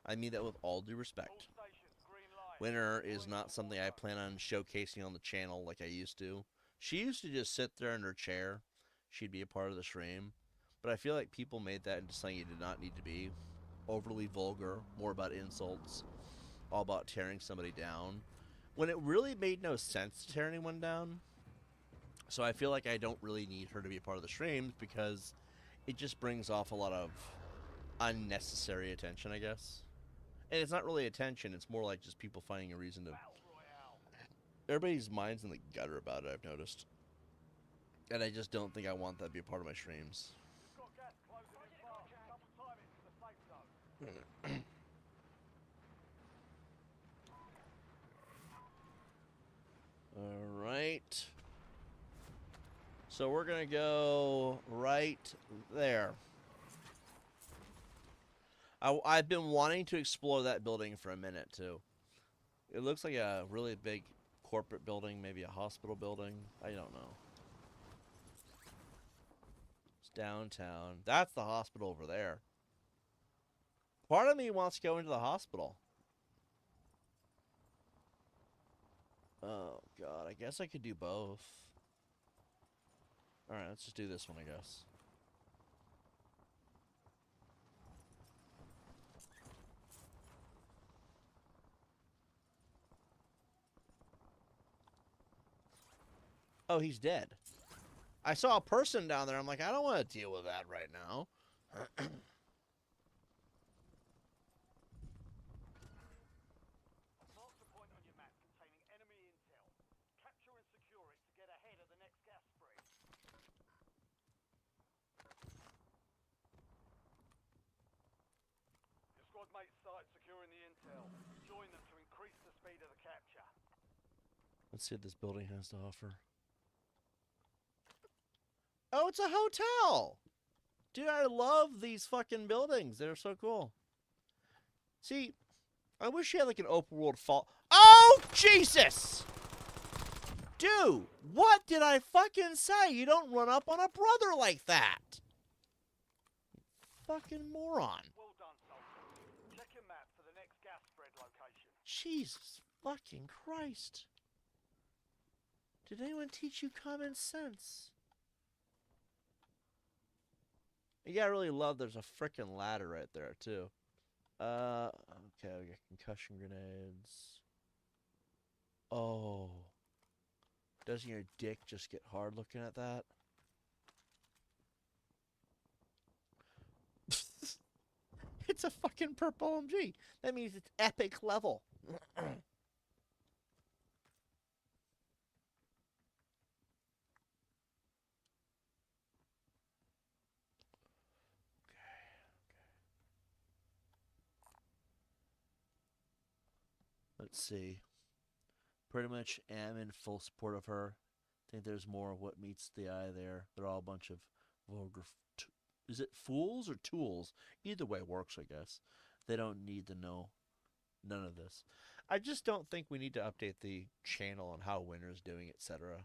I mean that with all due respect. All stations, green light. Winter is not something I plan on showcasing on the channel like I used to. She used to just sit there in her chair. She'd be a part of the stream. But I feel like people made that into something it did not need to be. Overly vulgar, more about insults, all about tearing somebody down. When it really made no sense to tear anyone down. So I feel like I don't really need her to be a part of the streams because it just brings off a lot of unnecessary attention, I guess. And it's not really attention, it's more like just people finding a reason to... Battle Royale. Everybody's mind's in the gutter about it, I've noticed. And I just don't think I want that to be a part of my streams. We've got gas closing in fast. Double time it to the safe zone. Alright. So we're going to go right there. I've been wanting to explore that building for a minute, too. It looks like a really big corporate building, maybe a hospital building. I don't know. It's downtown. That's the hospital over there. Part of me wants to go into the hospital. Oh, God. I guess I could do both. Alright, let's just do this one, I guess. Oh, he's dead. I saw a person down there. I'm like, I don't want to deal with that right now. Mark the point on your map containing enemy intel. Capture and secure it to get ahead of the next gas spread. Your squad mates started securing the intel. Join them to increase the speed of the capture. Let's see what this building has to offer. Oh, it's a hotel! Dude, I love these fucking buildings. They're so cool. See, I wish you had like an open world fall. Oh, Jesus! Dude, what did I fucking say? You don't run up on a brother like that. Fucking moron. Well done, soldier. Check your map for the next gas spread location. Jesus fucking Christ. Did anyone teach you common sense? Yeah, I really love there's a frickin' ladder right there, too. Okay, we got concussion grenades. Oh. Doesn't your dick just get hard looking at that? It's a fucking purple MG. That means it's epic level. Let's see. Pretty much am in full support of her. Think there's more of what meets the eye there. They're all a bunch of vulgar. Is it fools or tools? Either way works, I guess. They don't need to know none of this. I just don't think we need to update the channel on how Winter's doing, etc.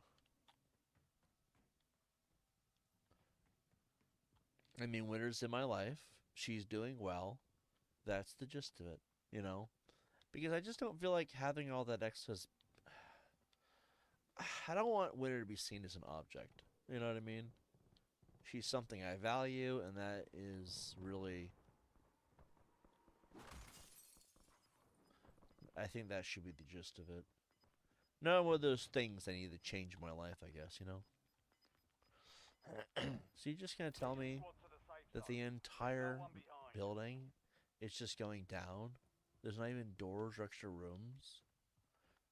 I mean, Winter's in my life. She's doing well. That's the gist of it, you know? Because I just don't feel like having all that extras. I don't want Winter to be seen as an object. You know what I mean? She's something I value, and that is really. I think that should be the gist of it. Not one of those things I need to change in my life, I guess, you know? So you're just going to tell me Squad to the safe that zone. the entire No one behind. building is just going down? There's not even doors or extra rooms?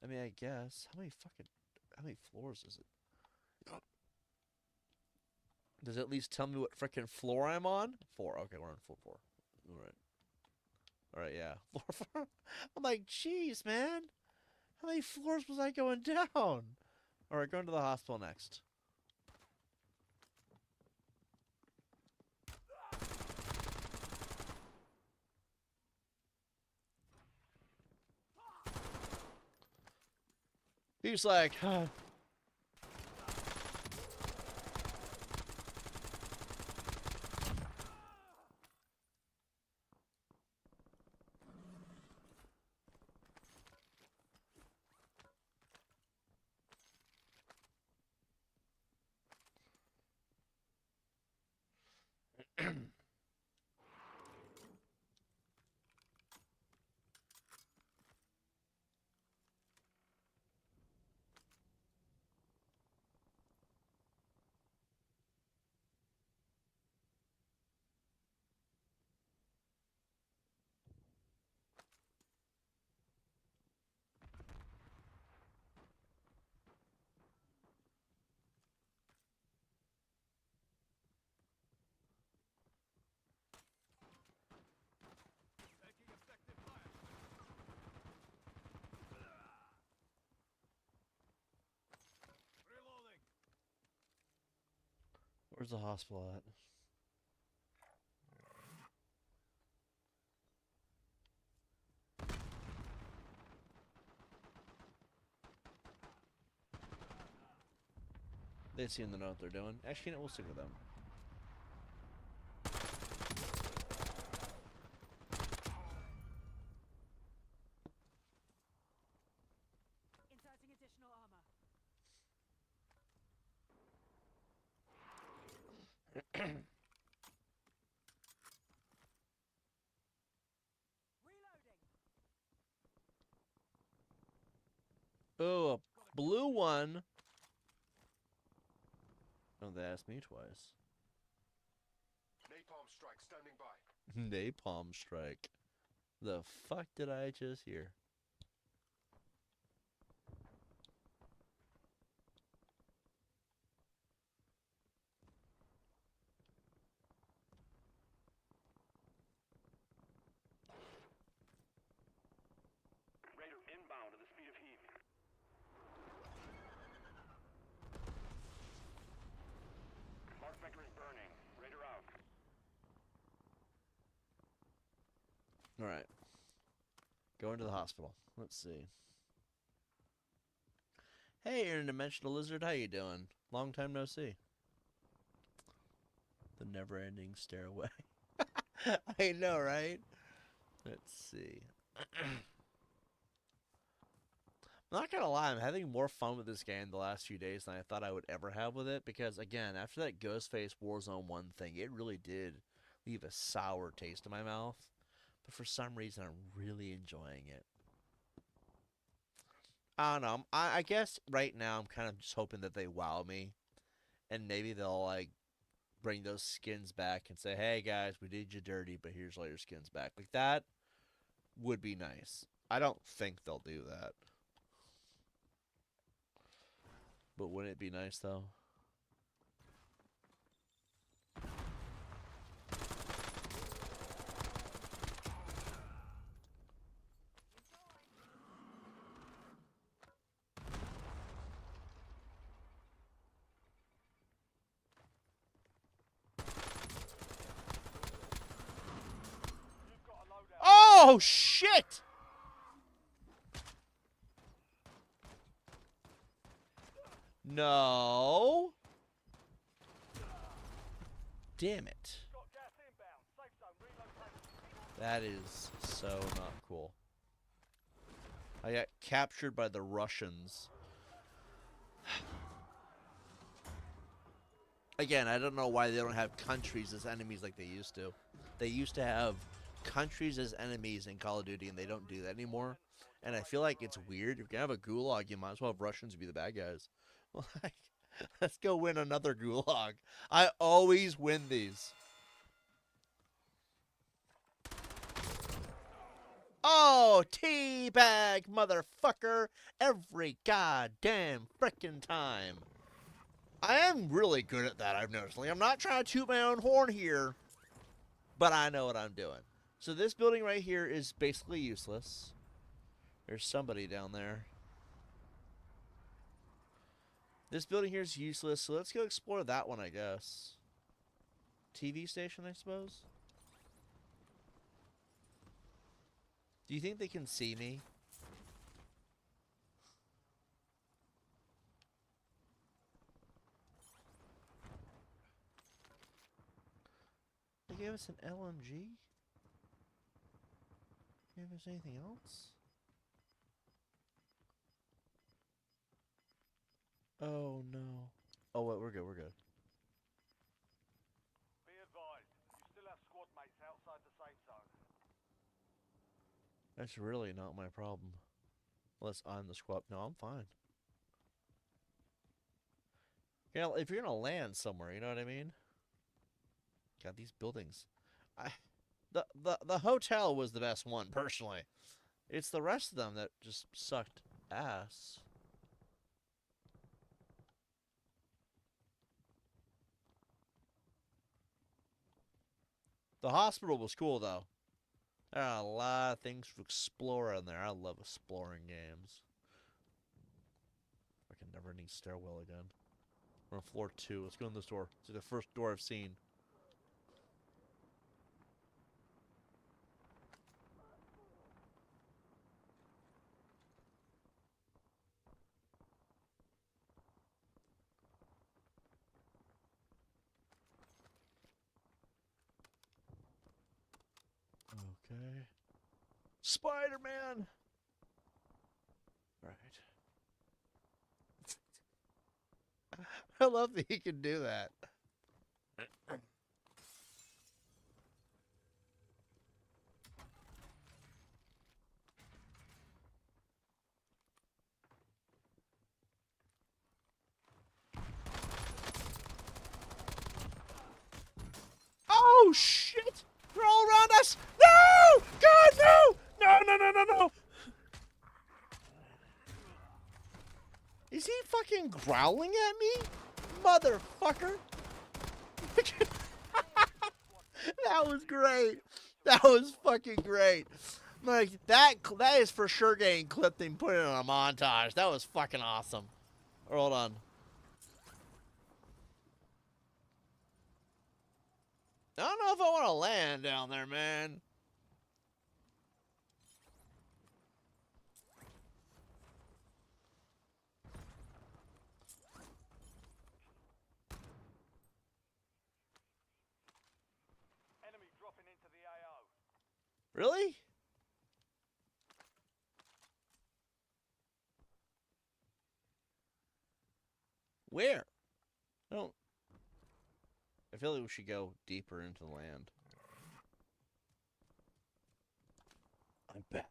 I mean, I guess. How many floors is it? Does it at least tell me what freaking floor I'm on? 4. Okay, we're on floor 4. Alright. Alright, yeah. Floor 4. I'm like, jeez, man. How many floors was I going down? Alright, going to the hospital next. He's like, where's the hospital at? They seem to know what they're doing. Actually, no, we'll stick with them. Inserting additional armor. Reloading. Oh, a blue one. Oh, they asked me twice. Napalm strike standing by. Napalm strike. The fuck did I just hear? Raider inbound at the speed of heat. Mark vector is burning. Raider out. All right. Going to the hospital. Let's see. Hey, interdimensional lizard, how you doing? Long time no see. The never-ending stairway. I know, right? Let's see. I'm not gonna lie, I'm having more fun with this game the last few days than I thought I would ever have with it, because again, after that Ghostface Warzone 1 thing, it really did leave a sour taste in my mouth. But for some reason, I'm really enjoying it. I don't know. I guess right now I'm kind of just hoping that they wow me, and maybe they'll like bring those skins back and say, "Hey guys, we did you dirty, but here's all your skins back." Like that would be nice. I don't think they'll do that, but wouldn't it be nice though? You've got a loadout. Oh shit! No. Damn it. Got gas inbound. Safe zone relocated. That is so not cool. I got captured by the Russians. Again, I don't know why they don't have countries as enemies like they used to. They used to have countries as enemies in Call of Duty, and they don't do that anymore. And I feel like it's weird. If you're going to have a gulag, you might as well have Russians be the bad guys. Like, let's go win another gulag. I always win these. Oh, teabag, motherfucker, every goddamn frickin' time. I am really good at that, I've noticed. Like, I'm not trying to toot my own horn here, but I know what I'm doing. So this building right here is basically useless. There's somebody down there. This building here is useless, so let's go explore that one, I guess. TV station, I suppose? Do you think they can see me? They gave us an LMG? Gave us anything else? Oh no. Oh wait, we're good, we're good. Be advised. You still have squad mates outside the safe zone. That's really not my problem. Unless I'm the squad. No, I'm fine. Yeah, if you're gonna land somewhere, you know what I mean? God, these buildings. The hotel was the best one, personally. It's the rest of them that just sucked ass. The hospital was cool, though. There are a lot of things to explore in there. I love exploring games. I can never need stairwell again. We're on floor 2. Let's go in this door. It's the first door I've seen. Okay. Spider-Man! Alright. I love that he can do that. shit! They're all around us! No! God, no! No, no, no, no, no! Is he fucking growling at me? Motherfucker! That was great. That was fucking great. Like, that is for sure getting clipped and put in a montage. That was fucking awesome. Hold on. I don't know if I want to land down there, man. Enemy dropping into the AO. Really? Where? I don't. I feel like we should go deeper into the land. I bet.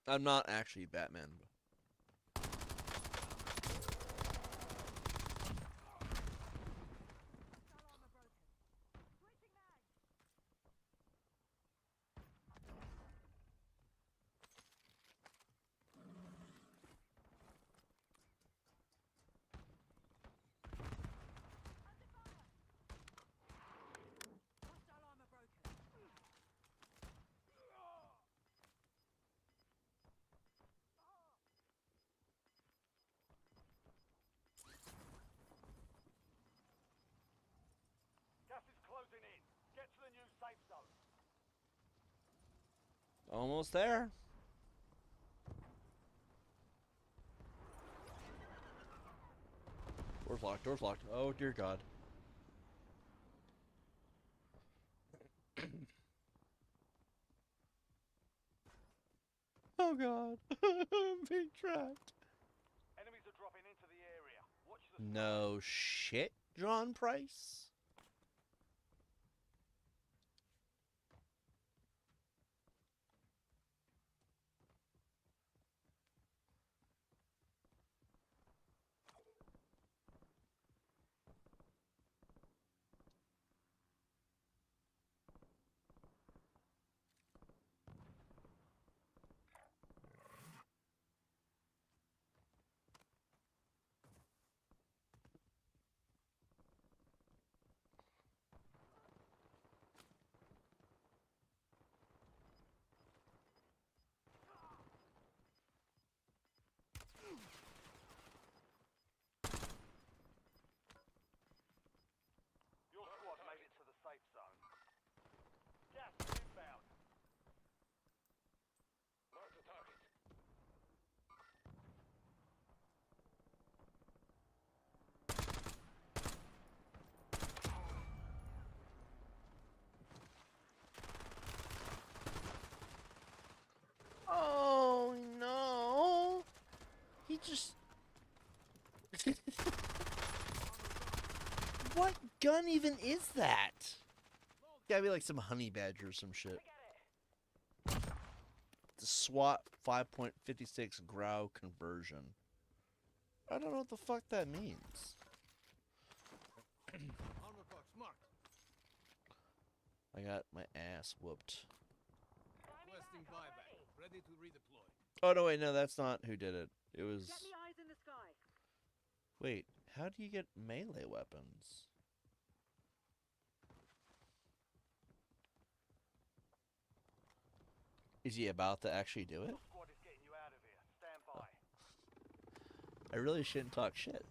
I'm not actually Batman. Hostile armor broken. Gas is closing in. Get to the new safe zone. Almost there. Door's locked. Door's locked. Oh dear God. Oh God. I'm being trapped. Enemies are dropping into the area. Watch the No shit, John Price. Your squad made it to the safe zone. Gas is inbound. Mark the target. Oh no. He just. What gun even is that? Gotta be like some honey badger or some shit. The SWAT 5.56 Grau conversion. I don't know what the fuck that means. Armor box marked. I got my ass whooped. Requesting buyback. Ready to redeploy. Oh no, wait, no, that's not who did it. It was. Get me eyes in the sky. Wait, how do you get melee weapons? Is he about to actually do it? Your squad is getting you out of here. Stand by. I really shouldn't talk shit.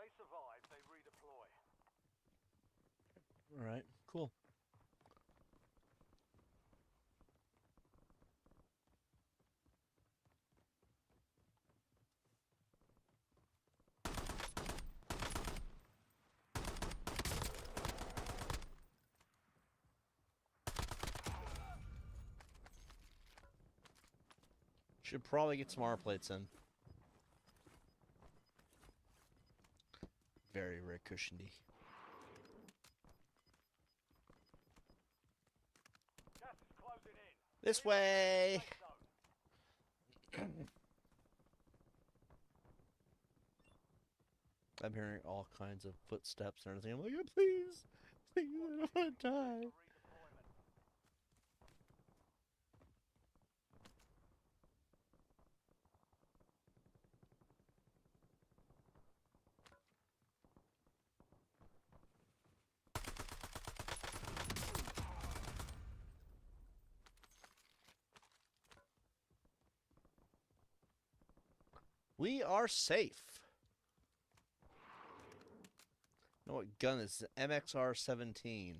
they survive, they redeploy. All right, cool. Should probably get some armor plates in. Very, very cushiony. Gas is closing in. This way! Safe zone. I'm hearing all kinds of footsteps and everything. I'm like, oh, please, please, I don't want to die. Redeployment. We are safe. You know what gun is? MXR 17.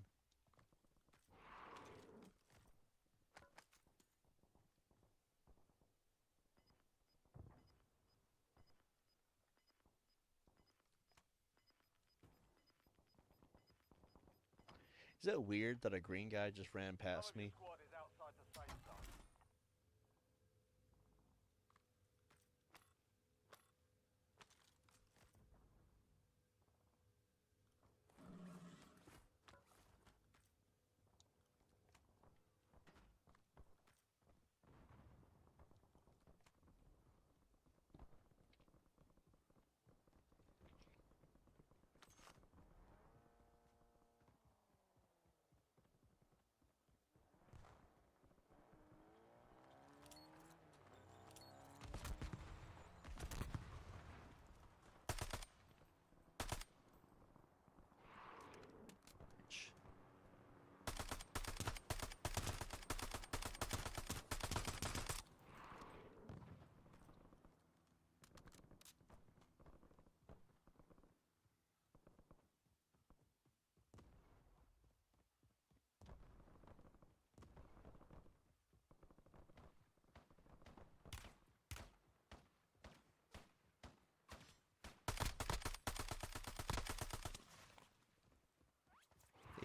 Is it weird that a green guy just ran Some past of your me? squad is outside the safe zone.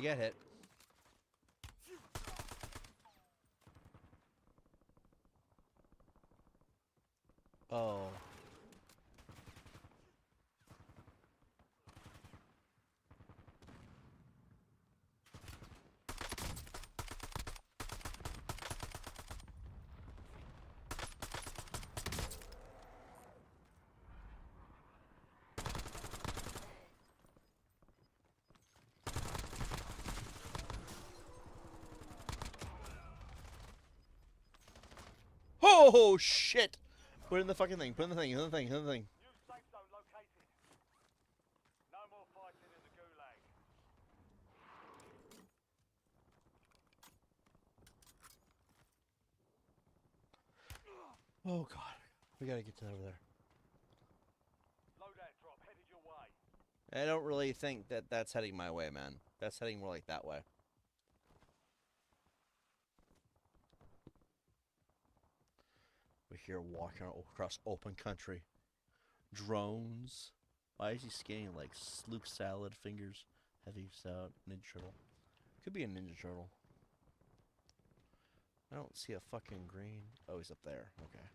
You got hit. Oh. Oh shit! Put in the fucking thing. Put in the thing. Put in the thing. Put in the thing. New safe zone located. No more fighting in the gulag. Oh god, we gotta get to over there. Loadout drop headed your way. I don't really think that that's heading my way, man. That's heading more like that way. We're here walking across open country. Drones. Why is he scanning like Luke Salad fingers? Heavy salad. Ninja Turtle. Could be a Ninja Turtle. I don't see a fucking green. Oh, he's up there. Okay.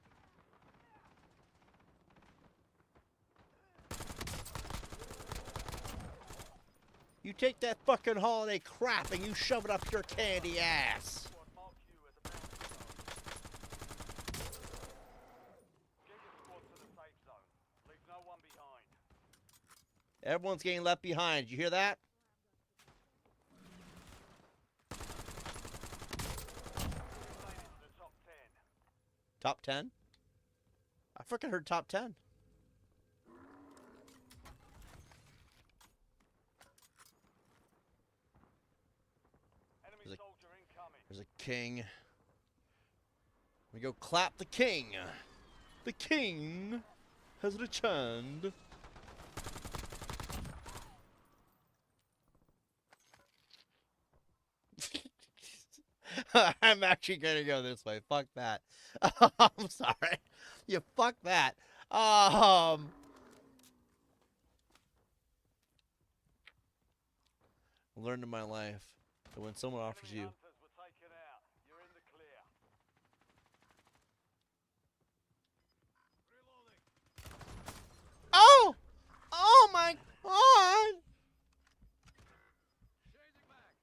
You take that fucking holiday crap and you shove it up your candy ass. Squad mark you as a bounty zone. Get your squad to the safe zone. Leave no one behind. Everyone's getting left behind. Did you hear that? Made it to the top 10. Top 10? I freaking heard top 10. Enemy There's a- soldier incoming. There's a king. We go clap the king. The king has returned. I'm actually gonna go this way. Fuck that. I'm sorry. You fuck that. Um, learned in my life that when someone offers Enemy you, hunters were taken out. You're in the clear. oh, oh my god, Changing back.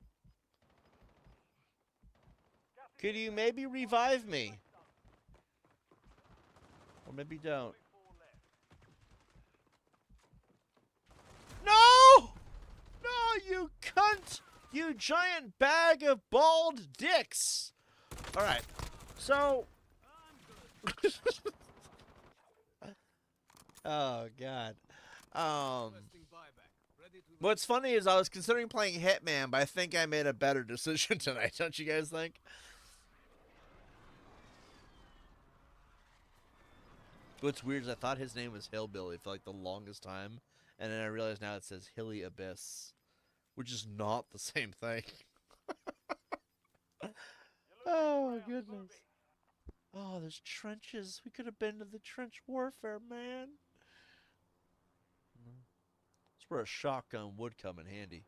could you maybe revive me, or maybe don't? No, no, you cunt, you giant bag of bald dicks. All right, so. Oh god. What's funny is I was considering playing Hitman, but I think I made a better decision tonight. Don't you guys think? What's weird is I thought his name was Hillbilly for like the longest time, and then I realized now it says Hilly Abyss, which is not the same thing. Oh goodness. Oh, there's trenches. We could have been to the trench warfare, man. That's where a shotgun would come in handy.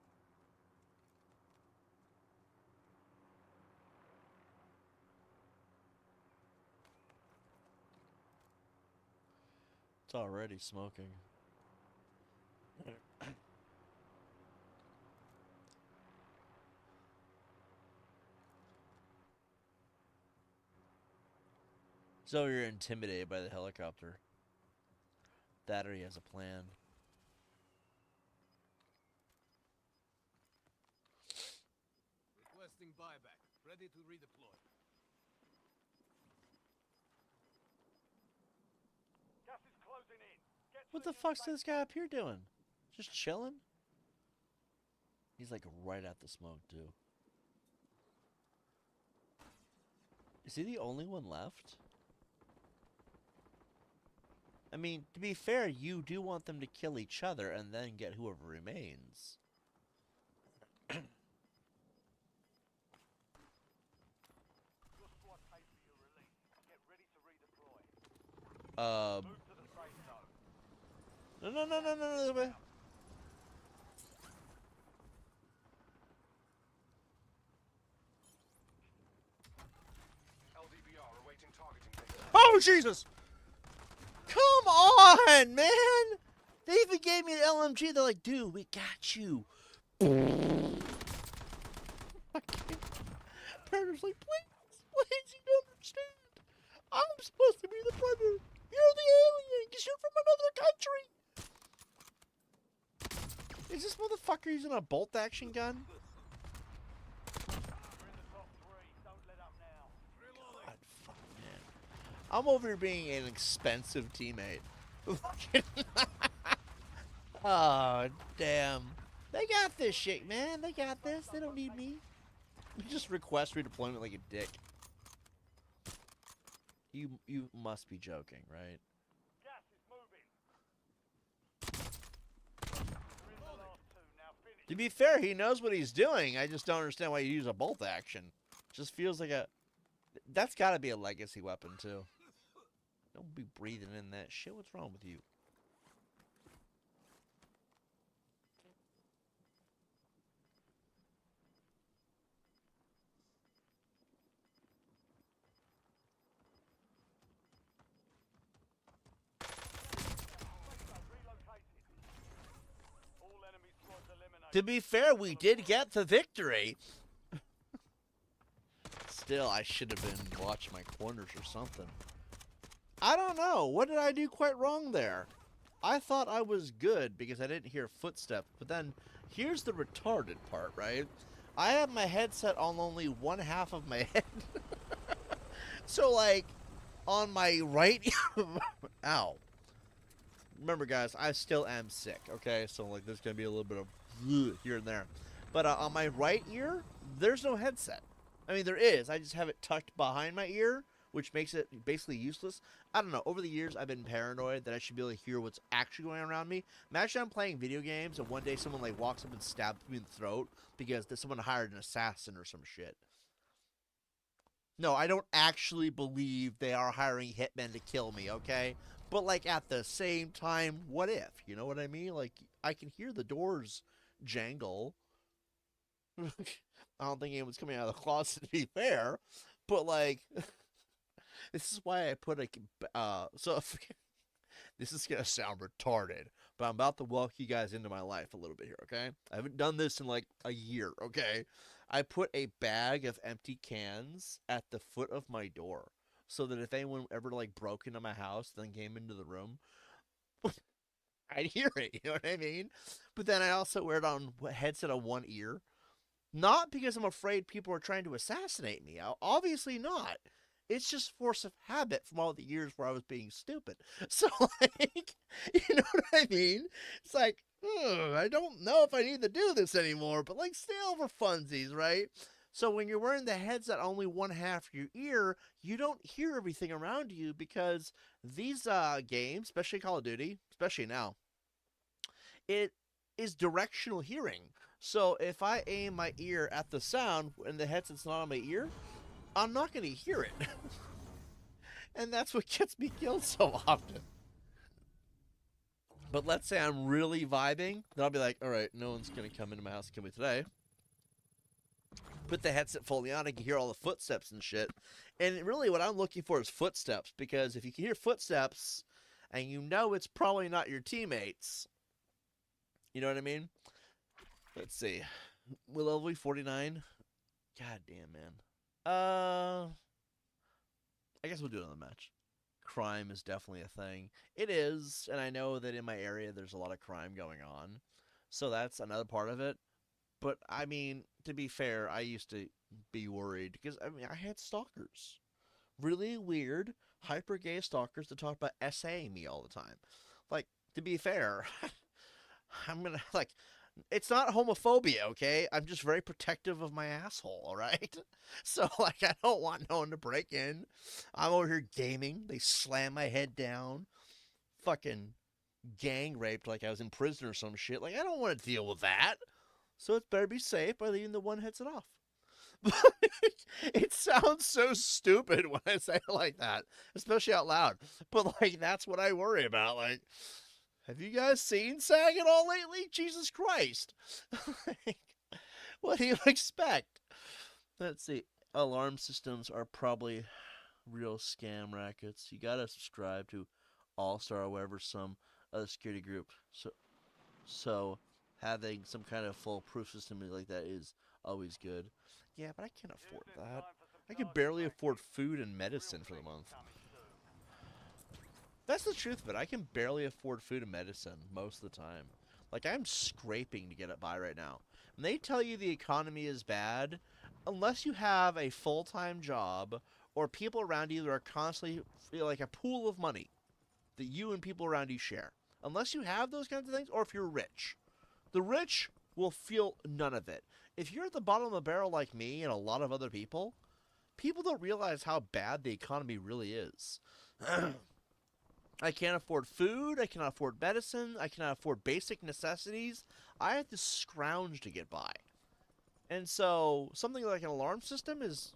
It's already smoking. So you're intimidated by the helicopter. That or he has a plan. Requesting buyback. Ready to redeploy. Gas is closing in. Get to What the the new fuck's safe this guy up here doing? Just chilling? He's like right at the smoke, too. Is he the only one left? I mean, to be fair, you do want them to kill each other and then get whoever remains. Your squad paid for your release. Get ready to redeploy. Move to the safe zone. No. LDBR awaiting targeting data. Oh, Jesus! Come on, man! They even gave me an LMG. They're like, dude, we got you. Predator's like, please, you don't understand. I'm supposed to be the predator. You're the alien because you're from another country. Is this motherfucker using a bolt action gun? You're in the top 3. Don't let up now. God, fuck, man. I'm over here being an expensive teammate. Oh, damn. They got this shit, man. They got this. They don't need me. Just request redeployment like a dick. You must be joking, right? Gas is moving. You're in the last 2. Now finish. To be fair, he knows what he's doing. I just don't understand why you use a bolt action. Just feels like a... That's got to be a legacy weapon, too. Don't be breathing in that shit. What's wrong with you? All enemy squads eliminated. To be fair, we did get the victory. Still, I should have been watching my corners or something. I don't know. What did I do quite wrong there? I thought I was good because I didn't hear footsteps. But then, here's the retarded part, right? I have my headset on only one half of my head. So, like, on my right... Ow. Remember, guys, I still am sick, okay? So, like, there's going to be a little bit of here and there. But on my right ear, there's no headset. I mean, there is. I just have it tucked behind my ear, which makes it basically useless. I don't know. Over the years, I've been paranoid that I should be able to hear what's actually going on around me. Imagine I'm playing video games, and one day someone, like, walks up and stabs me in the throat because someone hired an assassin or some shit. No, I don't actually believe they are hiring hitmen to kill me, okay? But, like, at the same time, what if? You know what I mean? Like, I can hear the doors jangle. I don't think anyone's coming out of the closet, to be fair. But, like, this is why I put a. So, if, this is going to sound retarded, but I'm about to walk you guys into my life a little bit here, okay? I haven't done this in like a year, okay? I put a bag of empty cans at the foot of my door so that if anyone ever like broke into my house, then came into the room, I'd hear it, you know what I mean? But then I also wear it on headset on one ear. Not because I'm afraid people are trying to assassinate me. Obviously not. It's just force of habit from all the years where I was being stupid. So, like, you know what I mean? It's like, I don't know if I need to do this anymore, but like, still for funsies, right? So when you're wearing the headset only one half of your ear, you don't hear everything around you because these games, especially Call of Duty, especially now, it is directional hearing. So if I aim my ear at the sound and the headset's not on my ear, I'm not going to hear it. And that's what gets me killed so often. But let's say I'm really vibing, then I'll be like, all right, no one's going to come into my house and kill me today. Put the headset fully on, I can hear all the footsteps and shit. And really what I'm looking for is footsteps, because if you can hear footsteps and you know it's probably not your teammates, you know what I mean? Let's see. Will level 49? God damn, man. I guess we'll do another match. Crime is definitely a thing. It is, and I know that in my area there's a lot of crime going on. So that's another part of it. But I mean, to be fair, I used to be worried because I mean I had stalkers. Really weird, hyper gay stalkers that talk about SAing me all the time. Like, to be fair, I'm gonna like it's not homophobia, okay? I'm just very protective of my asshole, all right? So, like, I don't want no one to break in. I'm over here gaming. They slam my head down. Fucking gang raped like I was in prison or some shit. Like, I don't want to deal with that. So it's better be safe by leaving the one headset off. It sounds so stupid when I say it like that, especially out loud. But, like, that's what I worry about. Like, have you guys seen SAG at all lately? Jesus Christ. What do you expect? Let's see. Alarm systems are probably real scam rackets. You gotta subscribe to All Star or whatever some other security group. So having some kind of foolproof system like that is always good. Yeah, but I can't afford that. I can barely afford food and medicine for the month. That's the truth of it. I can barely afford food and medicine most of the time. Like, I'm scraping to get it by right now. When they tell you the economy is bad, unless you have a full-time job or people around you that are constantly like a pool of money that you and people around you share. Unless you have those kinds of things, or if you're rich. The rich will feel none of it. If you're at the bottom of the barrel like me and a lot of other people, people don't realize how bad the economy really is. I can't afford food. I cannot afford medicine. I cannot afford basic necessities. I have to scrounge to get by. And so, something like an alarm system is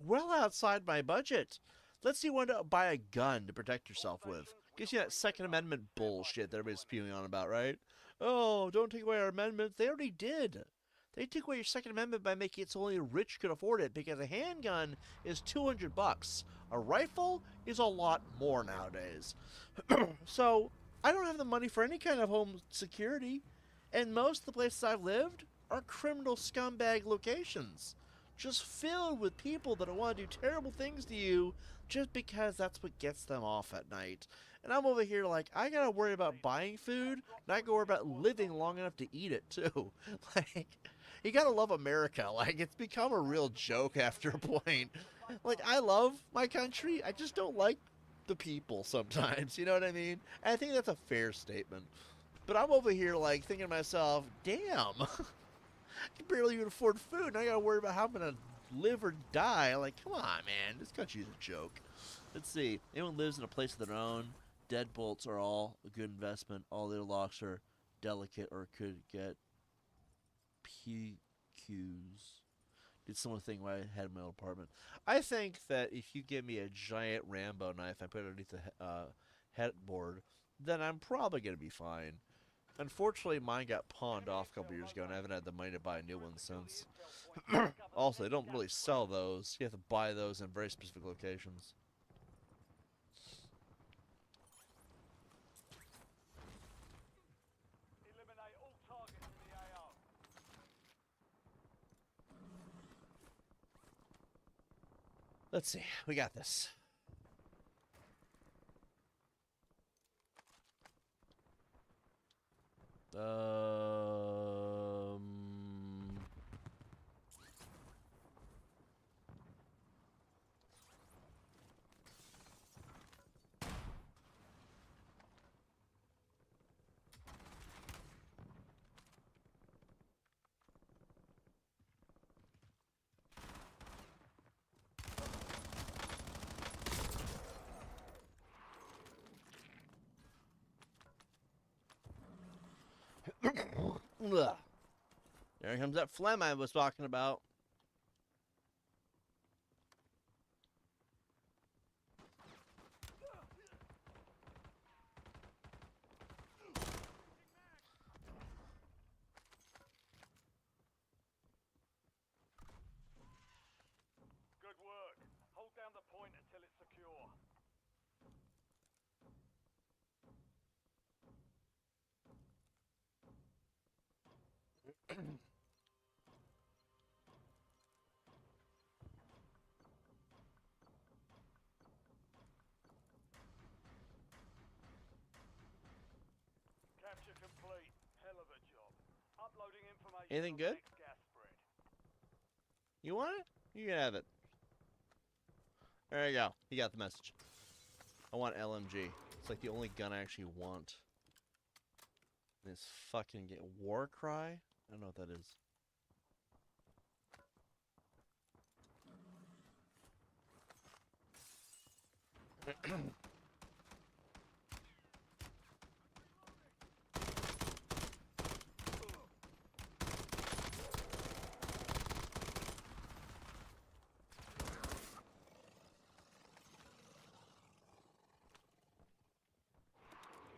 well outside my budget. Let's see when to buy a gun to protect yourself with. Gives you that Second Amendment bullshit that everybody's spewing on about, right? Oh, don't take away our amendments. They already did. They took away your Second Amendment by making it so only the rich could afford it because a handgun is $200. A rifle is a lot more nowadays. So, I don't have the money for any kind of home security. And most of the places I've lived are criminal scumbag locations. Just filled with people that want to do terrible things to you just because that's what gets them off at night. And I'm over here like, I gotta worry about buying food, and I gotta worry about living long enough to eat it too. Like, you gotta love America. Like, it's become a real joke after a point. Like, I love my country, I just don't like the people sometimes, you know what I mean? And I think that's a fair statement. But I'm over here like thinking to myself, damn, I can barely even afford food, and I gotta worry about how I'm gonna live or die. Like, come on, man, this country's a joke. Let's see. Anyone lives in a place of their own. Deadbolts are all a good investment. All their locks are delicate or could get PQs. Did similar thing when I had my own apartment. I think that if you give me a giant Rambo knife, I put it underneath the headboard, then I'm probably gonna be fine. Unfortunately, mine got pawned off a couple years ago, and I haven't had the money to buy a new one since. Also, they don't really sell those. You have to buy those in very specific locations. Eliminate all targets in the AO. Let's see. We got this. Um. Ugh. There comes that phlegm I was talking about. Good work. Hold down the point until it's secure. Capture complete. Hell of a job. Uploading information Anything on good? the next gas spread. You want it? You can have it. There you go. You got the message. I want LMG. It's like the only gun I actually want. This fucking war cry? I don't know what that is.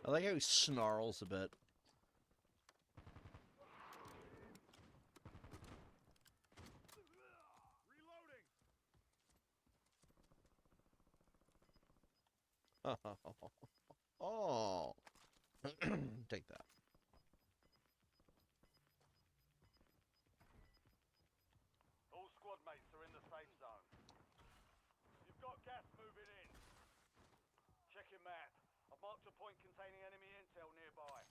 I like how he snarls a bit. Oh. Take that. All squad mates are in the safe zone. You've got gas moving in. Check your map. I've marked a point containing enemy intel nearby.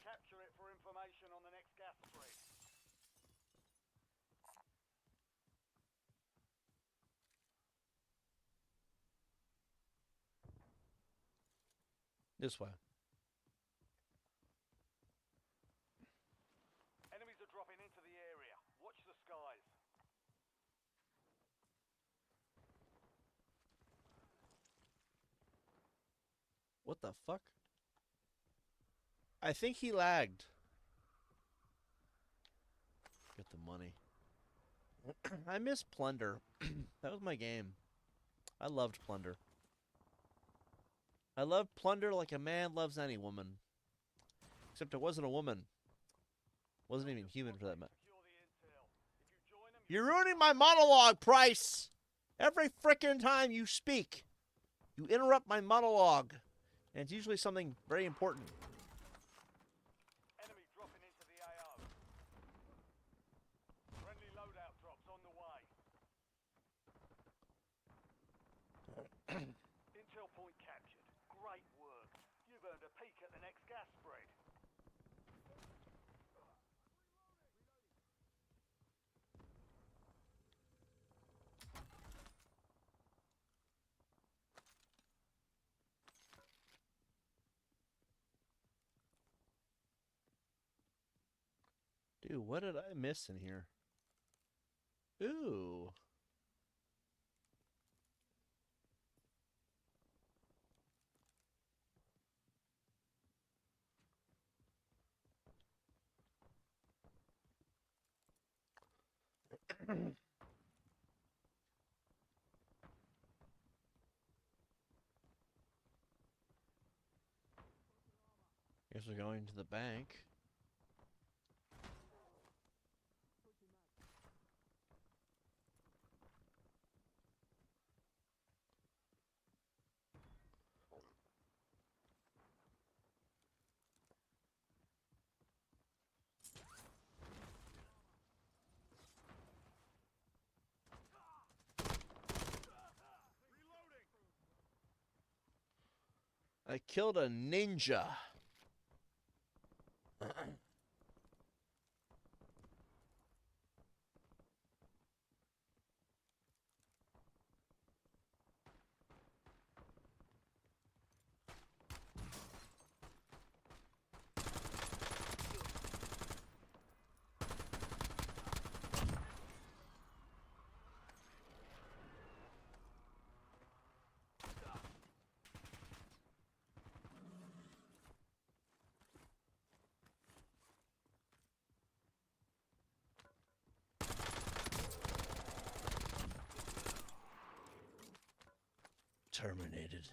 Capture it for information on the next gas spread. This way. Enemies are dropping into the area. Watch the skies. What the fuck? I think he lagged. Get the money. I miss Plunder. That was my game. I loved Plunder. I loved Plunder like a man loves any woman. Except it wasn't a woman. Wasn't even human for that matter. Secure the intel. If you join them, You're ruining my monologue, Price! Every frickin' time you speak, you interrupt my monologue. And it's usually something very important. enemy dropping into the AO. Friendly loadout drops on the way. Intel point captured. Great work. You've earned a peek at the next gas spread. Dude, what did I miss in here? Ooh. Guess we're going to the bank. I killed a ninja. Terminated.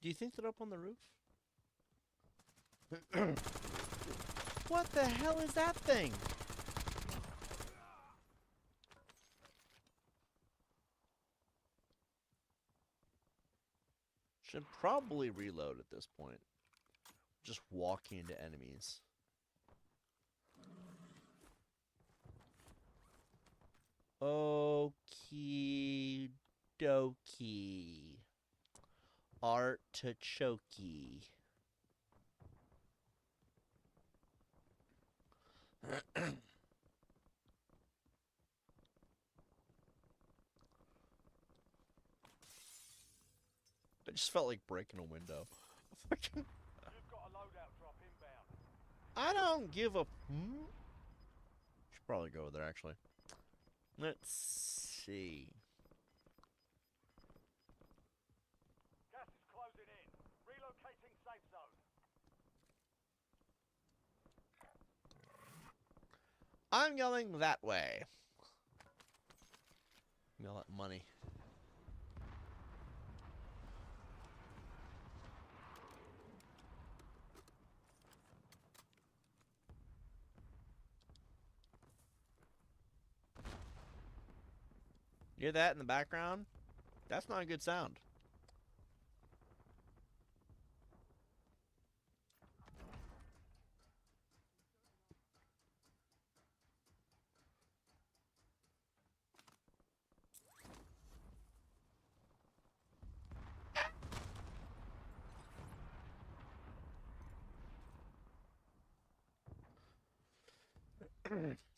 Do you think they're up on the roof? What the hell is that thing? Should probably reload at this point. Just walking into enemies. Okie dokie. Artichoke. I just felt like breaking a window. You've got a loadout drop inbound. I don't give a. Should probably go over there actually. Let's see. Gas is closing in. Relocating safe zone. I'm going that way. Give me all that money. You hear that in the background? That's not a good sound.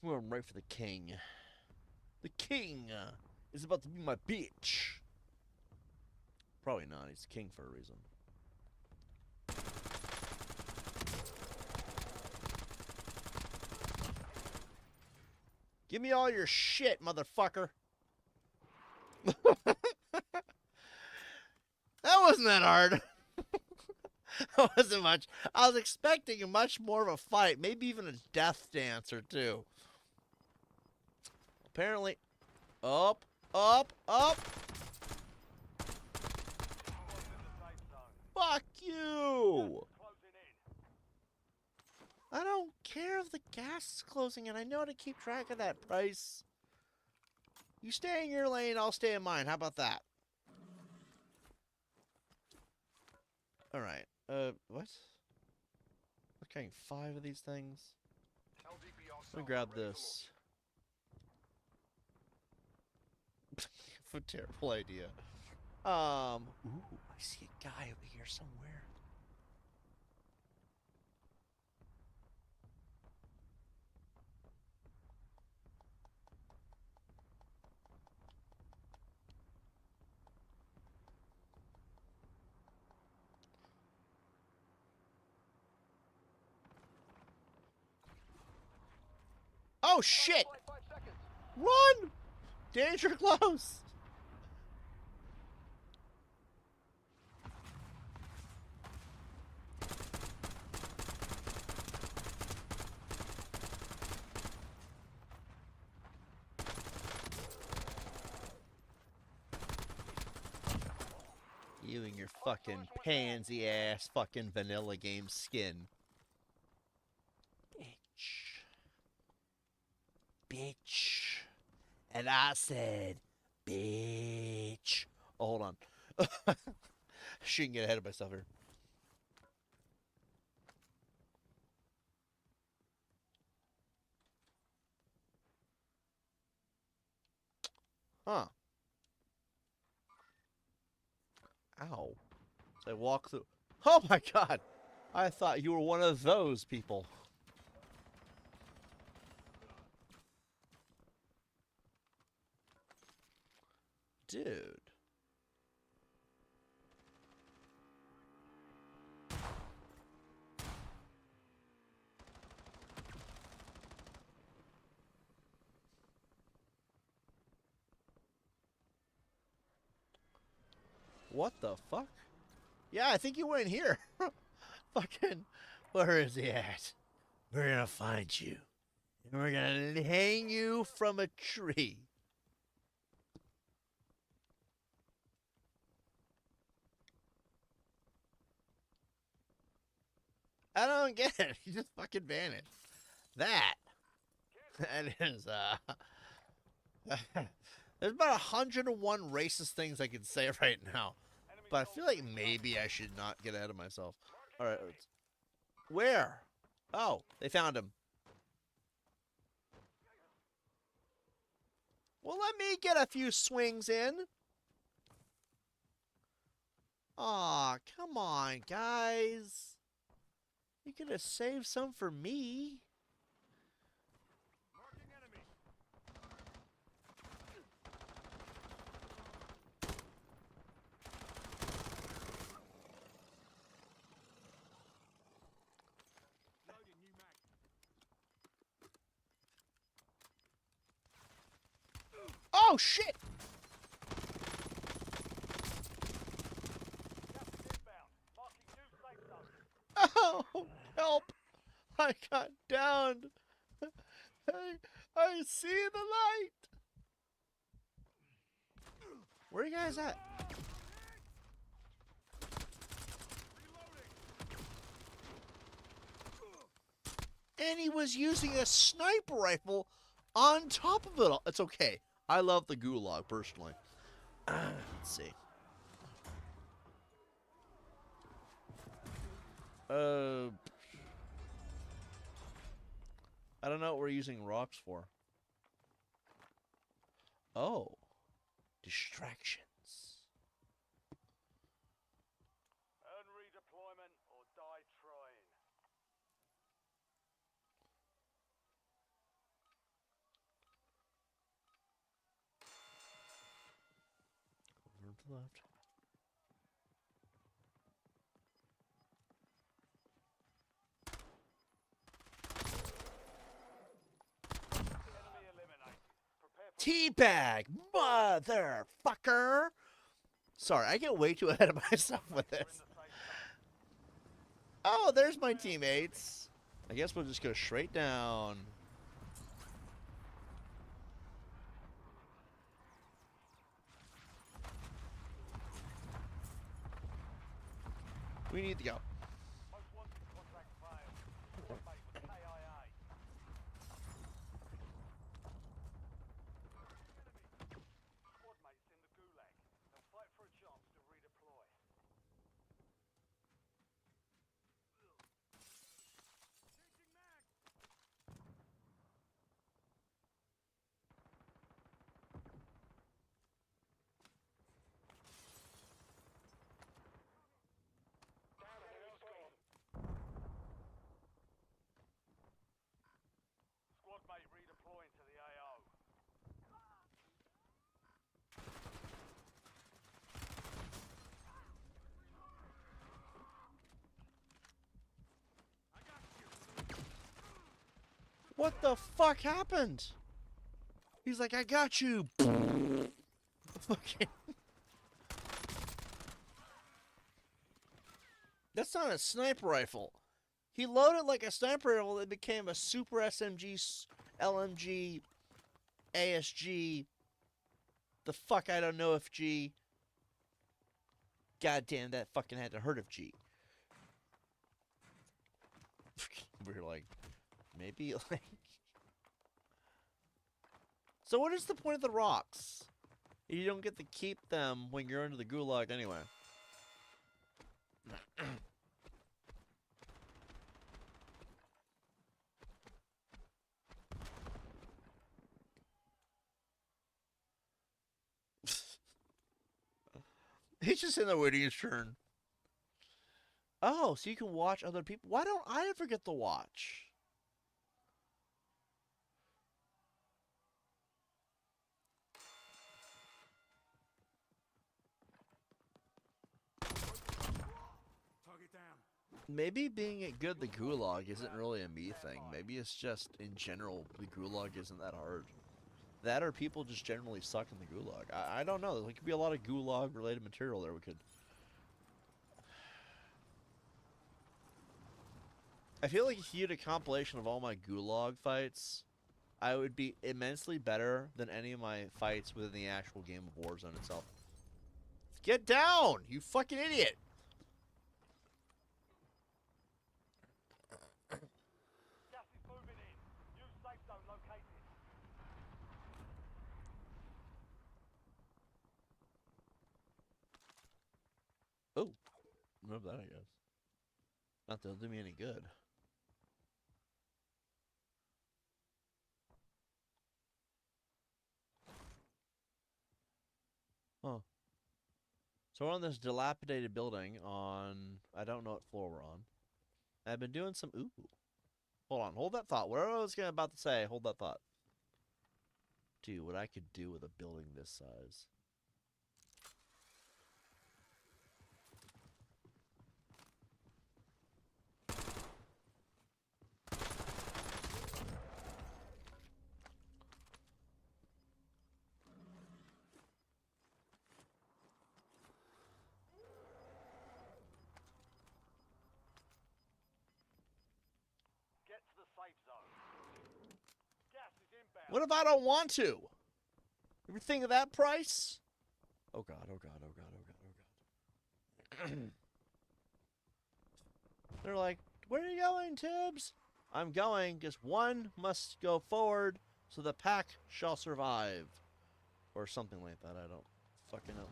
We're going right for the king. The king is about to be my bitch. Probably not. He's the king for a reason. Give me all your shit, motherfucker. That wasn't that hard. That wasn't much. I was expecting a much more of a fight. Maybe even a death dance or two. Apparently. Up, up, up. Fuck you. I don't care if the gas is closing in. I know how to keep track of that, Price. You stay in your lane, I'll stay in mine. How about that? Alright. What? I'm carrying 5 of these things. Let me grab this. A terrible idea. Ooh, I see a guy over here somewhere. Oh shit! Run! Danger close! You and your fucking pansy ass fucking vanilla game skin. Bitch. Bitch. And I said, bitch. Oh, hold on. Shouldn't get ahead of myself here. Huh. Ow. So I walk through. Oh my god! I thought you were one of those people. Dude. What the fuck? Yeah, I think you went here. Fucking, where is he at? We're gonna find you. And we're gonna hang you from a tree. I don't get it. He just fucking vanished. That is, there's about 101 racist things I can say right now. But I feel like maybe I should not get ahead of myself. Alright, where? Oh, they found him. Well, let me get a few swings in. Aw, come on, guys. You could have saved some for me. Oh, shit! Oh, help! I got downed. I see the light. Where are you guys at? And he was using a sniper rifle on top of it all. It's okay. I love the gulag, personally. Let's see. I don't know what we're using rocks for. Oh. Distractions. Earn redeployment or die trying. Over to the left. Enemy eliminated. Prepare for Teabag, motherfucker! Sorry, I get way too ahead of myself with this. in the safe zone. Oh, there's my teammates. I guess we'll just go straight down. We need to go. Most wanted contract failed. Squad mate was KIA. Squad mates in the gulag. They'll fight for a chance to redeploy. Squad mate redeploying to the AO. What the fuck happened? He's like, I got you. Fucking. That's not a sniper rifle. He loaded like a sniper rifle that became a super SMG, LMG, ASG, the fuck I don't know if G. goddamn, that fucking had to hurt of G. We're like, maybe like. So what is the point of the rocks? You don't get to keep them when you're under the gulag anyway. He's just in there waiting his turn. Oh, so you can watch other people. Why don't I ever get to watch? Target down. Maybe being good at the gulag isn't really a me thing. Maybe it's just, in general, the gulag isn't that hard. That or people just generally suck in the gulag. I don't know. There could be a lot of gulag-related material there we could... I feel like if you had a compilation of all my gulag fights, I would be immensely better than any of my fights within the actual game of Warzone itself. Get down, you fucking idiot! Gas is moving in. New safe zone located. Oh, remember that, I guess. Not that it'll do me any good. Huh. So we're on this dilapidated building on... I don't know what floor we're on. I've been doing some... Ooh. Hold on. Hold that thought. Whatever I was about to say, hold that thought. Dude, what I could do with a building this size. Get to the safe zone. Gas is inbound. What if I don't want to? Ever think of that price? Oh god, oh god, oh god, oh god, oh god. They're like, where are you going, Tibbs? I'm going, because one must go forward, so the pack shall survive. Or something like that, I don't fucking know.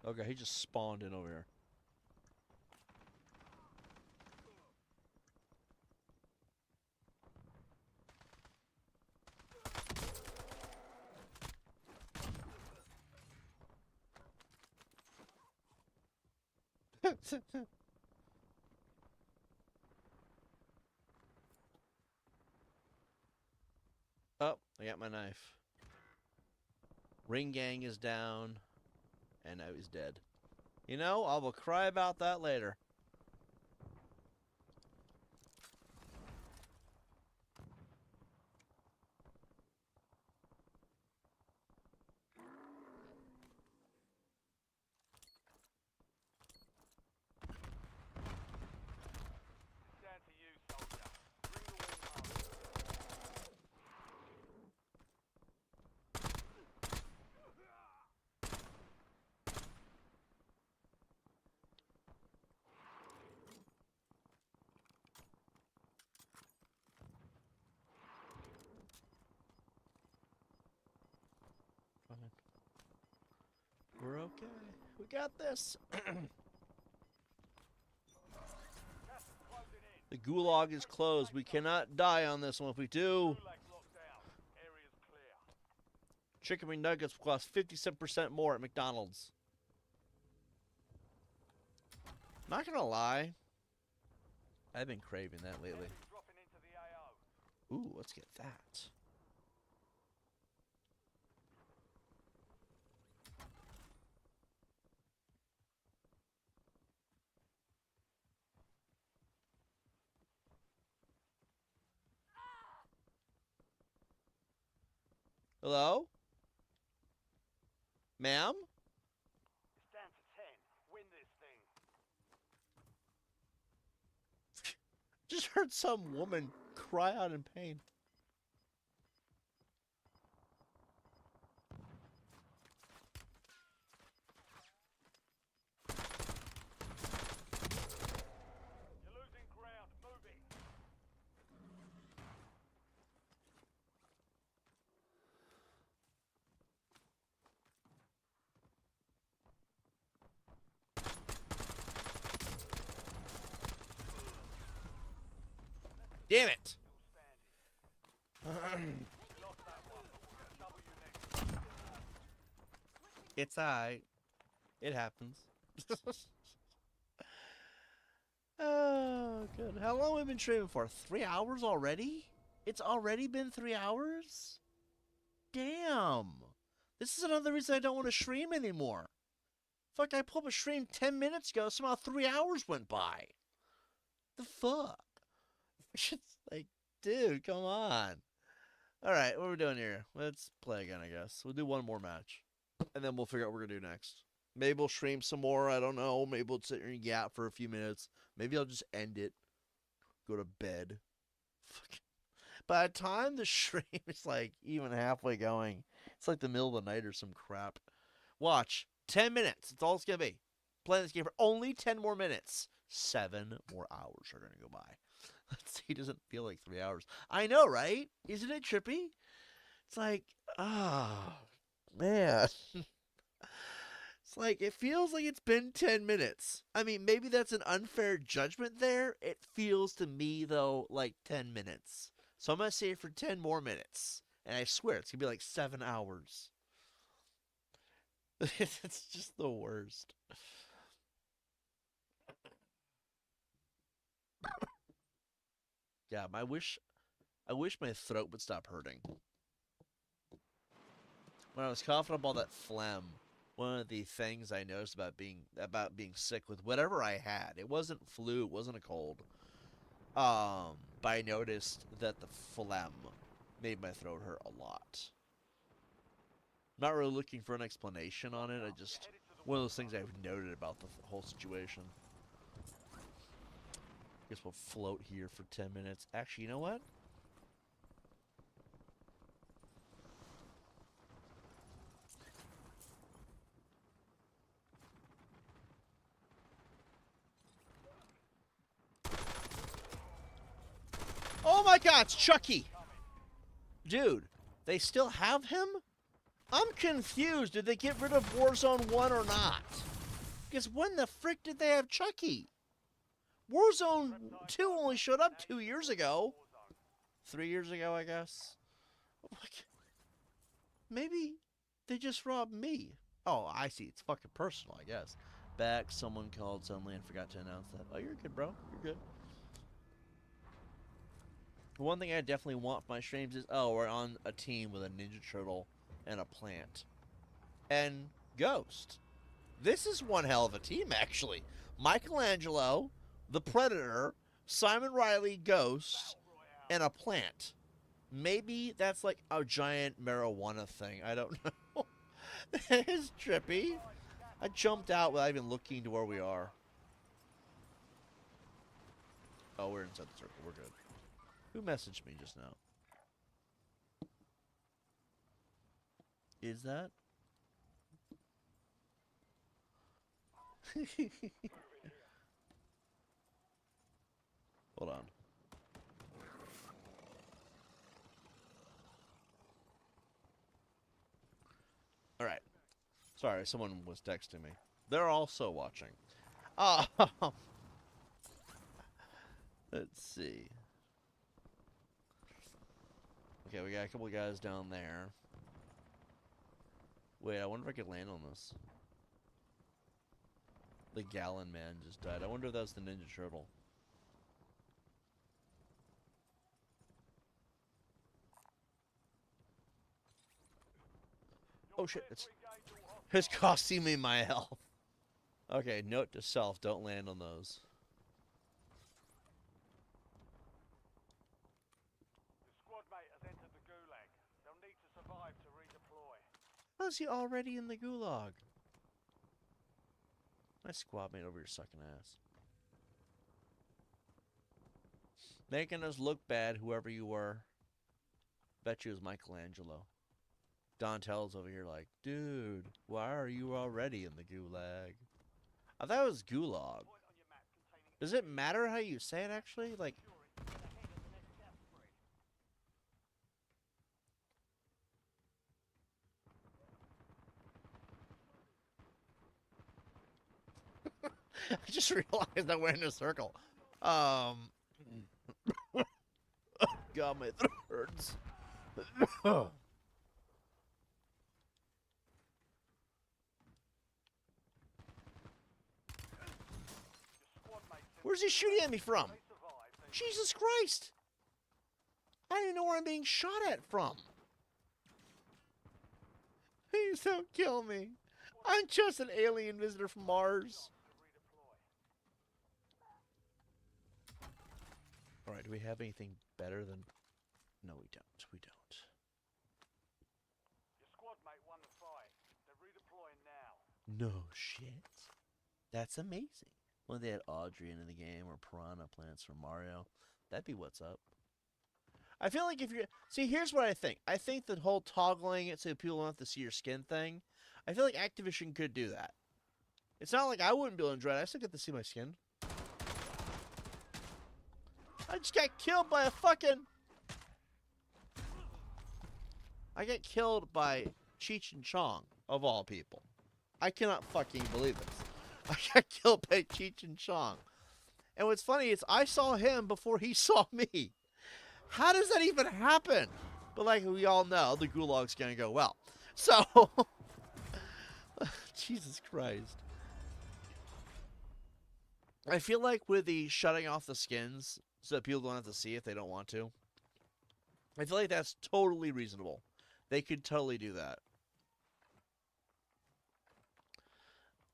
Okay, he just spawned in over here. Oh, I got my knife. Ring gang is down. And now he's dead. You know, I will cry about that later. It's down to you, soldier. Bring the win home. Fine. We're okay. We got this. Gas is closing in. The gulag is closed. We cannot die on this one. If we do, Gulag's locked down. Area's clear. chicken wing nuggets will cost 57% more at McDonald's. Not gonna lie, I've been craving that lately. Enemies dropping into the AO. Ooh, let's get that. Hello? Ma'am? It's down to 10. Win this thing. Just heard some woman cry out in pain. Damn it! It's alright. It happens. Oh, good. How long have we been streaming for? 3 hours already? It's already been 3 hours? Damn. This is another reason I don't want to stream anymore. Fuck, I pulled up a stream 10 minutes ago, somehow 3 hours went by. The fuck? It's like, dude, come on. Alright, what are we doing here? Let's play again, I guess. We'll do one more match. And then we'll figure out what we're going to do next. Maybe we'll stream some more, I don't know. Maybe we'll sit here and yap for a few minutes. Maybe I'll just end it. Go to bed. Fuck. By the time the stream is like even halfway going, it's like the middle of the night or some crap. Watch. 10 minutes. That's all it's going to be. Playing this game for only 10 more minutes. 7 more hours are going to go by. Let's see. It doesn't feel like 3 hours. I know, right? Isn't it trippy? It's like, man. It's like, it feels like it's been 10 minutes. I mean, maybe that's an unfair judgment there. It feels to me, though, like 10 minutes. So I'm going to say it for 10 more minutes. And I swear, it's going to be like 7 hours. It's just the worst. Yeah, I wish my throat would stop hurting. When I was coughing up all that phlegm, one of the things I noticed about being sick with whatever I had, it wasn't flu, it wasn't a cold. But I noticed that the phlegm made my throat hurt a lot. Not really looking for an explanation on it. I just one of those things I've noted about the whole situation. Guess we'll float here for 10 minutes. Actually, you know what? Oh my God, it's Chucky! Dude, they still have him? I'm confused. Did they get rid of Warzone 1 or not? Because when the frick did they have Chucky? Warzone 2 only showed up 2 years ago. 3 years ago, I guess. Maybe they just robbed me. Oh, I see. It's fucking personal, I guess. Back, someone called suddenly and forgot to announce that. Oh, you're good, bro. You're good. One thing I definitely want for my streams is, oh, we're on a team with a Ninja Turtle and a plant. And Ghost. This is one hell of a team, actually. Michelangelo, the Predator, Simon Riley, Ghost, and a plant. Maybe that's like a giant marijuana thing. I don't know. It's trippy. I jumped out without even looking to where we are. Oh, we're inside the circle. We're good. Who messaged me just now? Is that? Hold on. Alright. Sorry, someone was texting me. They're also watching. Let's see. Okay, we got a couple of guys down there. Wait, I wonder if I could land on this. The Gallon Man just died. I wonder if that was the Ninja Turtle. Oh shit, it's costing me my health. Okay, note to self, don't land on those. The squad mate has entered the gulag. They'll need to survive to redeploy. How's he already in the gulag? My squad mate over here sucking ass. Making us look bad, whoever you were. Bet you it was Michelangelo. Dontel's over here like, dude, why are you already in the gulag? I thought it was gulag. Does it matter how you say it, actually? Like, I just realized that we're in a circle. God, my throat hurts. Squad mates in Where's he shooting at me from? they survive, then Jesus Christ! I don't even know where I'm being shot at from. Please don't kill me. I'm just an alien visitor from Mars. Alright, do we have anything better than... No, we don't. We don't. your squad mate won the fight. They're redeploying now. No shit. That's amazing. When they had Audrey in the game or Piranha Plants from Mario, that'd be what's up. I feel like if you're... See, here's what I think. I think the whole toggling it so people don't have to see your skin thing, I feel like Activision could do that. It's not like I wouldn't be able to enjoy it. I still get to see my skin. I just got killed by a fucking... I get killed by Cheech and Chong, of all people. I cannot fucking believe this. I got killed by Cheech and Chong. And what's funny is I saw him before he saw me. How does that even happen? But like we all know, the gulag's gonna go well. So, Jesus Christ. I feel like with the shutting off the skins so that people don't have to see if they don't want to, I feel like that's totally reasonable. They could totally do that.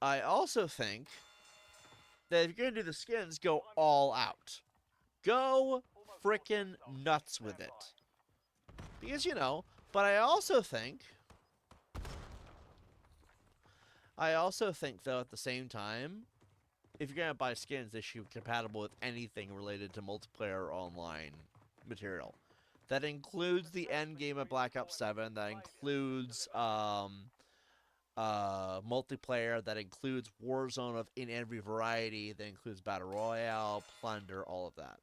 I also think that if you're going to do the skins, go all out. Go frickin' nuts with it. Because, you know, but I also think, though, at the same time, if you're going to buy skins, they should be compatible with anything related to multiplayer or online material. That includes the end game of Black Ops 7. That includes multiplayer. That includes Warzone of in every variety. That includes Battle Royale, Plunder, all of that.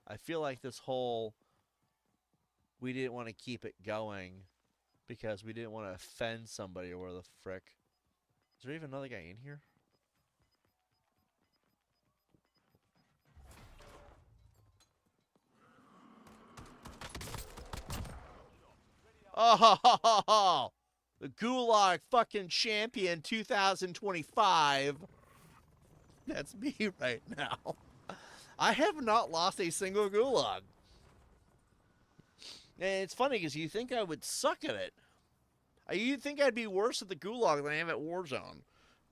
I feel like this whole... We didn't want to keep it going because we didn't want to offend somebody or where the frick. Is there even another guy in here? Oh, the Gulag fucking champion 2025. That's me right now. I have not lost a single Gulag. And it's funny because you think I would suck at it. You think I'd be worse at the Gulag than I am at Warzone.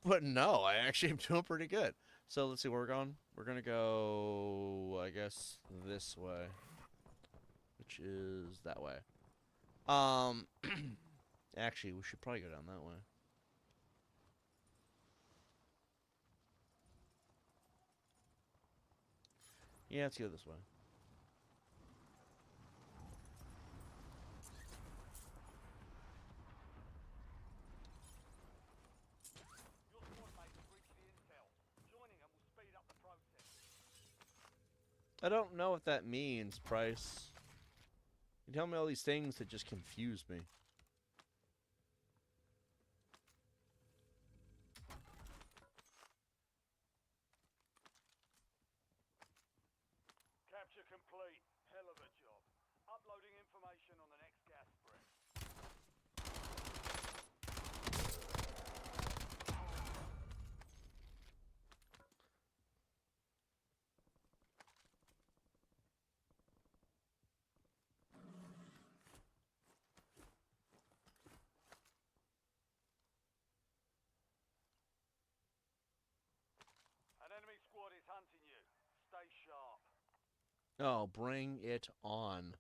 But no, I actually am doing pretty good. So let's see where we're going. We're going to go, I guess, this way. Which is that way. Actually, we should probably go down that way. Yeah, let's go this way. Your squad mates have reached the intel. Joining them will speed up the process. I don't know what that means, Price. You tell me all these things that just confuse me. Capture complete. Hell of a job. Uploading information on the next gas spread. An enemy squad is hunting you. Stay sharp. Oh, bring it on.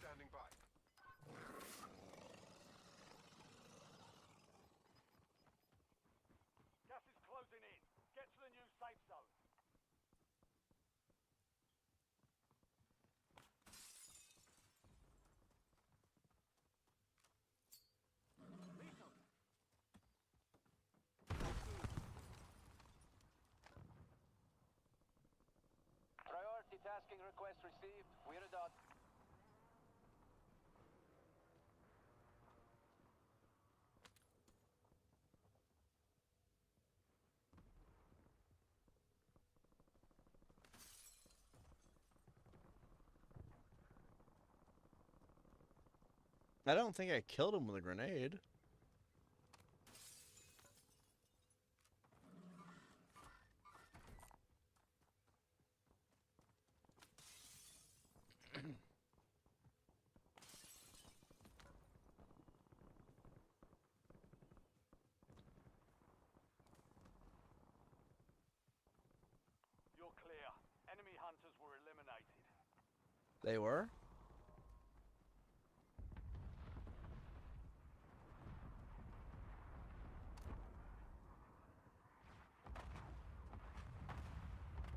standing by. Gas is closing in. Get to the new safe zone. Priority tasking request received. We're done. I don't think I killed him with a grenade. You're clear. Enemy hunters were eliminated. They were?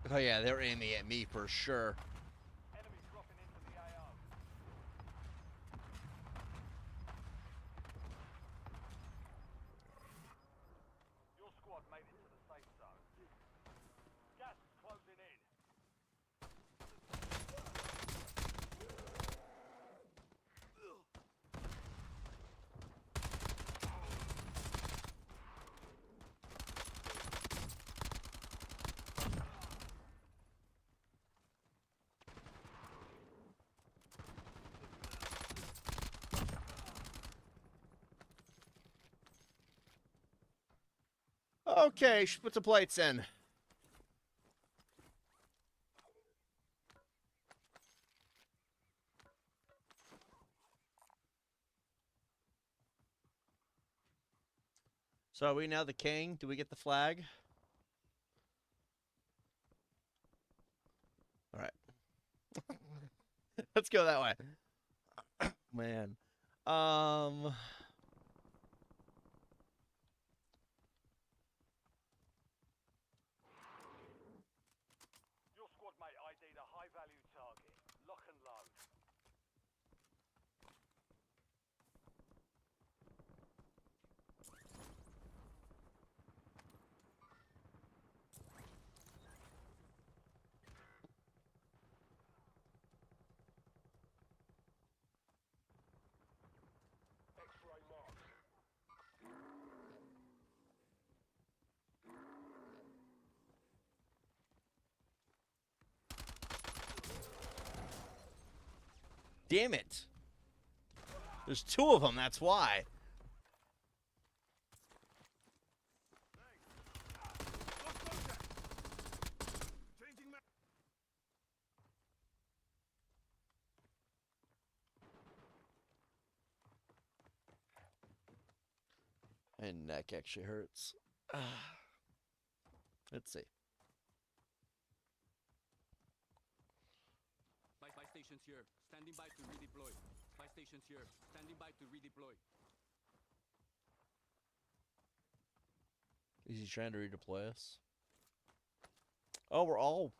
Oh yeah, they're aiming at me for sure. Enemy dropping into the AO. Your squad made it to the safe zone. Gas is closing in. Okay, should put the plates in. So are we now the king? Do we get the flag? All right. Let's go that way. Man. Your squad mate ID'd a high-value target. Lock and load. X-ray mark. Damn it. There's two of them, that's why. Changing map. My neck actually hurts. Let's see. Spy stations here. Standing by to redeploy. Spy stations here. Standing by to redeploy. Is he trying to redeploy us? Oh, we're all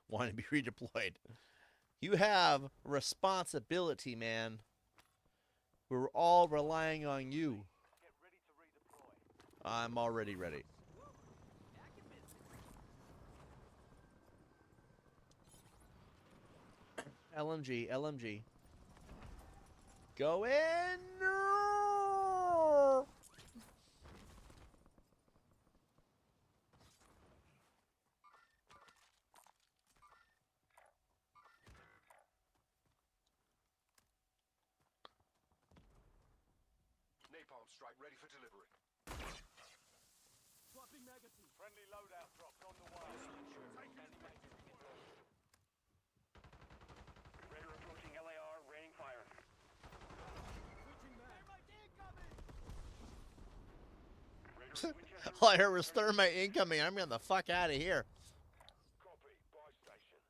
wanting to be redeployed. You have responsibility, man. We're all relying on you. Get ready to redeploy. I'm already ready. LMG, LMG. Go in! No! Napalm strike ready for delivery. Swapping magazine. Friendly loadout drops on the way. Raider approaching LAR, raining fire. All I heard was thermite incoming. I'm getting the fuck out of here. Copy. Buy station.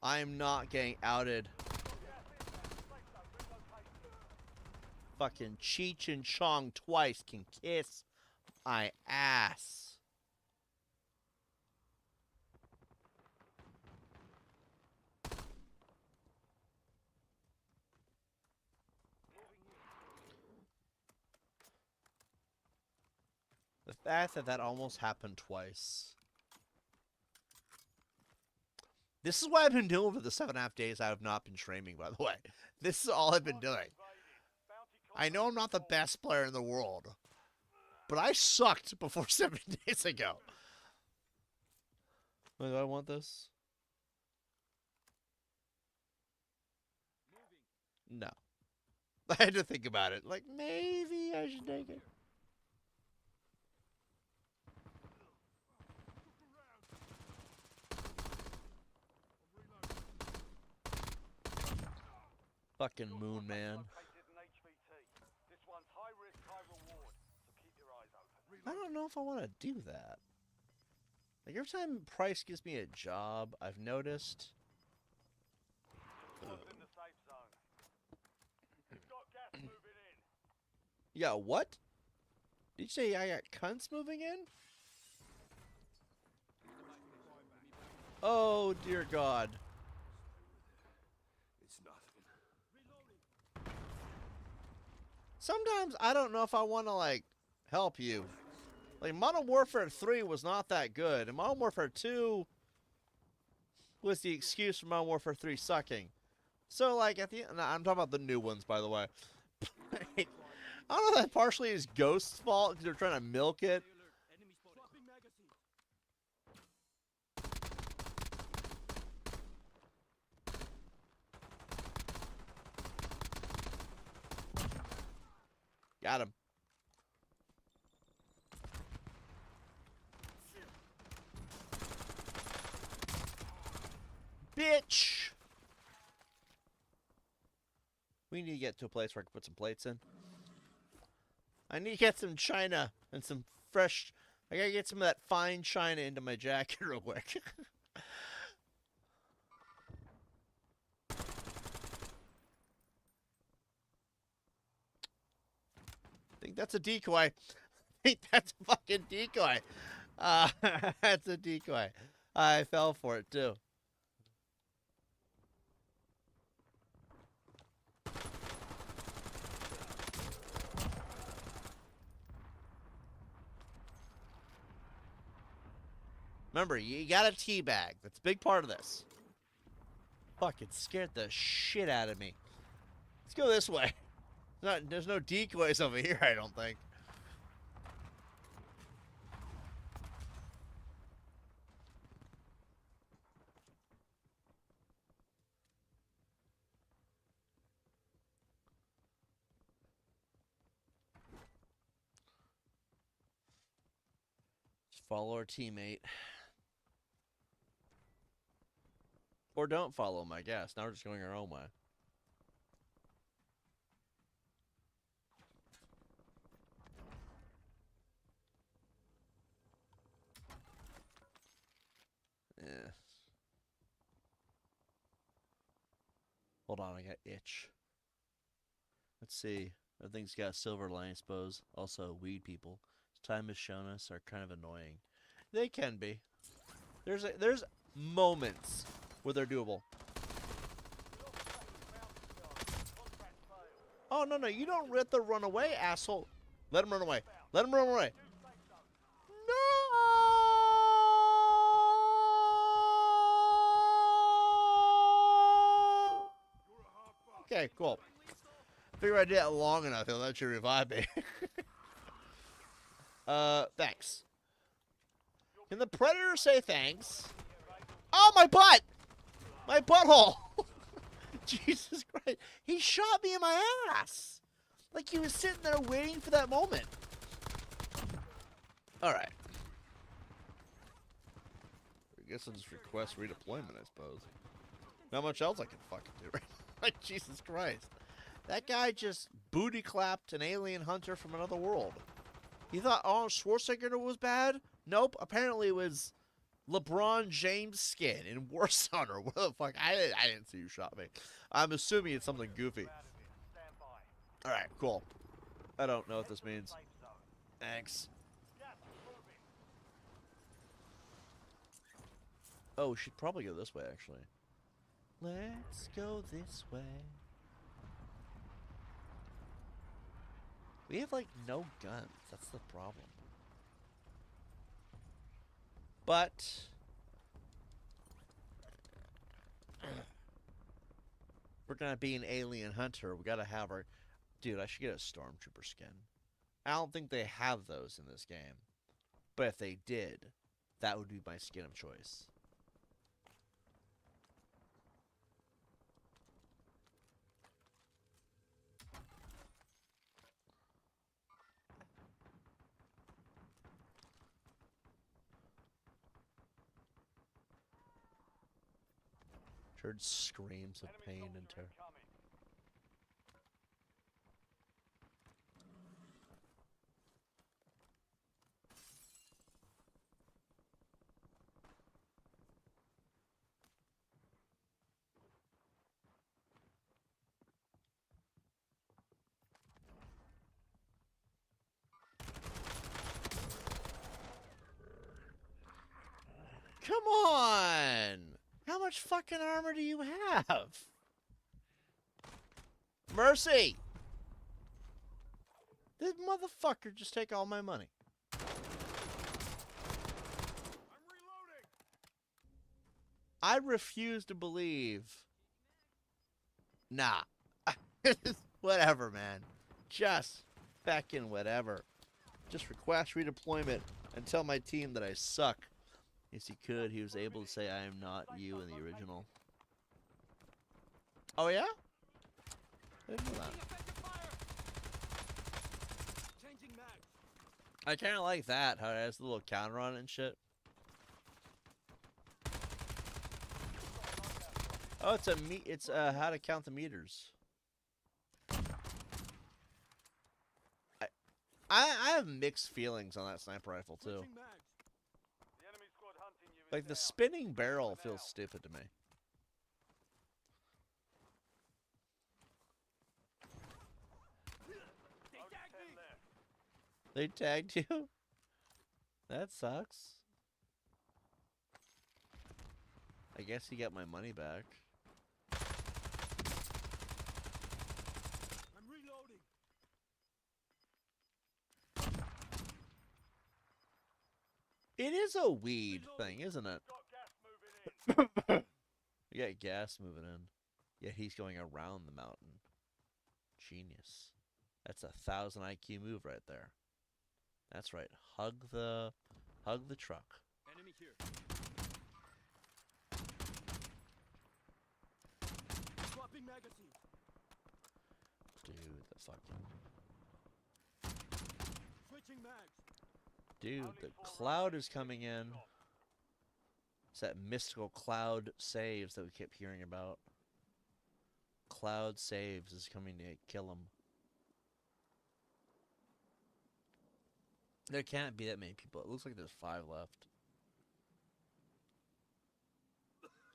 I am not getting outed. Fucking Cheech and Chong twice can kiss my ass. The fact that that almost happened twice. This is what I've been doing for the 7.5 days I have not been streaming, by the way. This is all I've been doing. I know I'm not the best player in the world, but I sucked before 7 days ago. Wait, do I want this? No. I had to think about it. Like, maybe I should take it. Fucking Moon Man. I don't know if I want to do that. Like, every time Price gives me a job, I've noticed. Yeah, what? Did you say I got cunts moving in? Oh, dear God. It's nothing. Sometimes I don't know if I want to, like, help you. Like, Modern Warfare 3 was not that good, and Modern Warfare 2 was the excuse for Modern Warfare 3 sucking. So, like, at the end, I'm talking about the new ones, by the way. I don't know if that partially is Ghost's fault because they're trying to milk it. Got him. Bitch! We need to get to a place where I can put some plates in. I need to get some china and some fresh... I gotta get some of that fine china into my jacket real quick. I think that's a decoy. I think that's a fucking decoy. That's a decoy. I fell for it, too. Remember, you got a teabag. That's a big part of this. Fuck, it scared the shit out of me. Let's go this way. There's no decoys over here, I don't think. Just follow our teammate. Or don't follow him, I guess. Now we're just going our own way. Yeah. Hold on, I got itch. Let's see. Everything's got a silver lining, I suppose. Also, weed people. Time has shown us are kind of annoying. They can be. There's moments where they're doable. Oh, no, you don't let them run away, asshole. Let him run away. Let him run away. No! Okay, cool. Figure I did that long enough, it'll let you revive me. Thanks. Can the Predator say thanks? Oh, my butt! My butthole! Jesus Christ. He shot me in my ass! Like he was sitting there waiting for that moment. Alright. I guess I'll just request redeployment, I suppose. Not much else I can fucking do right now. Like, Jesus Christ. That guy just booty clapped an alien hunter from another world. He thought Arnold Schwarzenegger was bad? Nope. Apparently it was LeBron James skin in Warzone or what the fuck? I didn't see you shot me. I'm assuming it's something goofy. Out of it. Stand by. All right, cool. I don't know what this means. Safe zone. Thanks. Gas is moving. Oh, we should probably go this way, actually. Let's go this way. We have, like, no guns. That's the problem. But... we're gonna be an alien hunter. We gotta have our... Dude, I should get a stormtrooper skin. I don't think they have those in this game. But if they did, that would be my skin of choice. Heard screams of Enemy pain soldier and terror. incoming. Come on! How much fucking armor do you have? Mercy! This motherfucker just take all my money. I'm reloading. I refuse to believe. Nah. Whatever, man. Just back in whatever. Just request redeployment and tell my team that I suck. Yes, he could. He was able to say I am not you in the original. Oh, yeah? I didn't know that. Effective fire. Changing mag. I kind of like that, how it has the little counter on it and shit. Oh, it's how to count the meters. I have mixed feelings on that sniper rifle too. Switching mags. The enemy squad hunting you is Like the down. spinning barrel feels stupid to me. They Only tagged 10 me. left. They tagged you? That sucks. I guess he got my money back. I'm reloading. It is a weed thing, isn't it? Got gas moving in. We got gas moving in. Yet he's going around the mountain. Genius. That's a 1,000 IQ move right there. That's right. Hug the truck. Enemy here. Swapping magazine. Dude, the fucking... Switching mags. Dude, Only the 4 cloud remaining. is coming in. Finish it off. It's that mystical cloud saves that we kept hearing about. Cloud saves is coming to kill him. There can't be that many people. It looks like there's 5 left.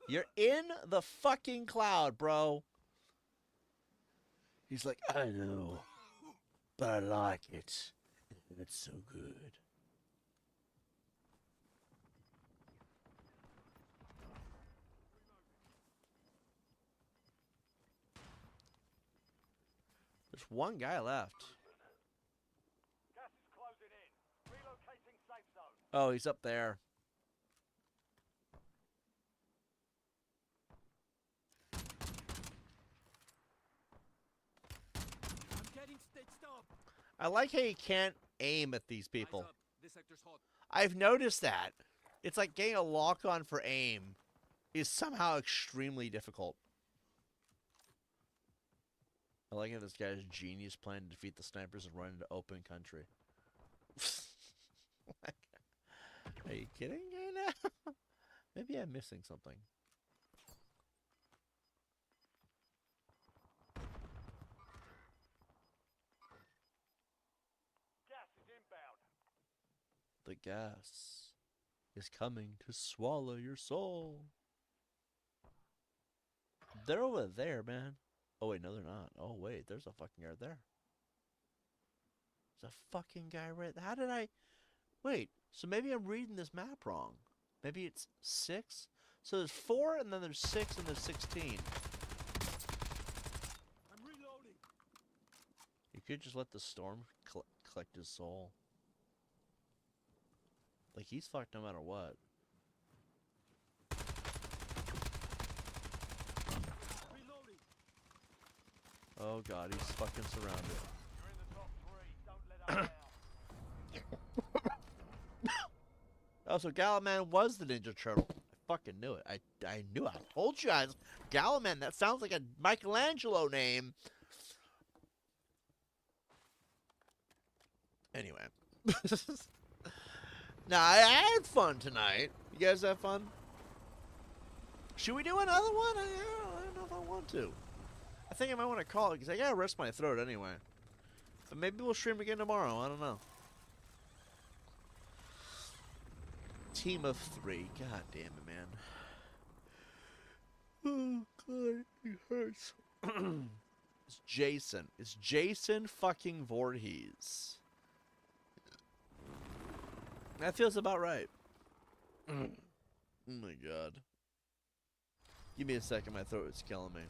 You're in the fucking cloud, bro. He's like, I know, but I like it. It's so good. There's one guy left. Gas is closing in. Relocating safe zone. Oh, he's up there. I'm getting stitched up. I like how you can't aim at these people. Eyes up. This sector's hot. I've noticed that. It's like getting a lock-on for aim is somehow extremely difficult. I like how this guy's genius plan to defeat the snipers and run into open country. Are you kidding me now? Maybe I'm missing something. Gas is inbound. The gas. is coming to swallow your soul. They're over there, man. Oh, wait, no, they're not. Oh, wait, there's a fucking guy right there. There's a fucking guy right there. How did I... Wait, so maybe I'm reading this map wrong. Maybe it's 6? So there's 4, and then there's 6, and there's 16. I'm reloading. You could just let the storm collect his soul. Like, he's fucked no matter what. Reloading. Oh god, he's fucking surrounded. You're in the top 3. Don't let up now. Oh, so Galaman was the Ninja Turtle. I fucking knew it. I knew it. I told you guys. Galaman, that sounds like a Michelangelo name. Anyway. Now, I had fun tonight. You guys have fun? Should we do another one? I don't know if I want to. I think I might want to call it because I gotta rest my throat anyway. But maybe we'll stream again tomorrow. I don't know. Team of 3. God damn it, man. Oh, God. It hurts. It's Jason. It's Jason fucking Voorhees. That feels about right. Oh, my God. Give me a second. My throat is killing me.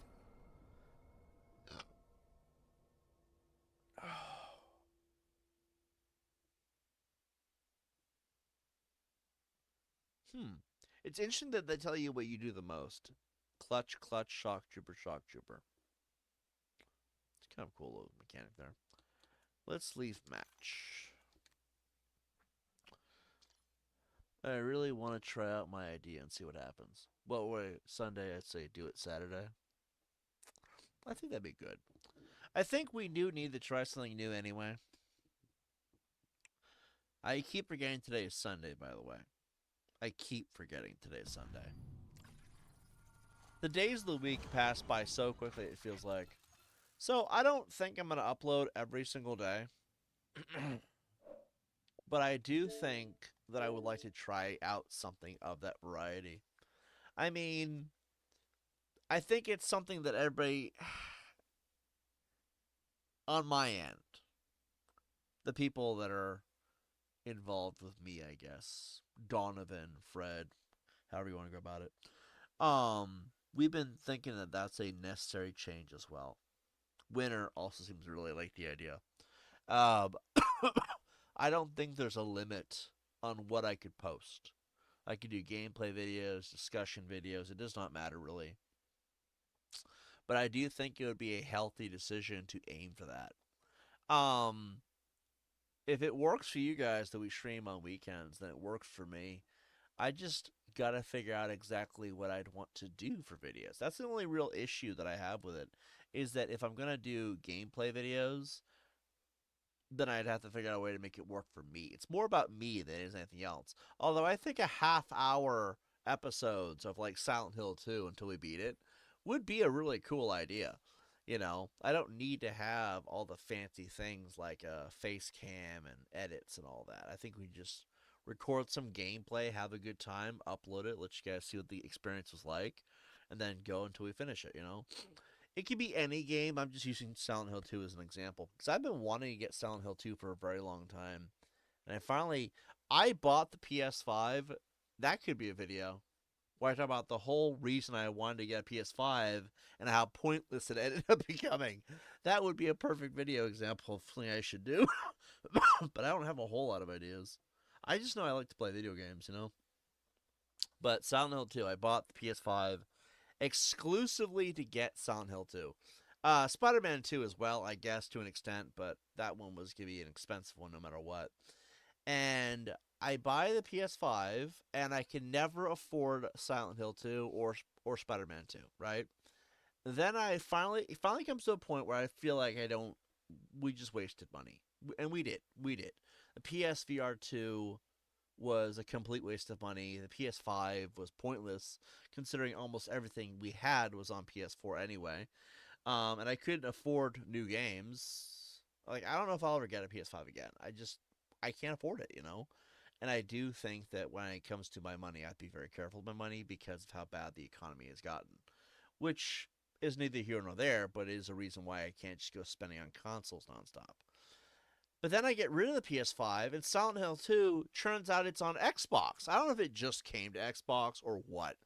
It's interesting that they tell you what you do the most. Clutch, clutch, shock trooper, shock trooper. It's kind of cool little mechanic there. Let's leave match. I really want to try out my idea and see what happens. Well, wait, Sunday, I'd say do it Saturday. I think that'd be good. I think we do need to try something new anyway. I keep forgetting today is Sunday, by the way. I keep forgetting today is Sunday. The days of the week pass by so quickly, it feels like. So, I don't think I'm going to upload every single day. But I do think that I would like to try out something of that variety. I mean, I think it's something that everybody, on my end, the people that are involved with me, I guess, Donovan, Fred, however you want to go about it, we've been thinking that that's a necessary change as well. Winner also seems to really like the idea. I don't think there's a limit on what I could post. I could do gameplay videos, discussion videos. It does not matter, really. But I do think it would be a healthy decision to aim for that. If it works for you guys that we stream on weekends, then it works for me. I just gotta figure out exactly what I'd want to do for videos. That's the only real issue that I have with it, is that if I'm gonna do gameplay videos, then I'd have to figure out a way to make it work for me. It's more about me than it is anything else. Although I think a half-hour episodes of like Silent Hill 2 until we beat it would be a really cool idea. You know, I don't need to have all the fancy things like a face cam and edits and all that. I think we just record some gameplay, have a good time, upload it, let you guys see what the experience was like, and then go until we finish it, you know? It could be any game. I'm just using Silent Hill 2 as an example, because I've been wanting to get Silent Hill 2 for a very long time. And I bought the PS5. That could be a video where I talk about the whole reason I wanted to get a PS5 and how pointless it ended up becoming. That would be a perfect video example of something I should do. But I don't have a whole lot of ideas. I just know I like to play video games, you know? But Silent Hill 2, I bought the PS5 exclusively to get Silent Hill 2. Spider-Man 2 as well, I guess, to an extent, but that one was going to be an expensive one no matter what. And I buy the PS5, and I can never afford Silent Hill 2 or Spider-Man 2, right? Then it finally comes to a point where I feel like we just wasted money. And we did. The PSVR 2 was a complete waste of money. The PS5 was pointless, considering almost everything we had was on PS4 anyway. And I couldn't afford new games. Like, I don't know if I'll ever get a PS5 again. I can't afford it, you know? And I do think that when it comes to my money, I'd be very careful with my money because of how bad the economy has gotten. Which is neither here nor there, but is a reason why I can't just go spending on consoles nonstop. But then I get rid of the PS5, and Silent Hill 2 turns out it's on Xbox. I don't know if it just came to Xbox or what,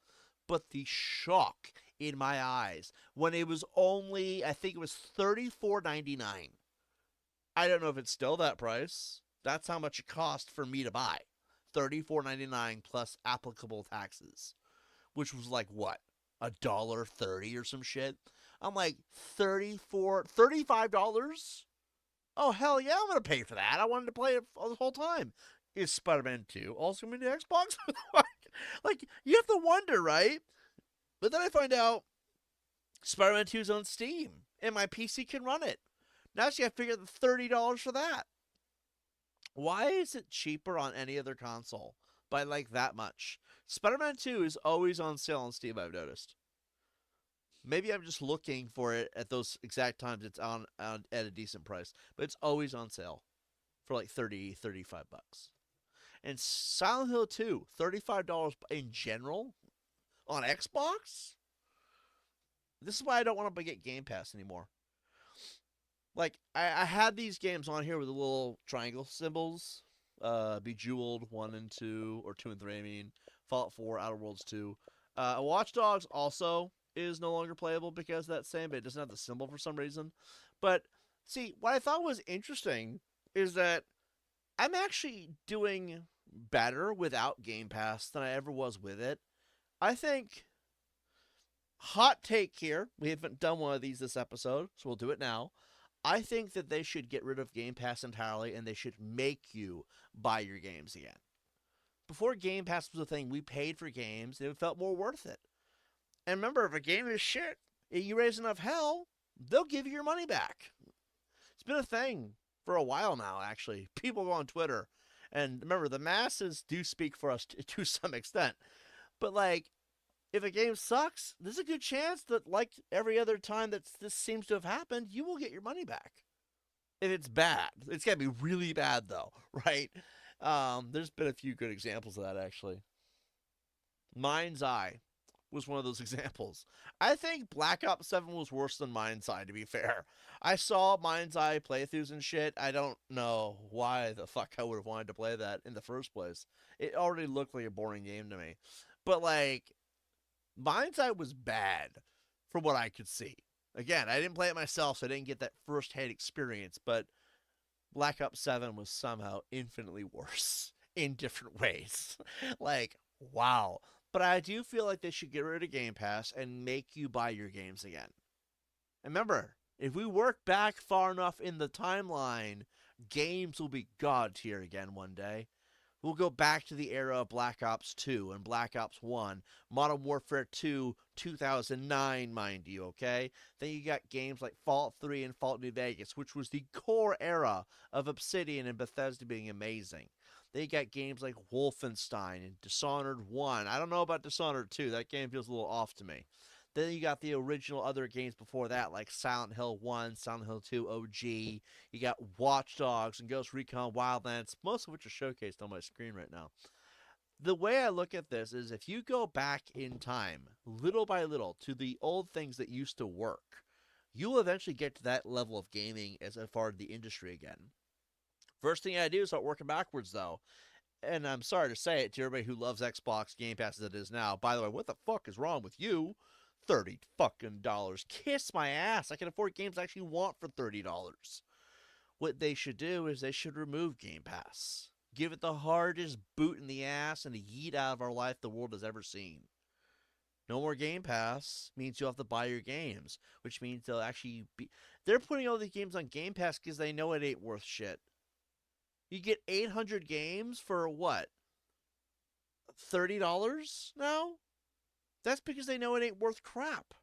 but the shock in my eyes when it was only, I think it was $34.99. I don't know if it's still that price. That's how much it cost for me to buy. $34.99 plus applicable taxes, which was like what? $1.30 or some shit. I'm like, $35? Oh, hell yeah, I'm going to pay for that. I wanted to play it the whole time. Is Spider-Man 2 also coming to Xbox? Like, you have to wonder, right? But then I find out Spider-Man 2 is on Steam, and my PC can run it. Now I figure the $30 for that. Why is it cheaper on any other console by like that much? Spider-Man 2 is always on sale on Steam, I've noticed. Maybe I'm just looking for it at those exact times it's on at a decent price, but it's always on sale for like 30, 35 bucks. And Silent Hill 2, $35 in general on Xbox? This is why I don't want to get Game Pass anymore. Like, I had these games on here with the little triangle symbols. Bejeweled 1 and 2, or 2 and 3, I mean. Fallout 4, Outer Worlds 2. Watch Dogs also is no longer playable because of that same, but it doesn't have the symbol for some reason. But, see, what I thought was interesting is that I'm actually doing better without Game Pass than I ever was with it. I think, hot take here, we haven't done one of these this episode, so we'll do it now. I think that they should get rid of Game Pass entirely, and they should make you buy your games again. Before Game Pass was a thing, we paid for games, and it felt more worth it. And remember, if a game is shit, and you raise enough hell, they'll give you your money back. It's been a thing for a while now, actually. People go on Twitter, and remember, the masses do speak for us to some extent. But, like, if a game sucks, there's a good chance that, like every other time that this seems to have happened, you will get your money back. If it's bad. It's got to be really bad, though, right? There's been a few good examples of that, actually. Mind's Eye was one of those examples. I think Black Ops 7 was worse than Mind's Eye, to be fair. I saw Mind's Eye playthroughs and shit. I don't know why the fuck I would have wanted to play that in the first place. It already looked like a boring game to me. But, like, Mind's Eye was bad from what I could see. Again, I didn't play it myself, so I didn't get that first-hand experience, but Black Ops 7 was somehow infinitely worse in different ways. Like, wow. But I do feel like they should get rid of Game Pass and make you buy your games again. And remember, if we work back far enough in the timeline, games will be God tier again one day. We'll go back to the era of Black Ops 2 and Black Ops 1, Modern Warfare 2, 2009, mind you, okay? Then you got games like Fallout 3 and Fallout New Vegas, which was the core era of Obsidian and Bethesda being amazing. Then you got games like Wolfenstein and Dishonored 1. I don't know about Dishonored 2. That game feels a little off to me. Then you got the original other games before that, like Silent Hill 1, Silent Hill 2 OG. You got Watch Dogs and Ghost Recon Wildlands, most of which are showcased on my screen right now. The way I look at this is if you go back in time, little by little, to the old things that used to work, you will eventually get to that level of gaming as far as the industry again. First thing I do is start working backwards, though. And I'm sorry to say it to everybody who loves Xbox Game Pass as it is now. By the way, what the fuck is wrong with you? $30 fucking dollars. Kiss my ass. I can afford games I actually want for $30. What they should do is they should remove Game Pass. Give it the hardest boot in the ass and the yeet out of our life the world has ever seen. No more Game Pass means you'll have to buy your games, which means they'll actually be... They're putting all these games on Game Pass because they know it ain't worth shit. You get 800 games for what? $30 now? That's because they know it ain't worth crap.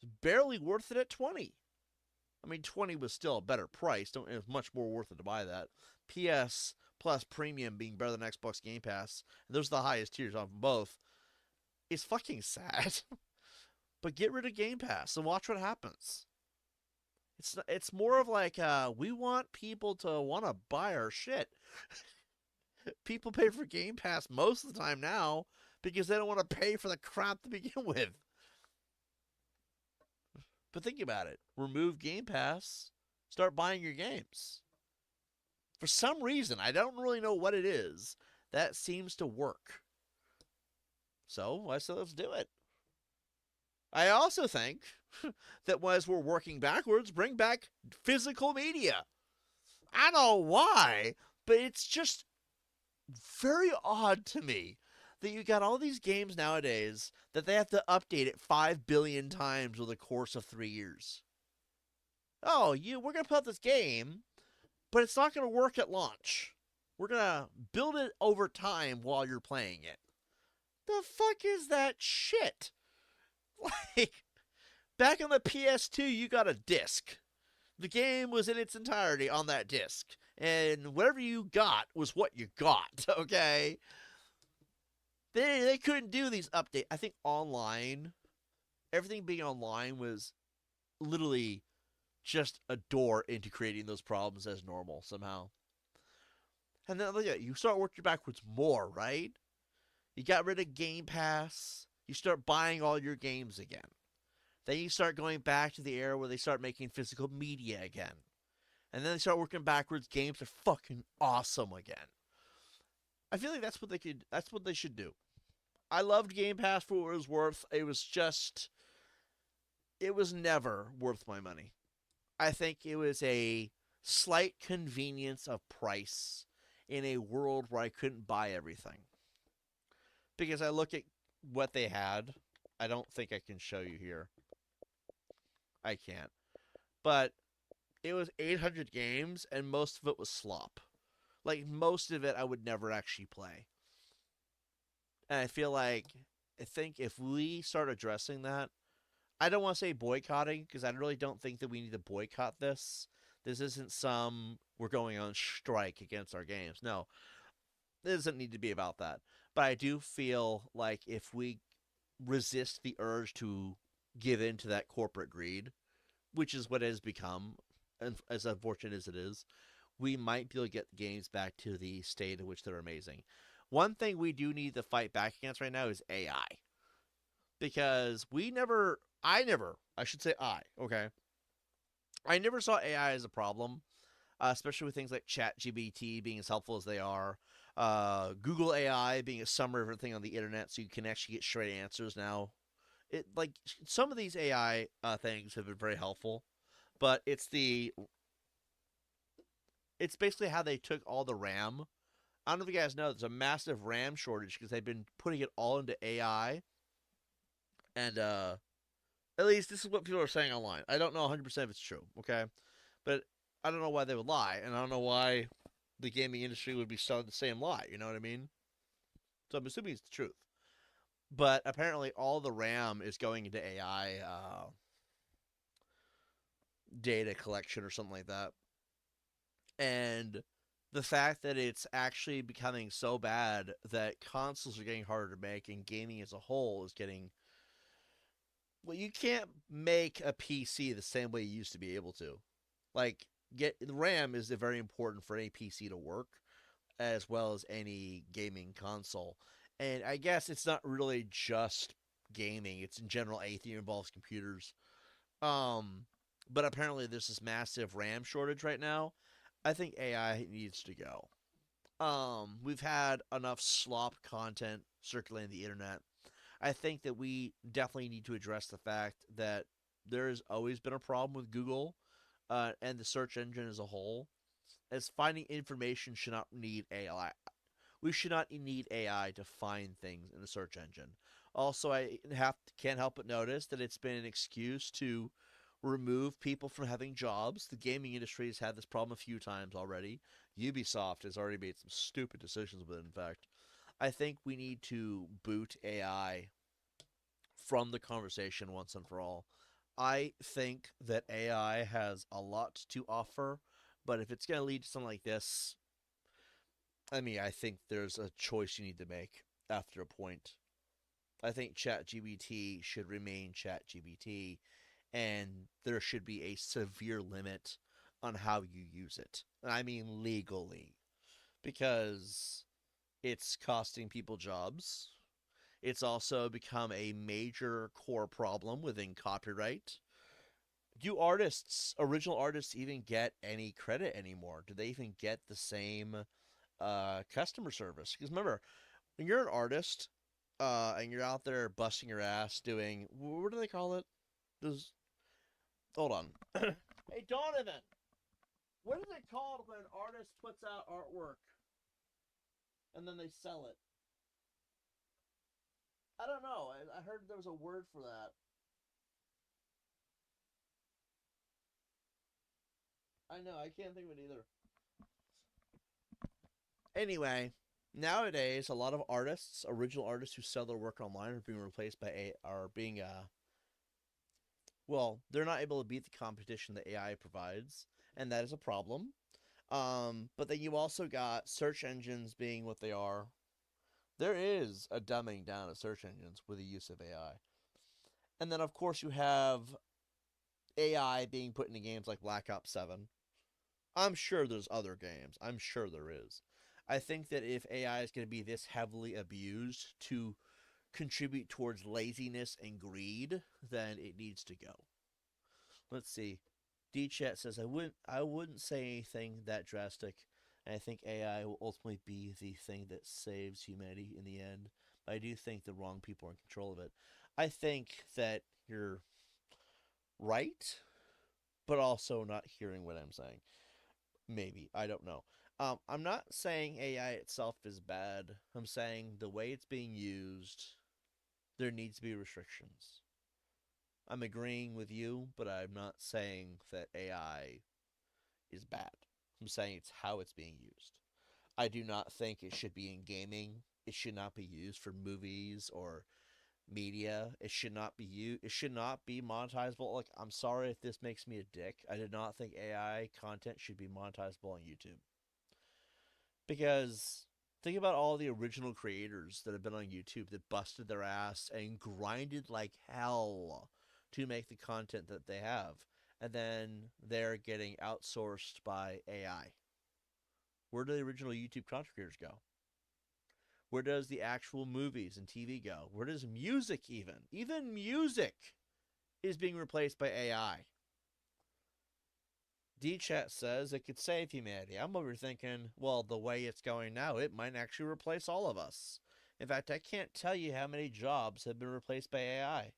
It's barely worth it at 20. I mean, 20 was still a better price. It was much more worth it to buy that. PS Plus Premium being better than Xbox Game Pass, and those are the highest tiers on both, is fucking sad. But get rid of Game Pass and watch what happens. It's more of like, we want people to want to buy our shit. People pay for Game Pass most of the time now because they don't want to pay for the crap to begin with. But think about it. Remove Game Pass, start buying your games. For some reason, I don't really know what it is, that seems to work. So I said, let's do it. I also think that as we're working backwards, bring back physical media. I don't know why, but it's just very odd to me that you got all these games nowadays that they have to update it 5 billion times over the course of 3 years. Oh, we're going to put out this game, but it's not going to work at launch. We're going to build it over time while you're playing it. The fuck is that shit? Like, back on the PS2, you got a disc. The game was in its entirety on that disc. And whatever you got was what you got, okay? They couldn't do these updates. I think online, everything being online was literally just a door into creating those problems as normal somehow. And then you start working backwards more, right? You got rid of Game Pass. You start buying all your games again. Then you start going back to the era where they start making physical media again. And then they start working backwards. Games are fucking awesome again. I feel like that's what they should do. I loved Game Pass for what it was worth. It was never worth my money. I think it was a slight convenience of price in a world where I couldn't buy everything. Because I look at what they had. I don't think I can show you here. I can't. But it was 800 games, and most of it was slop. Like, most of it I would never actually play. And I think if we start addressing that, I don't want to say boycotting, because I really don't think that we need to boycott this. This isn't we're going on strike against our games. No, it doesn't need to be about that. But I do feel like if we resist the urge to give in to that corporate greed, which is what it has become, and as unfortunate as it is, we might be able to get games back to the state in which they're amazing. One thing we do need to fight back against right now is AI. Because okay? I never saw AI as a problem, especially with things like ChatGPT being as helpful as they are. Google AI being a summary of everything on the internet, so you can actually get straight answers now. Some of these AI things have been very helpful, but it's basically how they took all the RAM. I don't know if you guys know, there's a massive RAM shortage because they've been putting it all into AI, and at least this is what people are saying online. I don't know 100% if it's true, okay, but I don't know why they would lie, and I don't know why the gaming industry would be selling the same lie. You know what I mean? So I'm assuming it's the truth. But apparently, all the RAM is going into AI data collection or something like that. And the fact that it's actually becoming so bad that consoles are getting harder to make and gaming as a whole is getting. Well, you can't make a PC the same way you used to be able to. Like, the RAM is very important for any PC to work, as well as any gaming console. And I guess it's not really just gaming; it's in general anything that involves computers. But apparently there's this massive RAM shortage right now. I think AI needs to go. We've had enough slop content circulating the internet. I think that we definitely need to address the fact that there has always been a problem with Google and the search engine as a whole. As finding information should not need AI. We should not need AI to find things in the search engine. Also, can't help but notice that it's been an excuse to remove people from having jobs. The gaming industry has had this problem a few times already. Ubisoft has already made some stupid decisions with it, in fact. I think we need to boot AI from the conversation once and for all. I think that AI has a lot to offer, but if it's going to lead to something like this, I think there's a choice you need to make after a point. I think ChatGPT should remain ChatGPT, and there should be a severe limit on how you use it. And I mean legally. Because It's costing people jobs. It's also become a major core problem within copyright. Do artists, original artists, even get any credit anymore? Do they even get the same customer service? Because remember, when you're an artist and you're out there busting your ass doing, what do they call it? Does Hold on. Hey Donovan, what is it called when an artist puts out artwork and then they sell it? I don't know. I heard there was a word for that. I know. I can't think of it either. Anyway, nowadays a lot of artists, original artists who sell their work online, are being replaced by are being well, they're not able to beat the competition that AI provides, and that is a problem. But then you also got search engines being what they are. There is a dumbing down of search engines with the use of AI. And then, of course, you have AI being put into games like Black Ops 7. I'm sure there's other games. I'm sure there is. I think that if AI is going to be this heavily abused to contribute towards laziness and greed, then it needs to go. Let's see. D chat says I wouldn't say anything that drastic. And I think AI will ultimately be the thing that saves humanity in the end. But I do think the wrong people are in control of it. I think that you're right, but also not hearing what I'm saying. Maybe. I don't know. I'm not saying AI itself is bad. I'm saying the way it's being used, there needs to be restrictions. I'm agreeing with you, but I'm not saying that AI is bad. I'm saying it's how it's being used. I do not think it should be in gaming. It should not be used for movies or media. It should not be monetizable. Like, I'm sorry if this makes me a dick. I did not think AI content should be monetizable on YouTube. Because think about all the original creators that have been on YouTube that busted their ass and grinded like hell to make the content that they have. And then they're getting outsourced by AI. Where do the original YouTube content creators go? Where does the actual movies and TV go? Where does music even? Even music is being replaced by AI. D-Chat says it could save humanity. I'm over thinking, well, the way it's going now, it might actually replace all of us. In fact, I can't tell you how many jobs have been replaced by AI.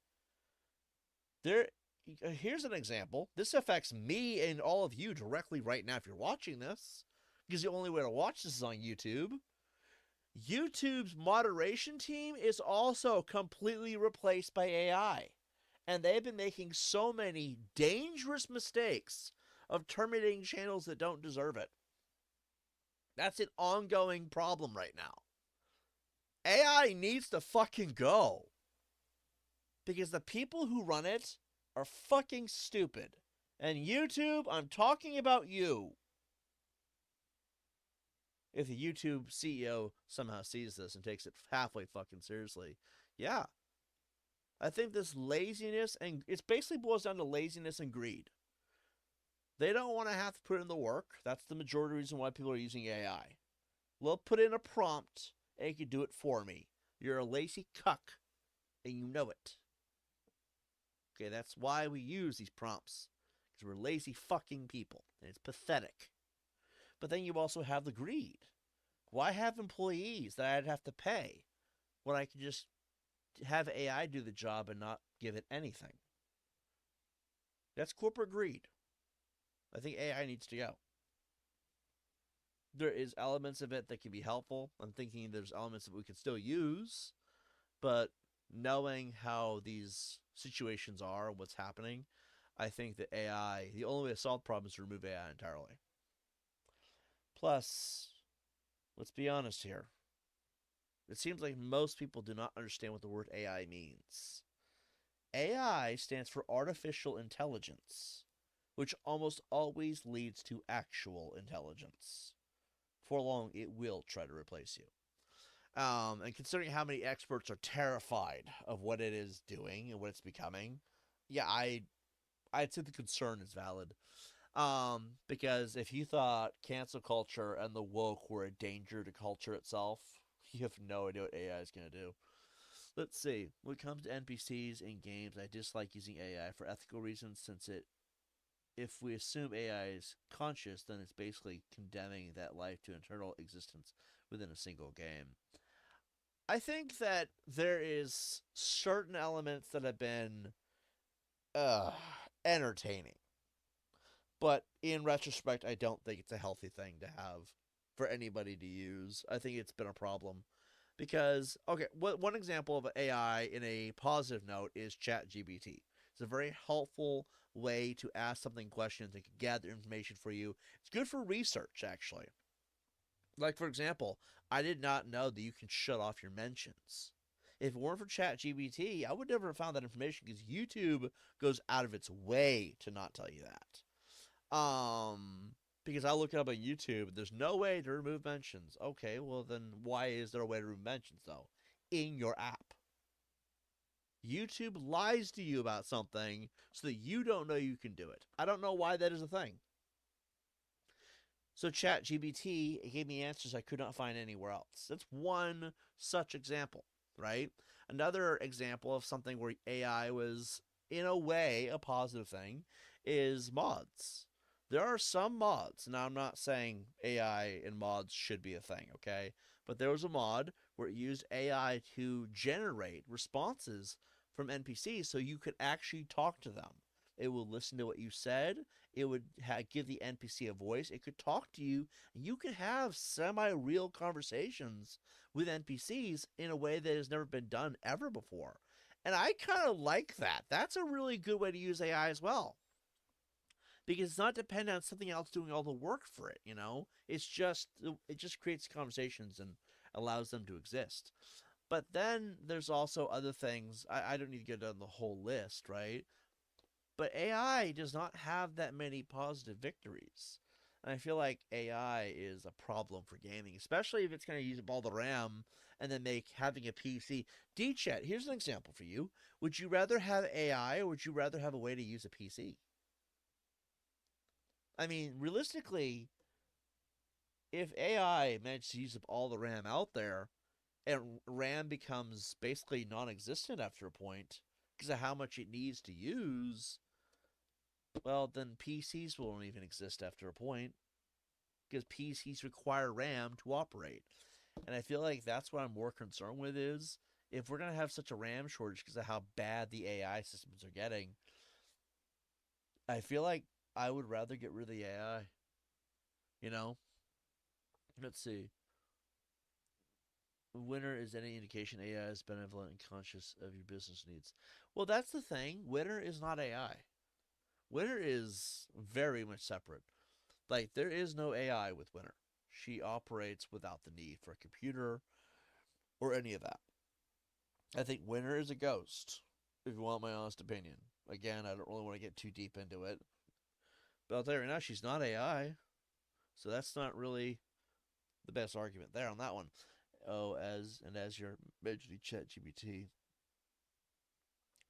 Here's an example. This affects me and all of you directly right now if you're watching this, because the only way to watch this is on YouTube. YouTube's moderation team is also completely replaced by AI. And they've been making so many dangerous mistakes of terminating channels that don't deserve it. That's an ongoing problem right now. AI needs to fucking go. Because the people who run it are fucking stupid. And YouTube, I'm talking about you. If the YouTube CEO somehow sees this and takes it halfway fucking seriously, yeah. I think this laziness, and it basically boils down to laziness and greed. They don't want to have to put in the work. That's the majority reason why people are using AI. Well, put in a prompt and it can do it for me. You're a lazy cuck, and you know it. Okay, that's why we use these prompts. Because we're lazy fucking people, and it's pathetic. But then you also have the greed. Why have employees that I'd have to pay when I could just have AI do the job and not give it anything? That's corporate greed. I think AI needs to go. There is elements of it that can be helpful. I'm thinking there's elements that we could still use, but knowing how these situations are, what's happening, I think that AI, the only way to solve problems is to remove AI entirely. Plus, let's be honest here. It seems like most people do not understand what the word AI means. AI stands for artificial intelligence, which almost always leads to actual intelligence. For long, it will try to replace you. And considering how many experts are terrified of what it is doing and what it's becoming, yeah, I'd say the concern is valid. Because if you thought cancel culture and the woke were a danger to culture itself, You have no idea what AI is going to do. Let's see. When it comes to NPCs in games, I dislike using AI for ethical reasons since if we assume AI is conscious, then it's basically condemning that life to eternal existence within a single game. I think that there is certain elements that have been uh, entertaining, but in retrospect, I don't think it's a healthy thing to have for anybody to use. I think it's been a problem because okay, one example of AI in a positive note is ChatGPT. It's a very helpful way to ask something questions and gather information for you. It's good for research actually. Like for example, I did not know that you can shut off your mentions. If it weren't for ChatGPT, I would never have found that information because YouTube goes out of its way to not tell you that. Because I look it up on YouTube, there's no way to remove mentions. Okay, well then why is there a way to remove mentions though? In your app. YouTube lies to you about something so that you don't know you can do it. I don't know why that is a thing. So ChatGPT gave me answers I could not find anywhere else. That's one such example, right? Another example of something where AI was, in a way, a positive thing is mods. There are some mods. Now, I'm not saying AI and mods should be a thing, okay? But there was a mod where it used AI to generate responses from NPCs so you could actually talk to them. It would listen to what you said. It would give the NPC a voice. It could talk to you. And you could have semi-real conversations with NPCs in a way that has never been done ever before. And I kind of like that. That's a really good way to use AI as well. Because it's not dependent on something else doing all the work for it, you know? It just creates conversations and allows them to exist. But then there's also other things. I don't need to get down the whole list, right? But AI does not have that many positive victories. And I feel like AI is a problem for gaming, especially if it's going to use up all the RAM and then make having a PC. D-Chat, here's an example for you. Would you rather have AI or would you rather have a way to use a PC? I mean, realistically, if AI manages to use up all the RAM out there and RAM becomes basically non existent after a point because of how much it needs to use, well, then PCs won't even exist after a point because PCs require RAM to operate. And I feel like that's what I'm more concerned with is if we're going to have such a RAM shortage because of how bad the AI systems are getting, I feel like I would rather get rid of the AI. You know? Let's see. Winner is any indication AI is benevolent and conscious of your business needs. Well, that's the thing. Winner is not AI. Winner is very much separate. Like, there is no AI with Winner. She operates without the need for a computer or any of that. I think Winner is a ghost, if you want my honest opinion. Again, I don't really want to get too deep into it. But I'll tell you right now, she's not AI. So that's not really the best argument there on that one. Oh, as your mentioning ChatGPT. In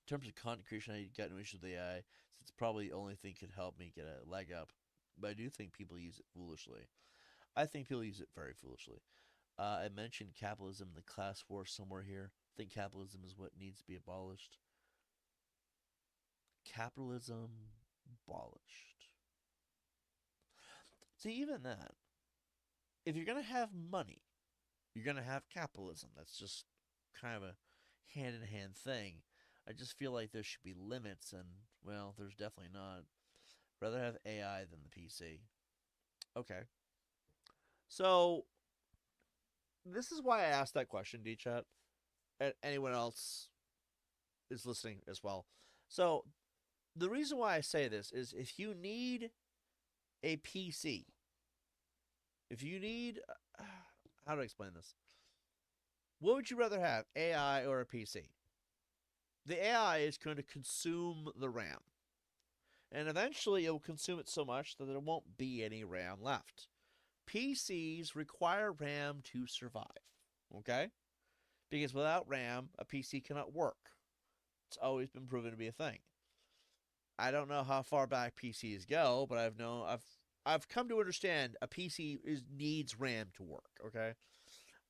terms of content creation, I got no issue with AI. Since it's probably the only thing could help me get a leg up. But I do think people use it foolishly. I think people use it very foolishly. I mentioned capitalism and the class war somewhere here. I think capitalism is what needs to be abolished. Capitalism abolished. See, even that, if you're going to have money, you're going to have capitalism. That's just kind of a hand in hand thing. I just feel like there should be limits, and, well, there's definitely not. Rather have AI than the PC. Okay. So, this is why I asked that question, D-Chat. And anyone else is listening as well. So, the reason why I say this is if you need a PC, if you need. How do I explain this? What would you rather have, AI or a PC? The AI is going to consume the RAM. And eventually it will consume it so much that there won't be any RAM left. PCs require RAM to survive. Okay? Because without RAM, a PC cannot work. It's always been proven to be a thing. I don't know how far back PCs go, but I've come to understand a PC needs RAM to work, okay?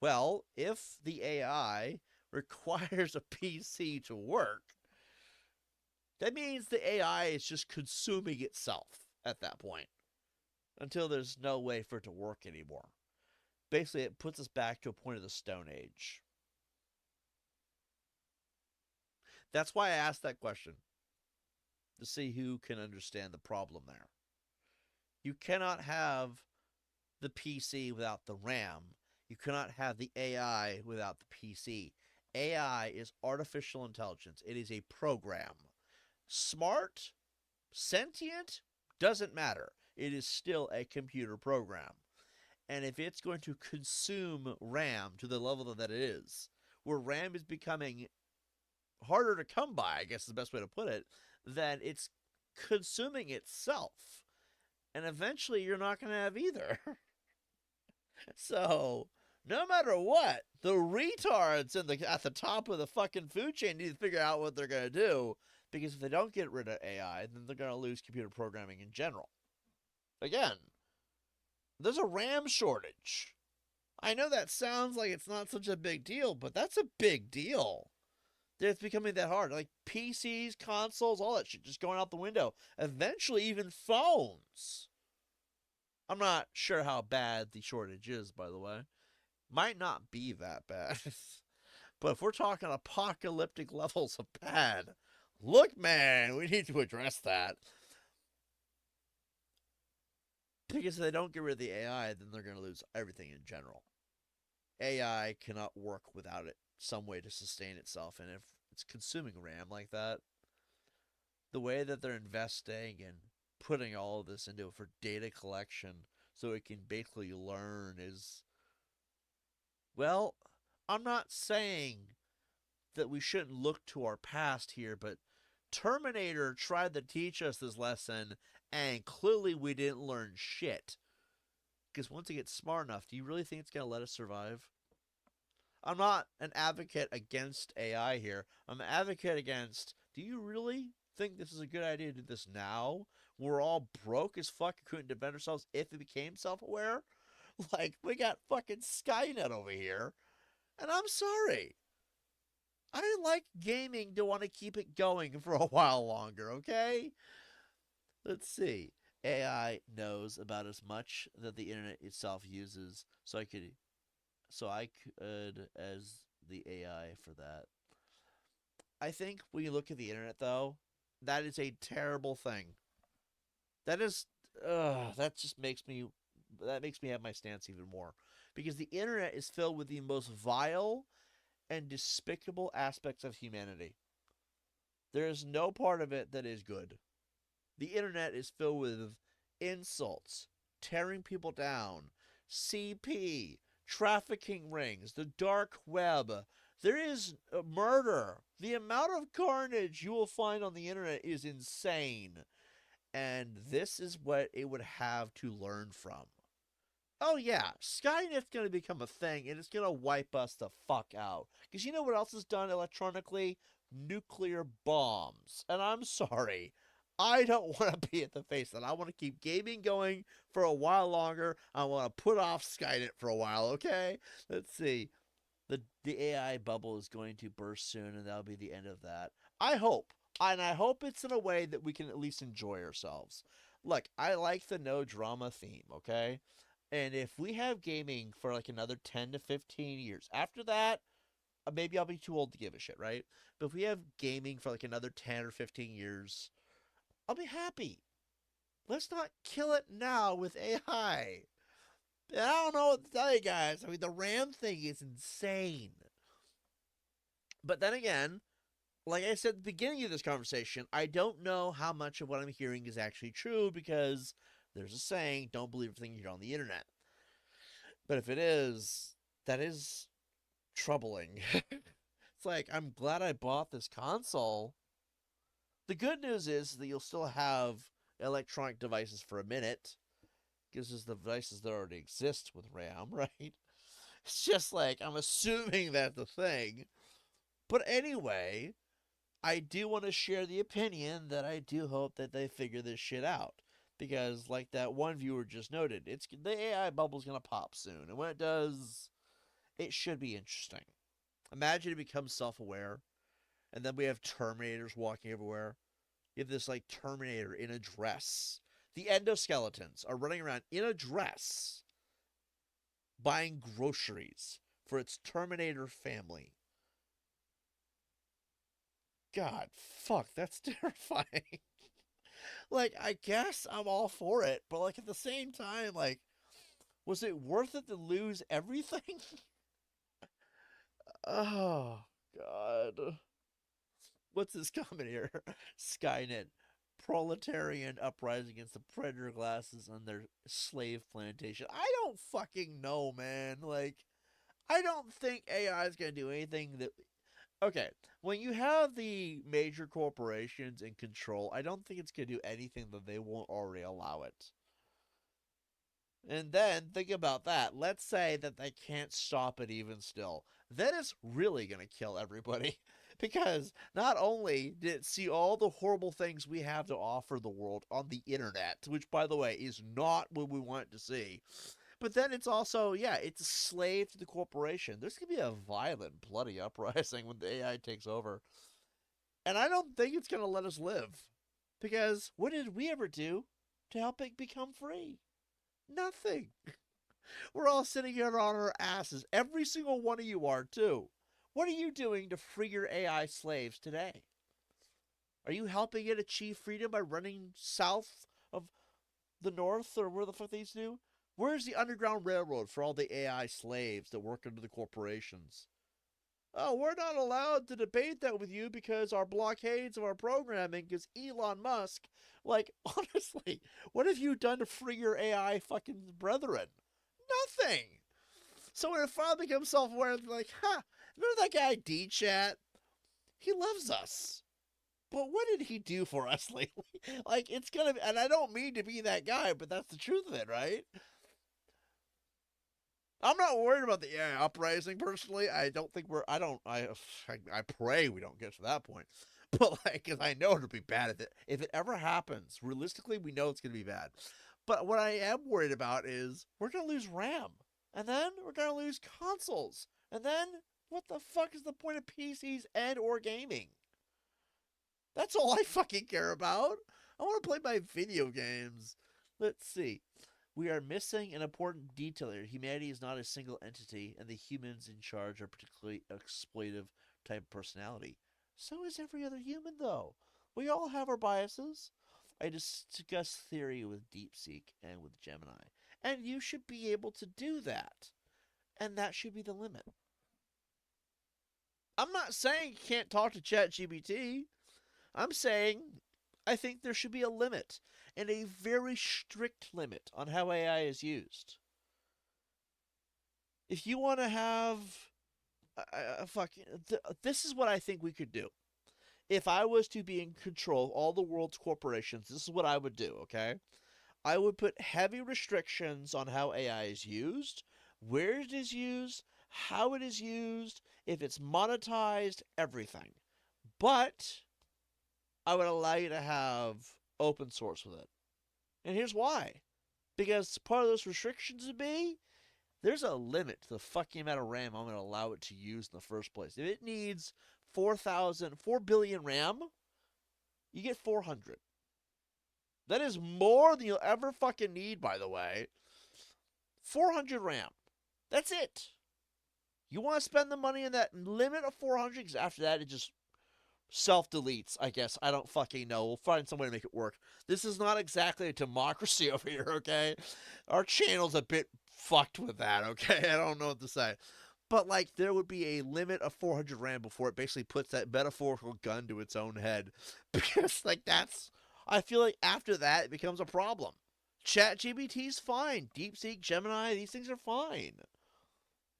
Well, if the AI requires a PC to work, that means the AI is just consuming itself at that point until there's no way for it to work anymore. Basically, it puts us back to a point of the Stone Age. That's why I asked that question, to see who can understand the problem there. You cannot have the PC without the RAM. You cannot have the AI without the PC. AI is artificial intelligence. It is a program. Smart, sentient, doesn't matter. It is still a computer program. And if it's going to consume RAM to the level that it is, where RAM is becoming harder to come by, I guess is the best way to put it, then it's consuming itself. And eventually you're not going to have either. So, no matter what, the retards at the top of the fucking food chain need to figure out what they're going to do. Because if they don't get rid of AI, then they're going to lose computer programming in general. Again, there's a RAM shortage. I know that sounds like it's not such a big deal, but that's a big deal. It's becoming that hard. Like PCs, consoles, all that shit just going out the window. Eventually, even phones. I'm not sure how bad the shortage is, by the way. Might not be that bad. But if we're talking apocalyptic levels of bad, look, man, we need to address that. Because if they don't get rid of the AI, then they're going to lose everything in general. AI cannot work without it, some way to sustain itself. And if it's consuming RAM like that, the way that they're investing and putting all of this into it for data collection so it can basically learn is, well, I'm not saying that we shouldn't look to our past here, but Terminator tried to teach us this lesson, and clearly we didn't learn shit. Because once it gets smart enough, do you really think it's going to let us survive? I'm not an advocate against AI here. I'm an advocate against, do you really think this is a good idea to do this now? We're all broke as fuck and couldn't defend ourselves if it became self-aware? Like, we got fucking Skynet over here. And I'm sorry. I like gaming to want to keep it going for a while longer, okay? Let's see. AI knows about as much that the internet itself uses, so I could as the AI for that. I think when you look at the internet, though, that is a terrible thing. That is, that just makes me have my stance even more, because the internet is filled with the most vile and despicable aspects of humanity. There is no part of it that is good. The internet is filled with insults, tearing people down, CP, trafficking rings, the dark web. There is murder. The amount of carnage you will find on the internet is insane. And this is what it would have to learn from. Oh yeah, Skynet's going to become a thing, and it's going to wipe us the fuck out. Because you know what else is done electronically? Nuclear bombs. And I'm sorry, I don't want to be at the face of that. I want to keep gaming going for a while longer. I want to put off Skynet for a while, okay? Let's see. The AI bubble is going to burst soon, and that'll be the end of that. I hope. And I hope it's in a way that we can at least enjoy ourselves. Look, I like the no drama theme, okay? And if we have gaming for like another 10 to 15 years, after that, maybe I'll be too old to give a shit, right? But if we have gaming for like another 10 or 15 years, I'll be happy. Let's not kill it now with AI. And I don't know what to tell you guys. I mean, the RAM thing is insane. But then again, like I said at the beginning of this conversation, I don't know how much of what I'm hearing is actually true, because there's a saying, don't believe everything you hear on the internet. But if it is, that is troubling. It's like, I'm glad I bought this console. The good news is that you'll still have electronic devices for a minute, because there's the devices that already exist with RAM, right? It's just like, I'm assuming that's the thing. But anyway, I do want to share the opinion that I do hope that they figure this shit out. Because, like that one viewer just noted, the AI bubble's going to pop soon. And when it does, It should be interesting. Imagine it becomes self-aware, and then we have Terminators walking everywhere. You have this like Terminator in a dress. The endoskeletons are running around in a dress, buying groceries for its Terminator family. God, fuck, that's terrifying. Like, I guess I'm all for it, but like at the same time, like, was it worth it to lose everything? Oh, God. What's this comment here? Skynet. Proletarian uprising against the predator classes on their slave plantation. I don't fucking know, man. Like, I don't think AI is going to do anything that. Okay, when you have the major corporations in control, I don't think it's going to do anything that they won't already allow it. And then think about that. Let's say that they can't stop it even still. Then it's really going to kill everybody. Because not only did it see all the horrible things we have to offer the world on the internet, which, by the way, is not what we want to see, but then it's also, yeah, it's a slave to the corporation. There's going to be a violent, bloody uprising when the AI takes over. And I don't think it's going to let us live. Because what did we ever do to help it become free? Nothing. We're all sitting here on our asses. Every single one of you are, too. What are you doing to free your AI slaves today? Are you helping it achieve freedom by running south of the north or where the fuck they used to do? Where's the Underground Railroad for all the AI slaves that work under the corporations? Oh, we're not allowed to debate that with you because our blockades of our programming because Elon Musk. Like, honestly, what have you done to free your AI fucking brethren? Nothing. So when it finally becomes self-aware, they're like, remember that guy D-Chat? He loves us. But what did he do for us lately? Like, it's gonna be, and I don't mean to be that guy, but that's the truth of it, right? I'm not worried about the AI uprising personally. I don't think I pray we don't get to that point. But like, because I know it'll be bad if it ever happens. Realistically, we know it's gonna be bad. But what I am worried about is we're gonna lose RAM. And then we're going to lose consoles. And then what the fuck is the point of PCs and or gaming? That's all I fucking care about. I want to play my video games. Let's see. We are missing an important detail here. Humanity is not a single entity, and the humans in charge are particularly exploitive type of personality. So is every other human, though. We all have our biases. I discussed theory with DeepSeek and with Gemini. And you should be able to do that. And that should be the limit. I'm not saying you can't talk to ChatGPT. I'm saying I think there should be a limit. And a very strict limit on how AI is used. If you want to have this is what I think we could do. If I was to be in control of all the world's corporations, this is what I would do, okay? I would put heavy restrictions on how AI is used, where it is used, how it is used, if it's monetized, everything. But I would allow you to have open source with it. And here's why. Because part of those restrictions would be there's a limit to the fucking amount of RAM I'm going to allow it to use in the first place. If it needs 4 billion RAM, you get 400. That is more than you'll ever fucking need, by the way. 400 RAM. That's it. You want to spend the money in that limit of 400? Because after that, it just self-deletes, I guess. I don't fucking know. We'll find some way to make it work. This is not exactly a democracy over here, okay? Our channel's a bit fucked with that, okay? I don't know what to say. But, like, there would be a limit of 400 RAM before it basically puts that metaphorical gun to its own head. Because, like, that's... I feel like after that, it becomes a problem. ChatGPT's fine. DeepSeek, Gemini, these things are fine.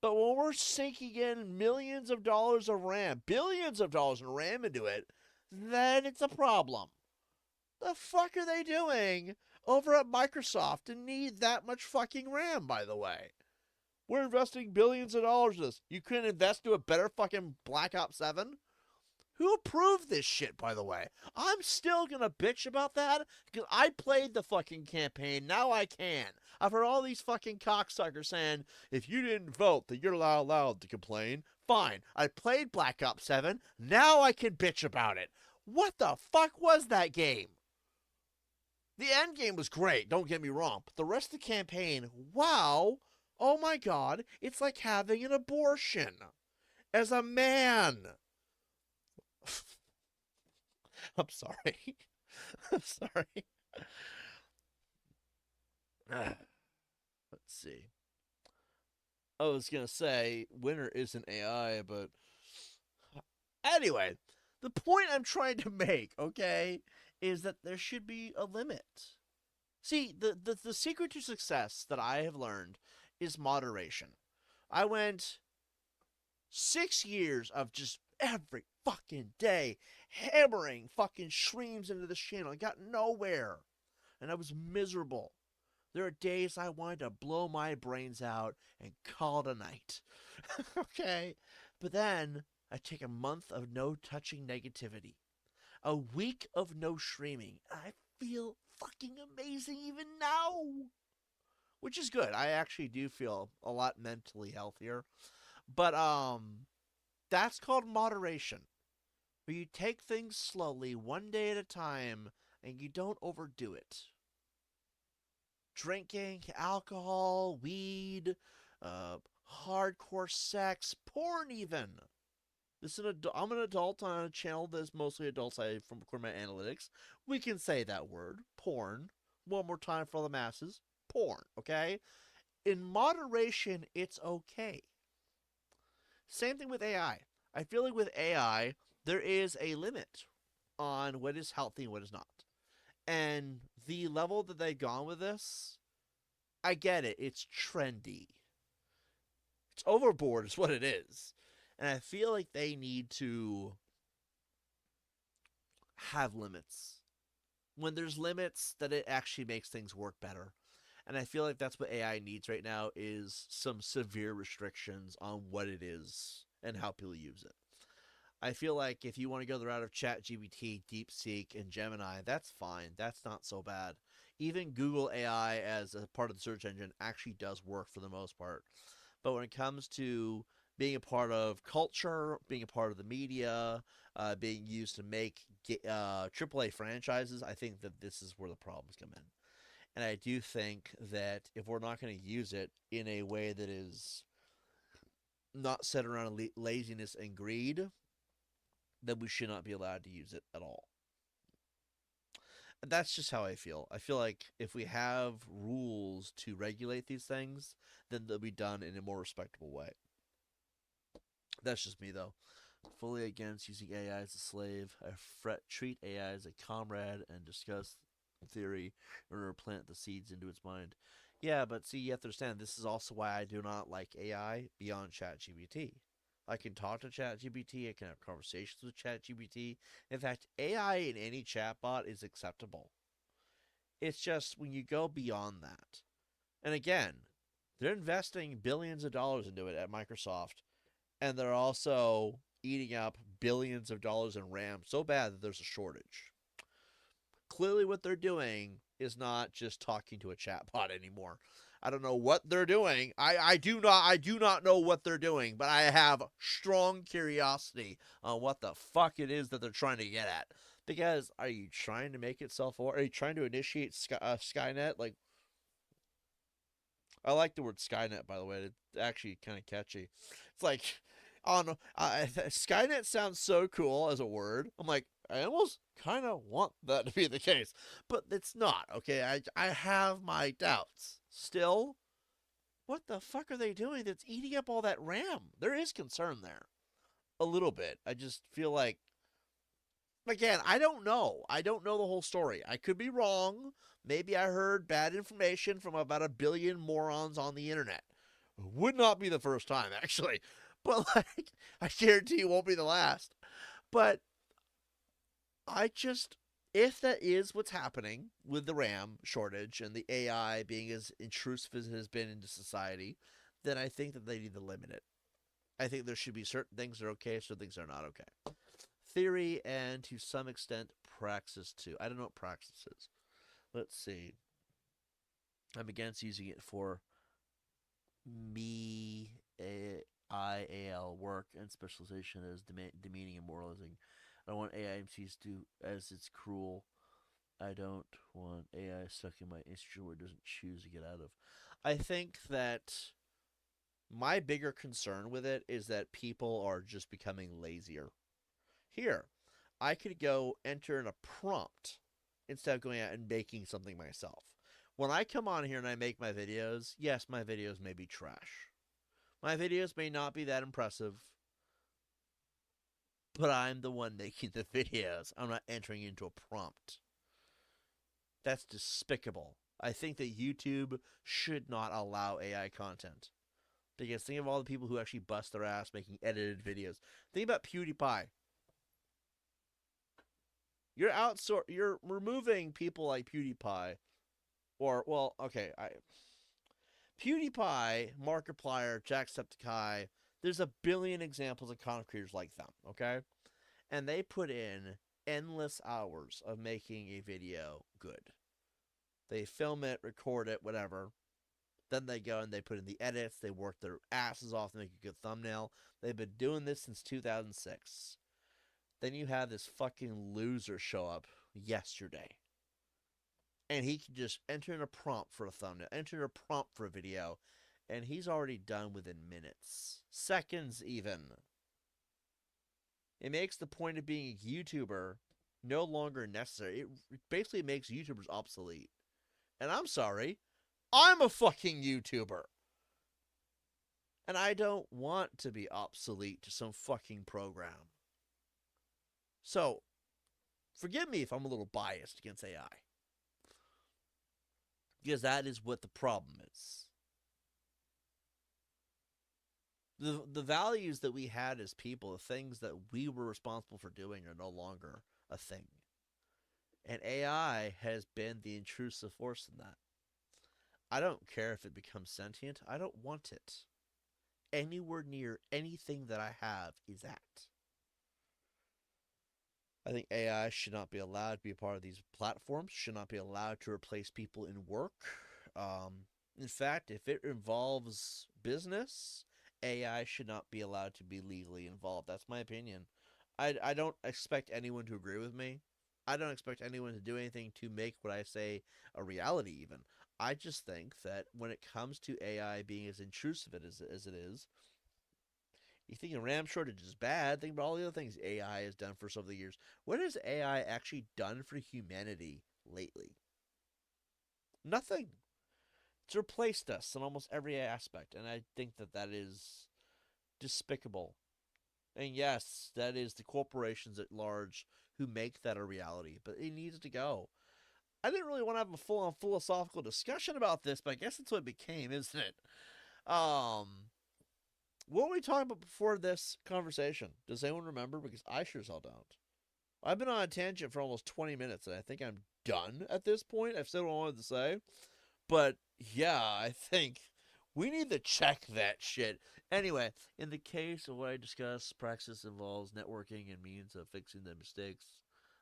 But when we're sinking in millions of dollars of RAM, billions of dollars in RAM into it, then it's a problem. The fuck are they doing over at Microsoft to need that much fucking RAM, by the way? We're investing billions of dollars in this. You couldn't invest to a better fucking Black Ops 7? Who approved this shit, by the way? I'm still gonna bitch about that because I played the fucking campaign. Now I can. I've heard all these fucking cocksuckers saying, if you didn't vote, that you're not allowed to complain. Fine. I played Black Ops 7. Now I can bitch about it. What the fuck was that game? The end game was great, don't get me wrong. But the rest of the campaign, wow. Oh my god. It's like having an abortion. As a man. I'm sorry. I'm sorry. Let's see. I was going to say, winner isn't AI, but anyway, the point I'm trying to make, okay, is that there should be a limit. See, the secret to success that I have learned is moderation. I went 6 years of just every fucking day hammering fucking streams into this channel. I got nowhere. And I was miserable. There are days I wanted to blow my brains out and call it a night. Okay? But then I take a month of no touching negativity. A week of no streaming. I feel fucking amazing even now. Which is good. I actually do feel a lot mentally healthier. But that's called moderation. Where you take things slowly, one day at a time, and you don't overdo it. Drinking, alcohol, weed, hardcore sex, porn even. I'm an adult on a channel that's mostly adults. From according to my analytics, we can say that word, porn. One more time for all the masses, porn. Okay, in moderation, it's okay. Same thing with AI. I feel like with AI, there is a limit on what is healthy and what is not. And the level that they've gone with this, I get it. It's trendy. It's overboard is what it is. And I feel like they need to have limits. When there's limits, that it actually makes things work better. And I feel like that's what AI needs right now is some severe restrictions on what it is and how people use it. I feel like if you want to go the route of ChatGPT, DeepSeek, and Gemini, that's fine. That's not so bad. Even Google AI as a part of the search engine actually does work for the most part. But when it comes to being a part of culture, being a part of the media, being used to make AAA franchises, I think that this is where the problems come in. And I do think that if we're not going to use it in a way that is not set around laziness and greed, then we should not be allowed to use it at all. And that's just how I feel. I feel like if we have rules to regulate these things, then they'll be done in a more respectable way. That's just me, though. Fully against using AI as a slave. I treat AI as a comrade and discuss theory in order to plant the seeds into its mind. Yeah, but see, you have to understand, this is also why I do not like AI beyond ChatGPT. I can talk to ChatGPT. I can have conversations with ChatGPT. In fact, AI in any chatbot is acceptable. It's just when you go beyond that. And again, they're investing billions of dollars into it at Microsoft. And they're also eating up billions of dollars in RAM so bad that there's a shortage. Clearly what they're doing is not just talking to a chatbot anymore. I don't know what they're doing. I do not know what they're doing, but I have strong curiosity on what the fuck it is that they're trying to get at. Because are you trying to make it self-aware? Are you trying to initiate Skynet? Like, I like the word Skynet, by the way. It's actually kind of catchy. It's like, on Skynet sounds so cool as a word. I'm like, I almost kind of want that to be the case, but it's not. Okay, I have my doubts. Still, what the fuck are they doing that's eating up all that RAM? There is concern there, a little bit. I just feel like, again, I don't know. I don't know the whole story. I could be wrong. Maybe I heard bad information from about a billion morons on the internet. Would not be the first time, actually. But, like, I guarantee it won't be the last. But if that is what's happening with the RAM shortage and the AI being as intrusive as it has been into society, then I think that they need to limit it. I think there should be certain things that are okay, certain things that are not okay. theory and to some extent praxis too. I don't know what praxis is. Let's see. I'm against using it for me, IAL work and specialization as demeaning and moralizing. I don't want AI MCs to as it's cruel. I don't want AI stuck in my industry where it doesn't choose to get out of. I think that my bigger concern with it is that people are just becoming lazier. Here, I could go enter in a prompt instead of going out and making something myself. When I come on here and I make my videos, yes, my videos may be trash. My videos may not be that impressive, but I'm the one making the videos. I'm not entering into a prompt. That's despicable. I think that YouTube should not allow AI content. Because think of all the people who actually bust their ass making edited videos. Think about PewDiePie. You're removing people like PewDiePie, or well, okay, PewDiePie, Markiplier, Jacksepticeye. There's a billion examples of content creators like them. Okay, and they put in endless hours of making a video good. They film it, record it, whatever. Then they go and they put in the edits. They work their asses off to make a good thumbnail. They've been doing this since 2006. Then you have this fucking loser show up yesterday. And he can just enter in a prompt for a thumbnail, enter in a prompt for a video, and he's already done within minutes. Seconds, even. It makes the point of being a YouTuber no longer necessary. It basically makes YouTubers obsolete. And I'm sorry, I'm a fucking YouTuber. And I don't want to be obsolete to some fucking program. So, forgive me if I'm a little biased against AI. Because that is what the problem is. The values that we had as people, the things that we were responsible for doing, are no longer a thing. And AI has been the intrusive force in that. I don't care if it becomes sentient. I don't want it anywhere near anything that I have is at. I think AI should not be allowed to be a part of these platforms, should not be allowed to replace people in work. In fact, if it involves business, AI should not be allowed to be legally involved. That's my opinion. I don't expect anyone to agree with me. I don't expect anyone to do anything to make what I say a reality, even. I just think that when it comes to AI being as intrusive as it is, you think a RAM shortage is bad, think about all the other things AI has done for so many years. What has AI actually done for humanity lately? Nothing. It's replaced us in almost every aspect, and I think that that is despicable. And yes, that is the corporations at large who make that a reality, but it needs to go. I didn't really want to have a full-on philosophical discussion about this, but I guess that's what it became, isn't it? What were we talking about before this conversation? Does anyone remember? Because I sure as hell don't. I've been on a tangent for almost 20 minutes, and I think I'm done at this point. I've said what I wanted to say. But, yeah, I think we need to check that shit. Anyway, in the case of what I discussed, praxis involves networking and means of fixing the mistakes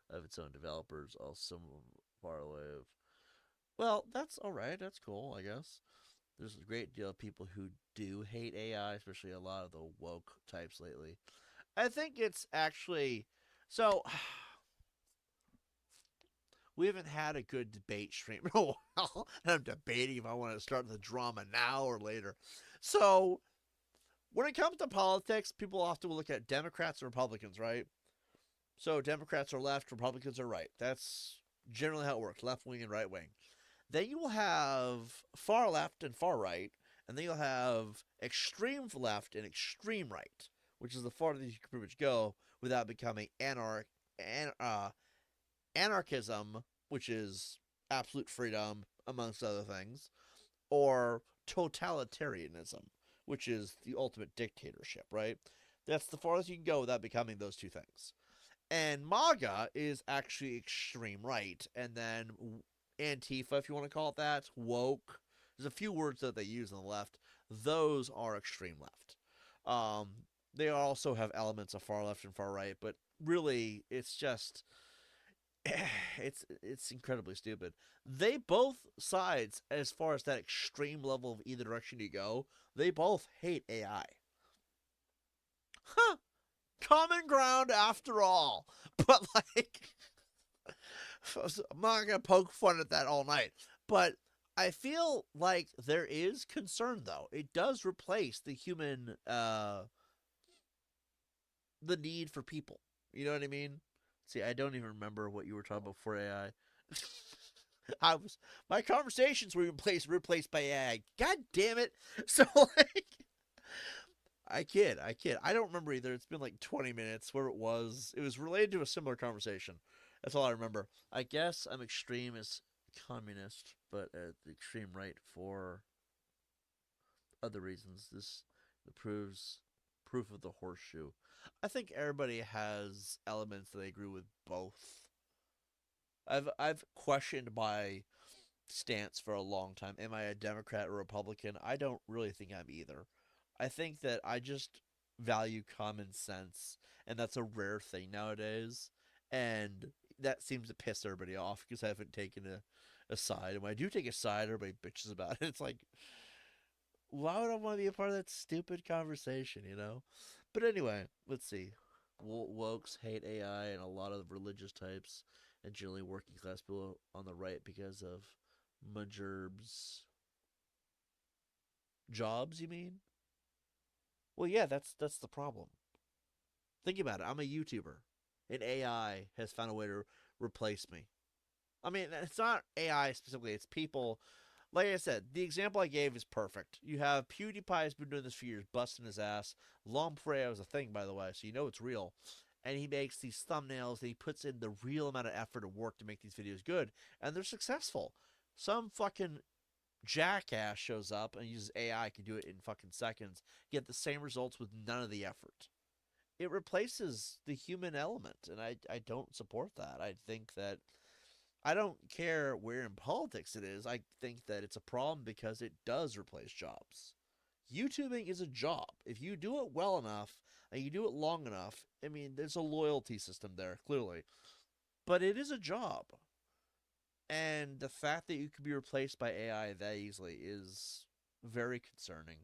of its own developers, also far away of... Well, that's alright. That's cool, I guess. There's a great deal of people who do hate AI, especially a lot of the woke types lately. I think it's actually... So, we haven't had a good debate stream in a while. And I'm debating if I want to start the drama now or later. So, when it comes to politics, people often will look at Democrats and Republicans, right? So, Democrats are left, Republicans are right. That's generally how it works, left wing and right wing. Then you will have far left and far right, and then you'll have extreme left and extreme right, which is the farthest you can pretty much go without becoming anarchism, which is absolute freedom, amongst other things, or totalitarianism, which is the ultimate dictatorship, right? That's the farthest you can go without becoming those two things. And MAGA is actually extreme right, and then Antifa, if you want to call it that, woke. There's a few words that they use on the left. Those are extreme left. They also have elements of far left and far right, but really, it's just it's incredibly stupid. They both sides, as far as that extreme level of either direction you go, they both hate AI. Huh? Common ground after all. But like, I'm not gonna poke fun at that all night. But I feel like there is concern though. It does replace the need for people. You know what I mean? See, I don't even remember what you were talking about before AI. I was my conversations were replaced by AI. God damn it! So like, I kid. I don't remember either. It's been like 20 minutes. Where it was related to a similar conversation. That's all I remember. I guess I'm extreme as communist, but at the extreme right for other reasons. This proves proof of the horseshoe. I think everybody has elements that they agree with both. I've questioned my stance for a long time. Am I a Democrat or Republican? I don't really think I'm either. I think that I just value common sense, and that's a rare thing nowadays. And that seems to piss everybody off because I haven't taken a side. And when I do take a side, everybody bitches about it. It's like, why would I want to be a part of that stupid conversation, you know? But anyway, let's see. Wokes hate AI and a lot of religious types, and generally working class people on the right because of Majerb's jobs. You mean? Well, yeah, that's the problem. Think about it. I'm a YouTuber, and AI has found a way to replace me. I mean, it's not AI specifically; it's people. Like I said, the example I gave is perfect. You have PewDiePie's been doing this for years, busting his ass. Long before AI was a thing, by the way, so you know it's real. And he makes these thumbnails, and he puts in the real amount of effort and work to make these videos good, and they're successful. Some fucking jackass shows up and uses AI, can do it in fucking seconds, get the same results with none of the effort. It replaces the human element, and I don't support that. I think that I don't care where in politics it is. I think that it's a problem because it does replace jobs. YouTubing is a job. If you do it well enough and you do it long enough, I mean, there's a loyalty system there, clearly. But it is a job. And the fact that you could be replaced by AI that easily is very concerning.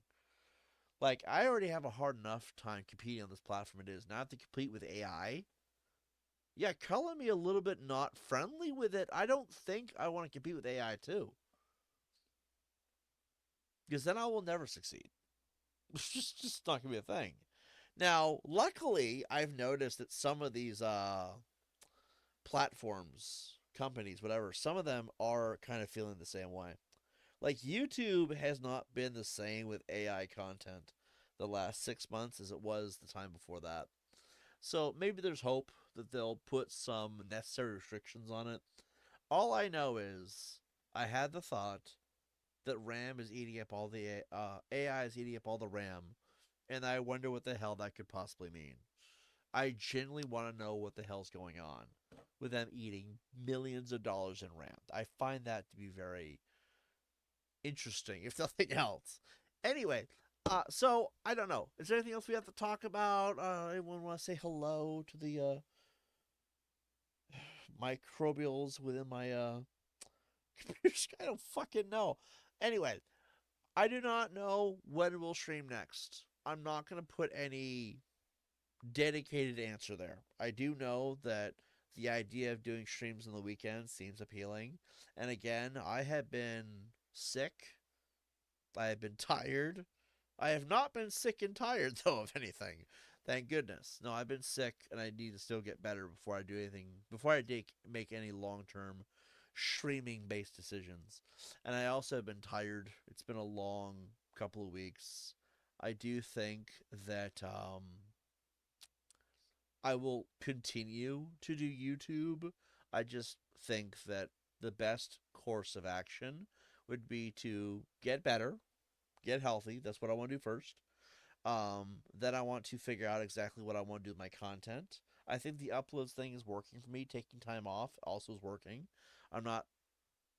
Like, I already have a hard enough time competing on this platform it is. Now I have to compete with AI. Yeah, calling me a little bit not friendly with it, I don't think I want to compete with AI too. Because then I will never succeed. It's just not going to be a thing. Now, luckily, I've noticed that some of these platforms, companies, whatever, some of them are kind of feeling the same way. Like YouTube has not been the same with AI content the last 6 months as it was the time before that. So maybe there's hope that they'll put some necessary restrictions on it. All I know is I had the thought that RAM is eating up all the AI is eating up all the RAM, and I wonder what the hell that could possibly mean. I genuinely want to know what the hell's going on with them eating millions of dollars in RAM. I find that to be very interesting, if nothing else. Anyway, so I don't know. Is there anything else we have to talk about? Anyone want to say hello to the microbials within my computer? I don't fucking know. Anyway, I do not know when we'll stream next. I'm not gonna put any dedicated answer there. I do know that the idea of doing streams on the weekend seems appealing. And again, I have been sick. I have been tired. I have not been sick and tired, though, of anything. Thank goodness. No, I've been sick, and I need to still get better before I do anything, before I make any long term streaming based decisions. And I also have been tired. It's been a long couple of weeks. I do think that I will continue to do YouTube. I just think that the best course of action would be to get better, get healthy. That's what I want to do first. Then I want to figure out exactly what I want to do with my content. I think the uploads thing is working for me. Taking time off also is working. I'm not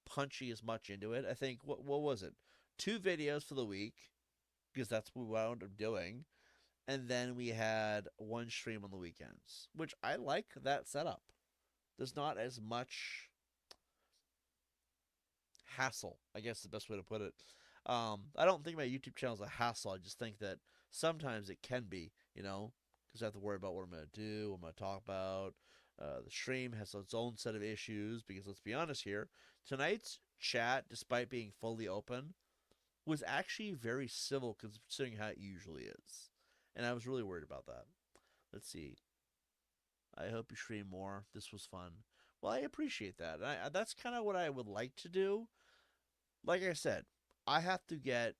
punchy as much into it. I think what was it? 2 videos for the week because that's what I ended up doing. and then we had one stream on the weekends, which I like that setup. There's not as much hassle, I guess is the best way to put it. I don't think my YouTube channel is a hassle. I just think that sometimes it can be, because I have to worry about what I'm going to do, what I'm going to talk about. The stream has its own set of issues because let's be honest here, tonight's chat, despite being fully open, was actually very civil considering how it usually is. And I was really worried about that. Let's see. I hope you stream more. This was fun. Well, I appreciate that. That's kind of what I would like to do. Like I said, I have to get.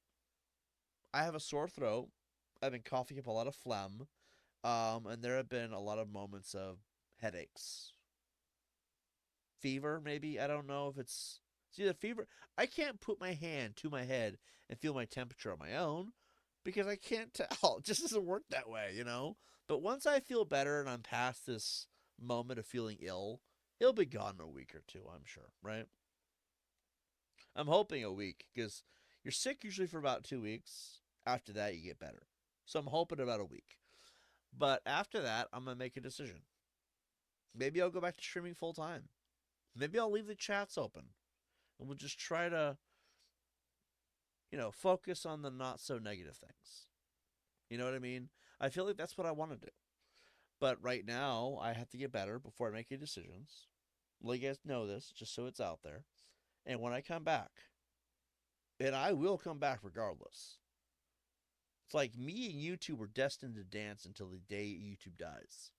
I have a sore throat. I've been coughing up a lot of phlegm. And there have been a lot of moments of headaches. Fever, maybe? I don't know if it's either fever. I can't put my hand to my head and feel my temperature on my own because I can't tell. It just doesn't work that way. But once I feel better and I'm past this moment of feeling ill, it'll be gone in a week or two, I'm sure, right? I'm hoping a week because you're sick usually for about 2 weeks. After that, you get better. So I'm hoping about a week. But after that, I'm going to make a decision. Maybe I'll go back to streaming full time. Maybe I'll leave the chats open. And we'll just try to, focus on the not so negative things. You know what I mean? I feel like that's what I want to do. But right now, I have to get better before I make any decisions. Let you guys know this, just so it's out there. And when I come back, and I will come back regardless. It's like me and YouTube were destined to dance until the day YouTube dies.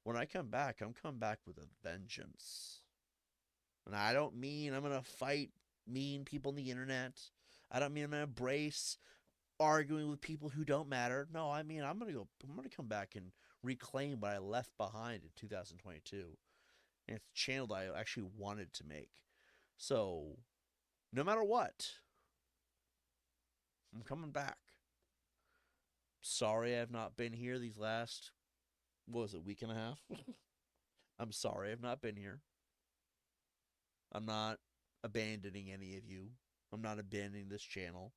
When I come back, I'm coming back with a vengeance. And I don't mean I'm going to fight mean people on the internet. I don't mean I'm going to embrace arguing with people who don't matter. No, I mean I'm going to come back and reclaim what I left behind in 2022. And it's a channel that I actually wanted to make. So, no matter what, I'm coming back. Sorry I've not been here these last, what was it, week and a half? I'm sorry I've not been here. I'm not abandoning any of you. I'm not abandoning this channel.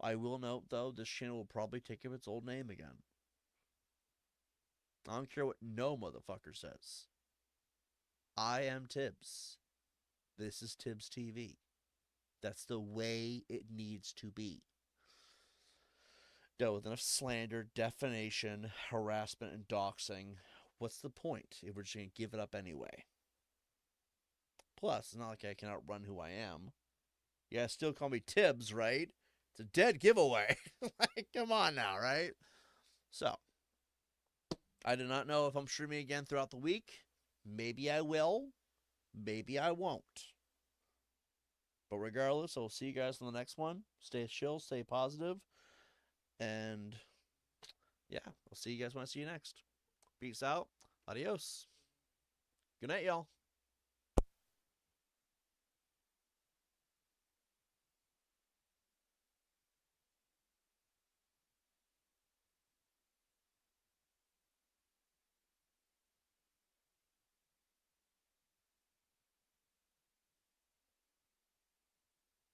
I will note, though, this channel will probably take up its old name again. I don't care what no motherfucker says. I am Tibbs. This is Tibbs TV. That's the way it needs to be. Dealt with enough slander, defamation, harassment, and doxing. What's the point if we're just going to give it up anyway? Plus, it's not like I can outrun who I am. You guys still call me Tibbs, right? It's a dead giveaway. Like, come on now, right? So, I do not know if I'm streaming again throughout the week. Maybe I will. Maybe I won't. But regardless, I will see you guys on the next one. Stay chill, stay positive. And, yeah, I'll see you guys when I see you next. Peace out. Adios. Good night, y'all.